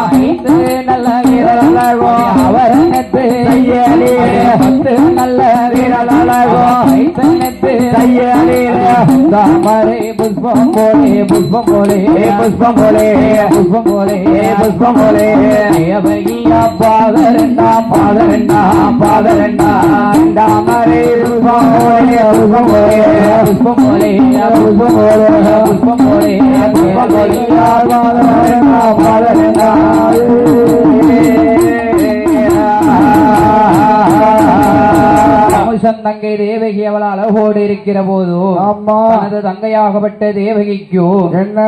S1: நல்ல விரலகோ அவர் செய்யலே நல்ல விரலகோ செய்யலே தாமரை புஷ்பம் போலே புஷ்பம் போலே புஷ்பம் போலே புஷ்பம் போலே புஷ்பம் போலே பாதரண்டா பாதரண்டா பாதரண்டா தாமரை புஷ்பம் போலே புஷ்பம் போலே புஷ்பம் போலே புஷ்பம் போலே புஷ்பம் போலே புஷ்பம் போலே பாதரண்டா பாதரண்டா கம்சன் தங்கை தேவகி அவள் அழகோடு இருக்கிற போது
S2: ஆமா
S1: தனது தங்கையாகப்பட்ட தேவகிக்கு
S2: என்ன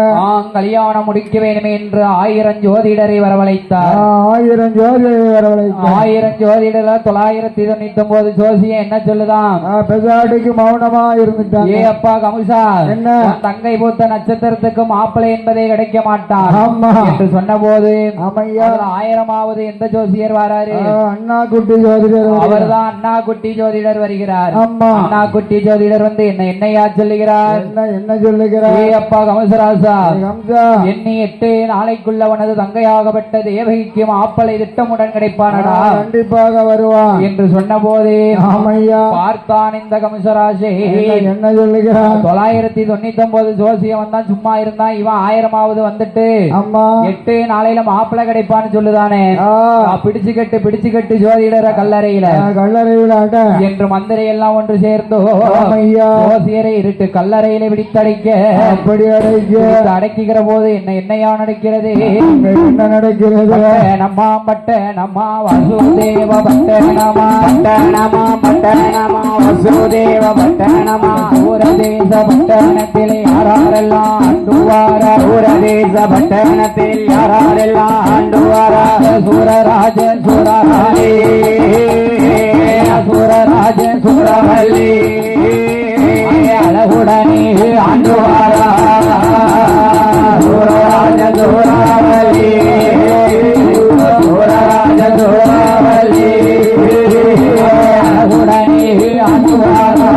S1: கல்யாணம் முடிக்க வேண்டும் என்று 1000 ஜோதிடரை வரவழைத்தார்.
S2: 1000 ஜோதிடரை வரவழைத்தார்.
S1: 1000 ஜோதிடர் 999 ஜோசியம் என்ன சொல்லுதான்?
S2: பெசாடிக்கு மௌனமா இருந்துட்டான்.
S1: ஏ அப்பா கமுசா,
S2: என்ன
S1: தங்கை பூத்த நட்சத்திரத்துக்கு மாப்பிள்ளை என்பதே கிடைக்க மாட்டான்
S2: ஆமா
S1: என்று சொன்ன போது
S2: ஆமையா
S1: 1000வது எந்த ஜோசியர் வராரு?
S2: அண்ணா குட்டி ஜோதிடர்.
S1: அவர்தான் அண்ணா குட்டி ஜோதிடர் வருகிறார்.
S2: ஆமா
S1: அண்ணா குட்டி ஜோதிடர் வந்து என்னையா சொல்லுகிறார்?
S2: என்ன சொல்லுகிறார்?
S1: ஏ அப்பா கமசராசா,
S2: கம்சா
S1: எண்ணி 8 நாளைக்குள்ள உனது தங்கையாகப்பட்ட தேவகிக்கு மாப்பிள்ளை திட்டமுடன் கிடைப்பானடா,
S2: கண்டிப்பாக வருவான்
S1: என்று சொன்ன போது
S2: ஆமையா
S1: பார்த்தான் இந்த கமசராசே.
S2: என்ன சொல்லுகிறார்?
S1: 999 ஜோசியம் வந்தான், சும்மா இருந்தான். இவன் 1000வது வந்துட்டு
S2: அம்மா
S1: 8 நாளையில மாப்பிள்ளை கிடைப்பான்னு சொல்லுதானே. பிடிச்சுக்கட்டு ஜோதிடர கல்லறையில என்று மந்திரை எல்லாம் ஒன்று சேர்ந்தோ ஜோசியரை இருட்டு கல்லறையில பிடித்தடைக்க
S2: அப்படி
S1: அடைக்கிற போது என்னையா நடக்கிறது?
S2: என்ன நடக்கிறது?
S1: நம்மா பட்ட நம்மா வசுதேவ பட்ட நமா வசுதேவ பட்ட நமா ஊரதேச பட்டணத்தில் யாரெல்லாம் ஆண்டுவார ஊரதேச பட்டணத்தில் யாரெல்லாம் ஆண்டுவார சூரராஜ சூரஹரி சூரராஜ சூரவல்லி அழகுடனே ஆண்டுவாரா சூரராஜ சூரவல்லி சூரராஜ சூரவல்லி அழகுடனே ஆண்டுவாரா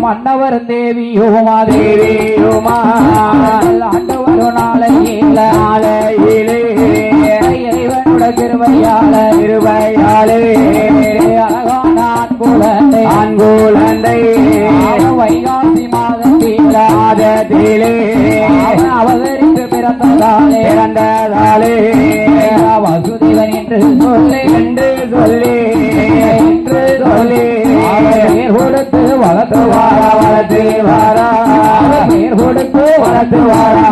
S1: மன்னவர் தேவியுமா தேவியுமா ஆண்டவர் நாளையிலே இறைவனுட திருவையாளே அழகான ஆண்குழந்தை வைகாசி மாதத்திலே அவதரித்து பிறந்ததாலே வசுதேவன் என்று சொல்லி பேர் கொடுத்து வளர்த்து வாரா பேர் கொடுத்து வளர்த்து வாரா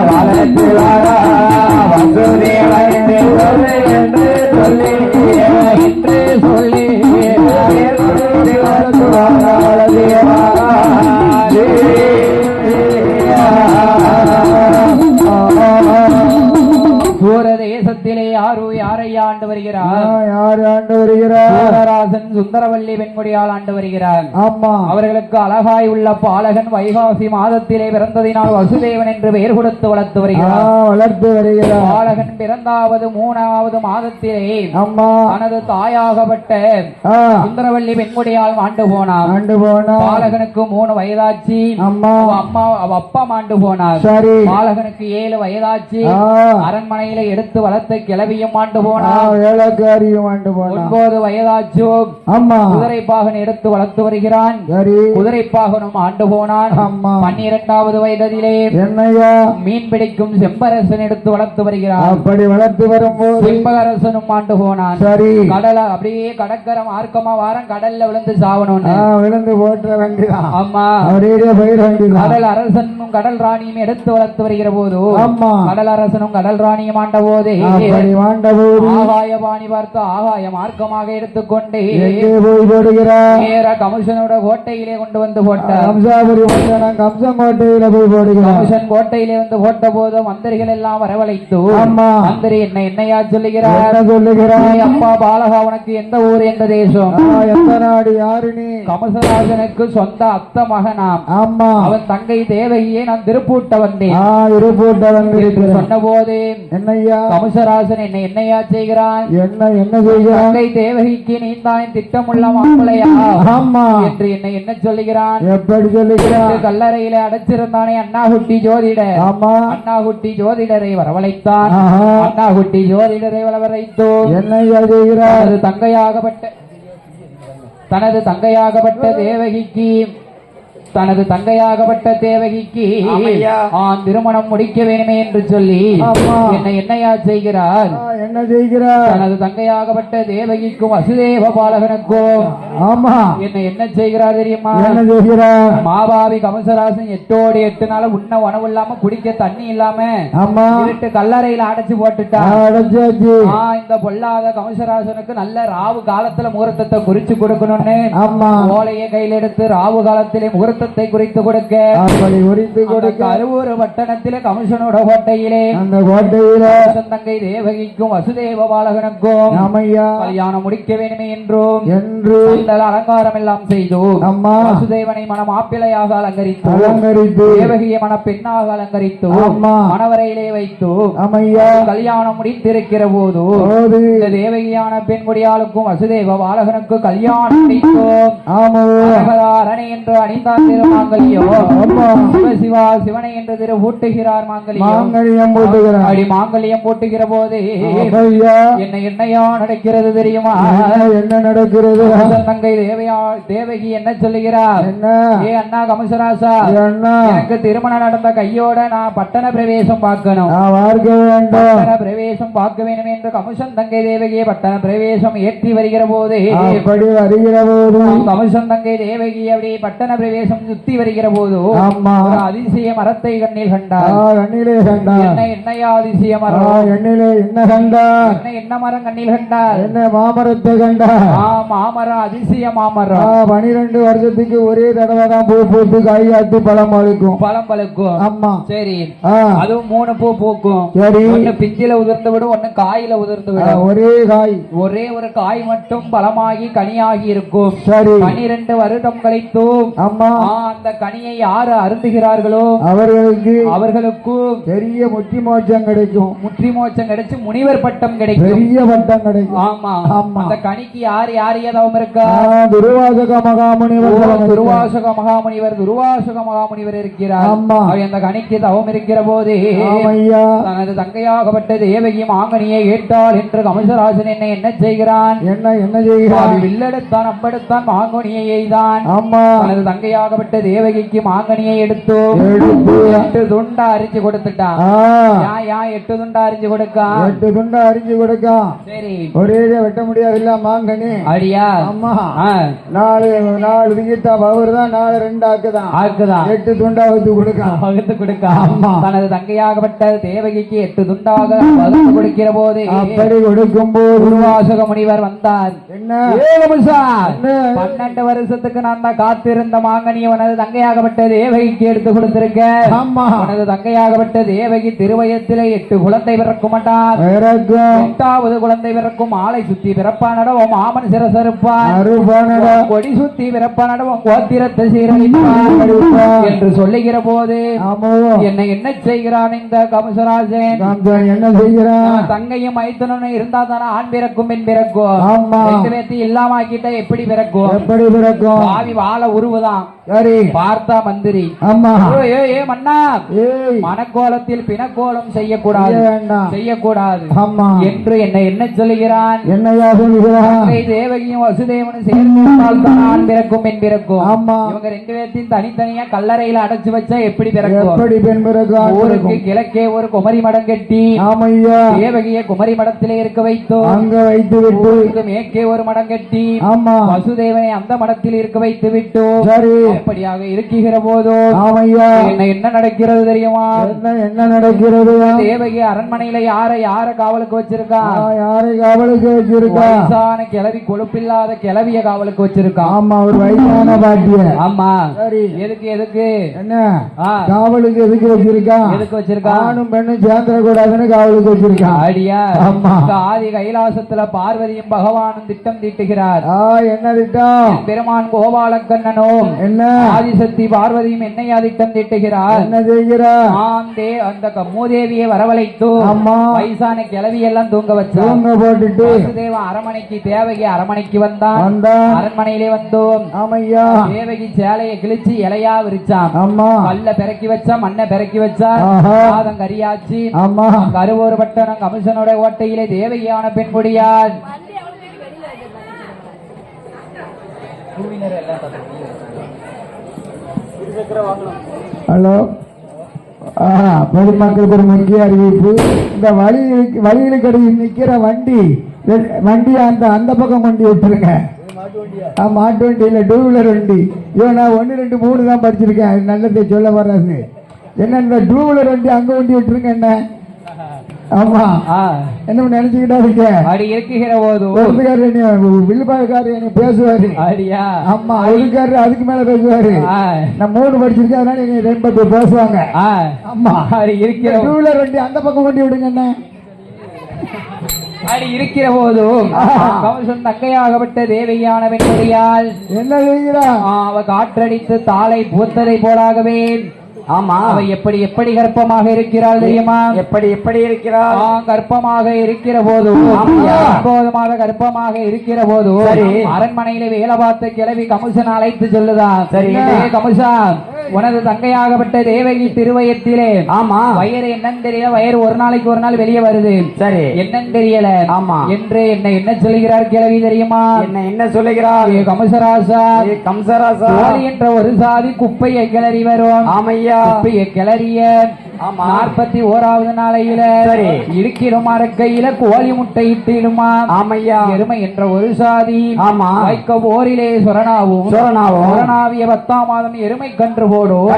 S1: வசுதேவன் என்று சொல்லி பேர் கொடுத்து வளர்த்து வாரா சூரதேசத்திலே யாரை ஆண்டு வருகிறார்?
S2: யார் ஆண்டு வருகிறார்?
S1: சூரராசன் சுந்தரவல்லி பெண்குடியால் ஆண்டு வருகிறார்.
S2: ஆமா
S1: அவர்களுக்கு அழகாய் உள்ள பாலகன் வைகாசி மாதத்திலே பிறந்ததினால் வசுதேவன் என்று பெயர் கொடுத்து வளர்த்து வருகிறார். பாலகன் பிறந்தாவது 3வது மாதத்திலே
S2: அம்மா
S1: தனது தாயாகப்பட்ட சுந்தரவல்லி பெண்குடியால் ஆண்டு போனார். பாலகனுக்கு 3 வயதாச்சு.
S2: அம்மா
S1: அப்பா ஆண்டு போனார்.
S2: சரி
S1: பாலகனுக்கு 7 வயதாச்சு. அரண்மனையில எடுத்து வளர்த்த கிளவியும் ஆண்டு போனார். 9 வயதாச்சு.
S2: அம்மா
S1: குதிரைப்பாகன் எடுத்து வளர்த்து வருகிறான். குதிரைப்பாகனும் ஆண்டு போனான். 12வது வயதிலே
S2: என்னையா
S1: மீன் பிடிக்கும் செம்பரசன் எடுத்து வளர்த்து வருகிறான்.
S2: அப்படி வளர்த்து வரும்போது
S1: செம்பரசனும் ஆண்டு போனான்.
S2: சரி
S1: கடல அப்படியே கடற்கரை மார்க்கமா வாரம் கடல்ல விழுந்து சாவணும்.
S2: விழுந்து போட்ட வேண்டியதான்.
S1: ஆமா கடல் அரசனும் கடல் ராணியும் எடுத்து வளர்த்து வருகிற போது கடல் அரசனும் கடல் ராணியும் ஆண்ட போதே ஆகாய பாணி பார்த்து ஆகாய மார்க்கமாக எடுத்துக்கொண்டு நேர கமிஷனோட கோட்டையிலே கொண்டு வந்து போட்டார்.
S2: கம்சன் கோட்டையில போய் போடுகிறார்.
S1: கமிஷன் கோட்டையிலே வந்து போட்ட போது மந்திரிகள் எல்லாம் வரவழைத்து மந்திரி என்னையா சொல்லுகிறார்? அப்பா பாலகா, உனக்கு எந்த ஊர் எந்த தேசம்
S2: எந்த நாடு யாரு நீ?
S1: கமசராஜனுக்கு சொந்த அத்த மகனாம். அவன் தங்கை தேவகியை நான் திருப்பூட்ட வந்தேன். சொன்ன போது
S2: என்னையா
S1: கமசராசன் என்னையா செய்கிறான்?
S2: என்ன செய்கிறான்?
S1: தங்கை தேவகிக்கு நீ தான் திட்டமுள்ள மாப்பிள்ளையா என்று என்ன சொல்லுகிறான்?
S2: எப்படி சொல்லுகிறான்?
S1: கல்லறையில அடைச்சிருந்தானே அண்ணாகுட்டி ஜோதிடர். அண்ணாகுட்டி ஜோதிடரை வரவழைத்தான். அண்ணாகுட்டி ஜோதிடரை வரவழைத்தோ
S2: என்னையா செய்கிறார்?
S1: தனது தங்கையாகப்பட்ட தேவகிக்கு தனது தங்கையாகப்பட்ட தேவகிக்கு
S3: ஆமையா.
S1: திருமணம் முடிக்க வேணுமே என்று சொல்லி
S2: ஆமா.
S1: என்னையா செய்கிறார்?
S2: என்ன செய்கிறார்?
S1: தனது தங்கையாகப்பட்ட தேவகிக்கும் வசுதேவ பாலகனுக்கும்
S2: ஆமா.
S1: என்ன செய்கிறார் தெரியுமா?
S2: என்ன செய்கிறார்?
S1: மாபாவி கமசராசன் 8 நாள் உண்ண உணவு இல்லாம குடிக்க தண்ணி இல்லாம
S2: ஆமா.
S1: இருட்டு கல்லறையில அடைச்சு போட்டுட்டா.
S2: அடைச்சாச்சு.
S1: இந்த பொல்லாத கமசராசனுக்கு நல்ல ராவு காலத்துல முகூர்த்தத்தை குறிச்சு கொடுக்கணும்னு
S2: ஆமா.
S1: ஓலையை கையில் எடுத்து ராவு காலத்திலே முகூர்த்தத்தை குறித்து கொடுக்க
S2: அப்படி குறித்து கொடுக்க
S1: கருவூர் பட்டணத்திலே கமிஷனோட கோட்டையிலே
S2: அந்த கோட்டையில
S1: தங்கை தேவகிக்கும் வசுதேவ பாலகனுக்கும்
S2: ஆமையா
S1: கல்யாணம் முடிக்க வேண்டுமே என்றும்
S2: என்று
S1: அலங்காரம் எல்லாம் செய்தோம்.
S2: அம்மா.
S1: வசுதேவனை மன மாப்பிள்ளையாக அலங்கரித்தோம்.
S2: அலங்கரித்து
S1: தேவகியை மன பெண்ணாக அலங்கரித்தோம்.
S2: அம்மா.
S1: மணவரையிலே வைத்தோம்.
S2: ஆமையா
S1: கல்யாணம் முடித்திருக்கிற போது இந்த தேவகியான பெண் கொடியாளுக்கும் வசுதேவ பாலகனுக்கு கல்யாணம் முடித்தோம்.
S2: ஆமா.
S1: அரணை என்று அணிந்தார் திருமாங்கல்யம்.
S2: அம்மா.
S1: சிவா சிவனை என்று திரு பூட்டுகிறார் மாங்கல்யம்.
S2: மாங்கல்யம் போட்டுகிறார்.
S1: அப்படி மாங்கல்யம் போட்டுகிற போது
S2: ஆமையா
S1: என்னையா நடக்கிறது தெரியுமா?
S2: என்ன நடக்கிறது?
S1: தங்கை தேவகி என்ன சொல்லுகிறார்?
S2: என்ன?
S1: ஏ அண்ணா கமசராசா,
S2: அண்ணா,
S1: எனக்கு திருமணம் நடந்த கையோட நான் பட்டண பிரவேசம் பார்க்கணும்.
S2: பார்க்க வேண்டும்.
S1: பட்டண பிரவேசம் பார்க்க வேண்டும் என்று கமிஷன் தங்கை தேவகியை பட்டண பிரவேசம் ஏற்றி வருகிற போது
S2: அப்படி வருகிற போது
S1: கமிஷன் தங்கை தேவகி அப்படி பட்டண பிரவேசம் சுத்தி வருகிற போது
S2: ஆமா.
S1: ஒரு அதிசய மரத்தை கண்ணில் கண்டார்.
S2: கண்ணிலே கண்டார்.
S1: என்னையா அதிசய மரம்?
S2: எண்ணிலே என்ன கண்டார்?
S1: என்ன மரம் கண்ணில் கண்டார்?
S2: என்ன மாமரத்தை கண்டார்?
S1: மாமரம், அதிசய மாமரம்.
S2: 12 வருஷத்துக்கு ஒரே தடவை தான் பூ பூத்து காய் காத்து பழம் பழுக்கும்.
S1: பழம் பழுக்கும்.
S2: ஆமா.
S1: சரி. அதுவும் 3 பூ பூக்கும்.
S2: சரி.
S1: ஒண்ணு பிஞ்சில உதிர்ந்து விடும், ஒண்ணு காயில உதிர்ந்து விடும்.
S2: ஒரே காய்,
S1: ஒரே ஒரு காய் மட்டும் பழமாகி கனியாகி இருக்கும்.
S2: சரி.
S1: 12 வருடம் கழித்தும்
S2: அம்மா
S1: அந்த கனியை யாரு அருந்துகிறார்களோ அவர்களுக்கும்
S2: பெரிய முத்தி மோட்சம் கிடைக்கும்.
S1: முற்றி மோட்சம் கிடைச்சு முனிவர் பட்டம் கிடைக்கும்.
S2: பெரிய பட்டம் கிடைக்கும்.
S1: ஆமா.
S2: ஆமா.
S1: அந்த கனிக்கு யார் ஏதவும் இருக்கா?
S2: துர்வாசக மகாமுனிவர்.
S1: துர்வாசக மகாமுனிவர் இருக்கிறார்.
S2: ஆமா.
S1: அந்த கனிக்கு தவம் இருக்கிற போது தனது தங்கையாகப்பட்ட தேவகி மாங்கனியை ஏற்றாள் என்று கமசராசன் என்ன செய்கிறான்?
S2: என்ன செய்கிறான்?
S1: வில்லெடுத்தான், அம்பெடுத்தான், மாங்கனியை எய்தான்.
S2: ஆமா.
S1: தனது தங்கையாகப்பட்ட தேவகிக்கு மாங்கனியை எடுத்து 8 துண்டா அரிஞ்சு கொடுத்துட்டான். 8 துண்டா அரிஞ்சு கொடுக்கான்.
S2: 8 துண்டா அரிஞ்சு கொடுக்கான்.
S1: சரி.
S2: ஒரே வெட்ட முடியாதுல்ல மாங்கனி.
S1: அடியா.
S2: ஆமா. 4 விகிட்டா பவர் தான், 4 2 ஆக்குதான். 8 துண்டா வகுத்து கொடுக்கான்.
S1: தனது தங்கையாகப்பட்ட தேவகிக்கு 8 துண்டாக வகுத்து கொடுக்கிற போது
S2: அப்படி கொடுக்கும் போது
S1: துர்வாசக முனிவர் வந்தார்.
S2: என்ன?
S1: 12 வருஷத்துக்கு நான் தான் காத்திருந்த மாங்கனியை உனது தங்கையாகப்பட்ட தேவகிக்கு எடுத்து கொடுத்திருக்கேன். உனது தங்கையாகப்பட்ட தேவகி திருவயத்திலே 8 குழந்தை பிறக்கும் மாட்டார். 8வது குழந்தை பிறக்கும் ஆளை சுத்தி பிறப்பானடவும் மாமன் சிரசருப்பான், கொடி சுத்தி பிறப்பானடவும் கோத்திரத்தை சீரழிப்பான் என்று சொல்லுகிற போது என்ன செய்கிறான் இந்த கமசராஜன்?
S2: என்ன செய்கிறான்?
S1: தங்கையும் மைத்தனும் இருந்தா தானே ஆண் பிறக்கும் பெண் பிறக்கும். 2 பேர்த்தையும் இல்லாம ஆக்கிட்ட எப்படி பிறக்கும்? பாவி வாழ உருவுதான்.
S2: சரி.
S1: பார்த்தா மந்திரி.
S2: ஆமா.
S1: ஏ மன்னா, மனக்கோலத்தில் பிணக்கோலம் செய்யக்கூடாது என்று என்ன சொல்லுகிறான்?
S2: என்னையா சொல்லுகிறான்?
S1: தேவகியும் வசுதேவனும் சேர்ந்தால் தான் ஆண் பிறக்கும் பெண் பிறக்கும். இவங்க 2 பேர்த்தையும் தனித்தனியா கல்லறையில அடைச்சு வச்சா எப்படி பிறக்கும்?
S2: எப்படி பெண் பிறக்கும்?
S1: ஊருக்கு கிழக்கே ஒரு குமரி மடம் கட்டி தேவகியை குமரி மடத்திலே இருக்க வைத்தோம். அங்க வைத்து விட்டு மேற்கே ஒரு மடம் கட்டி வசுதேவனை அந்த மடத்தில் இருக்க வைத்து விட்டோம். அப்படியாக இருக்கிற போதும் என்ன நடக்கிறது தெரியுமா?
S2: என்ன நடக்கிறது?
S1: தேவகி அரண்மனையில யார காவலுக்கு வச்சிருக்கா?
S2: வயசான
S1: கிளவி, கொழுப்பில்லாத கிளவிய காவலுக்கு வச்சிருக்கா.
S2: ஆமா, ஒரு வயசான பாட்டிய.
S1: ஆமா. எதுக்கு
S2: என்ன காவலுக்கு எதுக்கு வச்சிருக்கா? ஆணும் பெண்ணும் சேர்ந்துட கூடாதுன்னு காவலுக்கு வச்சிருக்கா.
S1: அடியா. ஆதி கைலாசத்துல பார்வதியும் பகவானும் திட்டம் தீட்டுகிறார்.
S2: என்ன திட்டம்?
S1: பெருமான் கோபாலக்கண்ணனும்
S2: என்ன
S1: ஆதிசக்தி பார்வதியும் என்னையா திட்டம் தீட்டுகிறார்?
S2: என்ன செய்கிறார்?
S1: அந்த மூதேவியை வரவழைத்து வயசான கிளவி எல்லாம் தூங்க வச்சு
S2: போட்டுட்டு
S1: வசுதேவன் அரமனைக்கு தேவகி அரமனைக்கு வந்தான். அரண்மனையிலே வந்தோம்.
S2: ஆமையா.
S1: தேவகி சேலையை கிழிச்சு இலையா விரிச்சான். கல்ல பிறக்கி வச்சா, மண்ணை பிறக்கி வச்சா, பாதம் கரியாச்சு. கருவூர் பட்டணம் கமிஷனோட ஓட்டையிலே தேவகியான பெண் கொடியார்.
S2: ஹலோ, பொதுமக்களுக்கு ஒரு முக்கிய அறிவிப்பு. இந்த வழிகளுக்கு நிக்கிற வண்டி அந்த பக்கம் கொண்டு விட்டுருங்க. மாட்டு வண்டி இல்ல, டூ வீலர் வண்டி. நான் 1, 2, 3 தான் படிச்சிருக்கேன். நல்லதை சொல்ல வர்றது என்ன, இந்த டூ வீலர் வண்டி அங்க வண்டி விட்டுருங்க. என்ன ஆமா, என்ன நினைச்சுக்கிட்டா
S1: அப்படி இருக்கிற போது
S2: வில்லுபாக்காரு என்ன பேசுவாரு. ஆமா, அவருக்காரு அதுக்கு மேல பேசுவாரு. நான் 3 படிச்சிருக்கேன், அதனால நீங்க 2 பேசுவாங்க. ஆமா, இருக்கிற டூ வீலர் வண்டி அந்த பக்கம் வண்டி விடுங்க. என்ன
S1: அப்படி இருக்கிற போதும் கம்சன் தங்கையாகப்பட்ட தேவையான வெண்முடியால்
S2: என்ன செய்கிறா?
S1: அவ காற்றடித்து தாளை பூத்ததை போலாகவே. ஆமா, அவ எப்படி கர்ப்பமாக இருக்கிறாள் தெரியுமா? எப்படி இருக்கிறாள்? கர்ப்பமாக இருக்கிற போது, 9 மாத கர்ப்பமாக இருக்கிற போது அரண்மனையில வேலை பார்த்த கிளவி கமிஷன் அழைத்து சொல்லுதான். சரி கமிஷா, உனது தங்கையாகப்பட்ட தேவகி திருவயத்திலே ஆமா வயிறு என்னன்னு தெரியல, வயிறு ஒரு நாளைக்கு ஒரு நாள் வெளியே வருது. சரி, என்னன்னு தெரியல. ஆமா என்று என்ன சொல்லுகிறார் கிழவி தெரியுமா? என்ன சொல்லுகிறார்? கம்சராசா என்ற ஒரு சாதி குப்பையை கிளறி வரும். ஆமையா, குப்பையை கிளறிய 41வது நாளையில இருக்கிற மரக்கையில கோழி முட்டை இட்டிடுமா. ஆமையா, எருமை என்ற ஒரு சாதி வைக்க போரிலே சொரணாவிய 10ஆம் மாதம் எருமை கன்று போடும்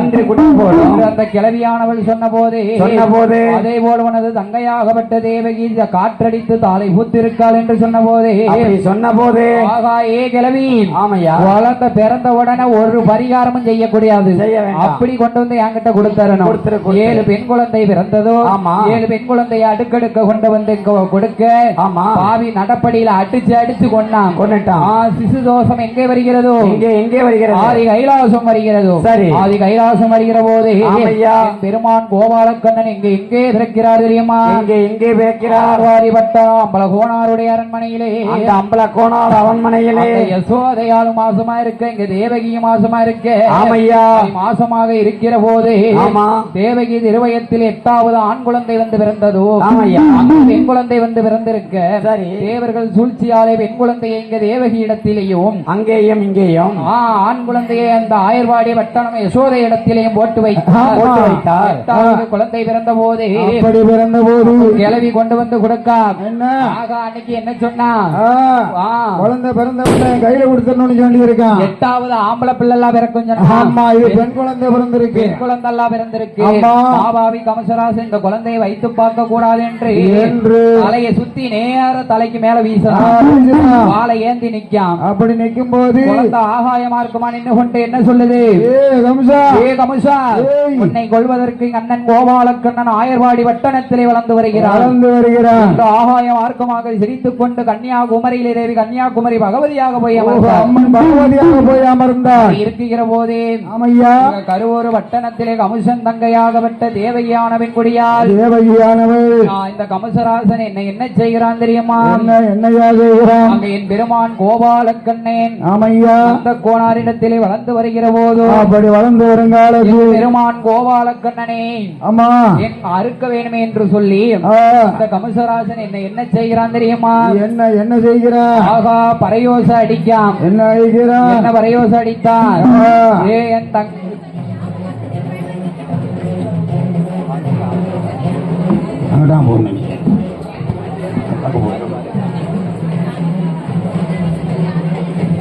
S1: அந்த கிளவியானவள் சொன்ன போது அதே போல உனது தங்கையாகப்பட்ட தேவகி காற்றடித்து தாளை பூத்திருக்காள் என்று சொன்ன போது ஆகா, ஏ கிளவி, ஆமையா, குழந்தை பிறந்த உடனே ஒரு பரிகாரமும் செய்யக்கூடாது. அப்படி கொண்டு வந்து என்கிட்ட கொடுத்தரணும். 7 பெண் குழந்தை பிறந்ததோ 7 பெண் குழந்தையை அடுக்கடுக்க கொண்டு வந்து கொடுக்க பாவி நடப்படியில அடிச்சு கொண்டுட்டான். சிசு தோஷம் எங்கே வருகிறதோ ஆதி கைலாசம் வருகிறதோ. சரி, ஆதி கைலாசம் வருகிற போது பெருமான் கோபாலக்கண்ணன் எங்கே பிறக்கிறார் தெரியுமா? எங்கே பிறக்கிறார்? வாரிபட்டம் அம்பல கோணாருடைய அரண்மனையிலே. அம்பல கோணார் அரண்மனையிலே யசோதையாலும் மாசமா இருக்க, இங்க தேவகியும் மாசமா இருக்க. ஆமையா, மாசமாக இருக்கிற போது தேவகி திருவயத்தில் 8வது ஆண் குழந்தை வந்து பிறந்ததோ. பெண் குழந்தை வந்து பிறந்திருக்க தேவர்கள் சூழ்ச்சியாலே பெண் குழந்தையை இங்க தேவகி இடத்திலேயும் அங்கேயும் இங்கேயும் ஆண் குழந்தையை அந்த ஆயர்வாடி வட்டணம் யசோதை இடத்திலேயும் போட்டு வைத்தார். 8வது குழந்தை பிறந்த போது கிளவி கொண்டு வந்து கொடுக்க அன்னைக்கு என்ன சொன்னா, குழந்தை பிறந்த கையில கொடுத்தணும்னு சொல்லி இருக்கான். 8வது ஆம்பளை பிள்ளை எல்லாம் பிறக்கும். பெண் குழந்தை பிறந்திருக்கு, பெண் குழந்தை எல்லாம் பிறந்திருக்கு. மாபாவி கமசராசு இந்த குழந்தையை வைத்து பார்க்க கூடாது என்று தலையை சுத்தி நேர தலைக்கு மேல வீசலாம். வாழை ஏந்தி நிக்காம். அப்படி நிக்கும் போது குழந்தை ஆகாயமா இருக்குமா நின்று கொண்டு என்ன சொல்லுது? கமசா, உன்னை கொள்வதற்கு அண்ணன் கோபாலக்கண்ணன் ஆயர்வாடி வட்டணத்திலே வளர்ந்து வருகிறார். ஆகாய மார்க்கமாக சிரித்துக் கொண்டு கன்னியாகுமரியிலே தேவி கன்னியாகுமரி பகவதியாக போய் அமர்ந்தார். இருக்கிற போதே ஆமையா, கருவூர் வட்டணத்திலே கமுசன் தங்கையாகப்பட்ட தேவகியானவன் குடியால் இந்த கமசராசன் என்ன செய்கிறான் தெரியுமா? என்னையா செய்கிறான்? அங்க என் பெருமான் கோபாலக்கண்ணன் ஆமையா அந்த கோணாரிடத்திலே வளர்ந்து வருகிற போது அப்படி வளர்ந்து வருங்கால பெருமான் கோபாலக்கண்ணனே ஆமா என் அறுக்க வேணுமே என்று சொல்லி இந்த கமசராசன் என்ன செய்கிறான் தெரியுமா? என்ன செய்கிறான்? ஆகா, பரையோச அடிக்காம். என்ன பரையோச அடித்தான்? என்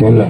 S2: சொல்ல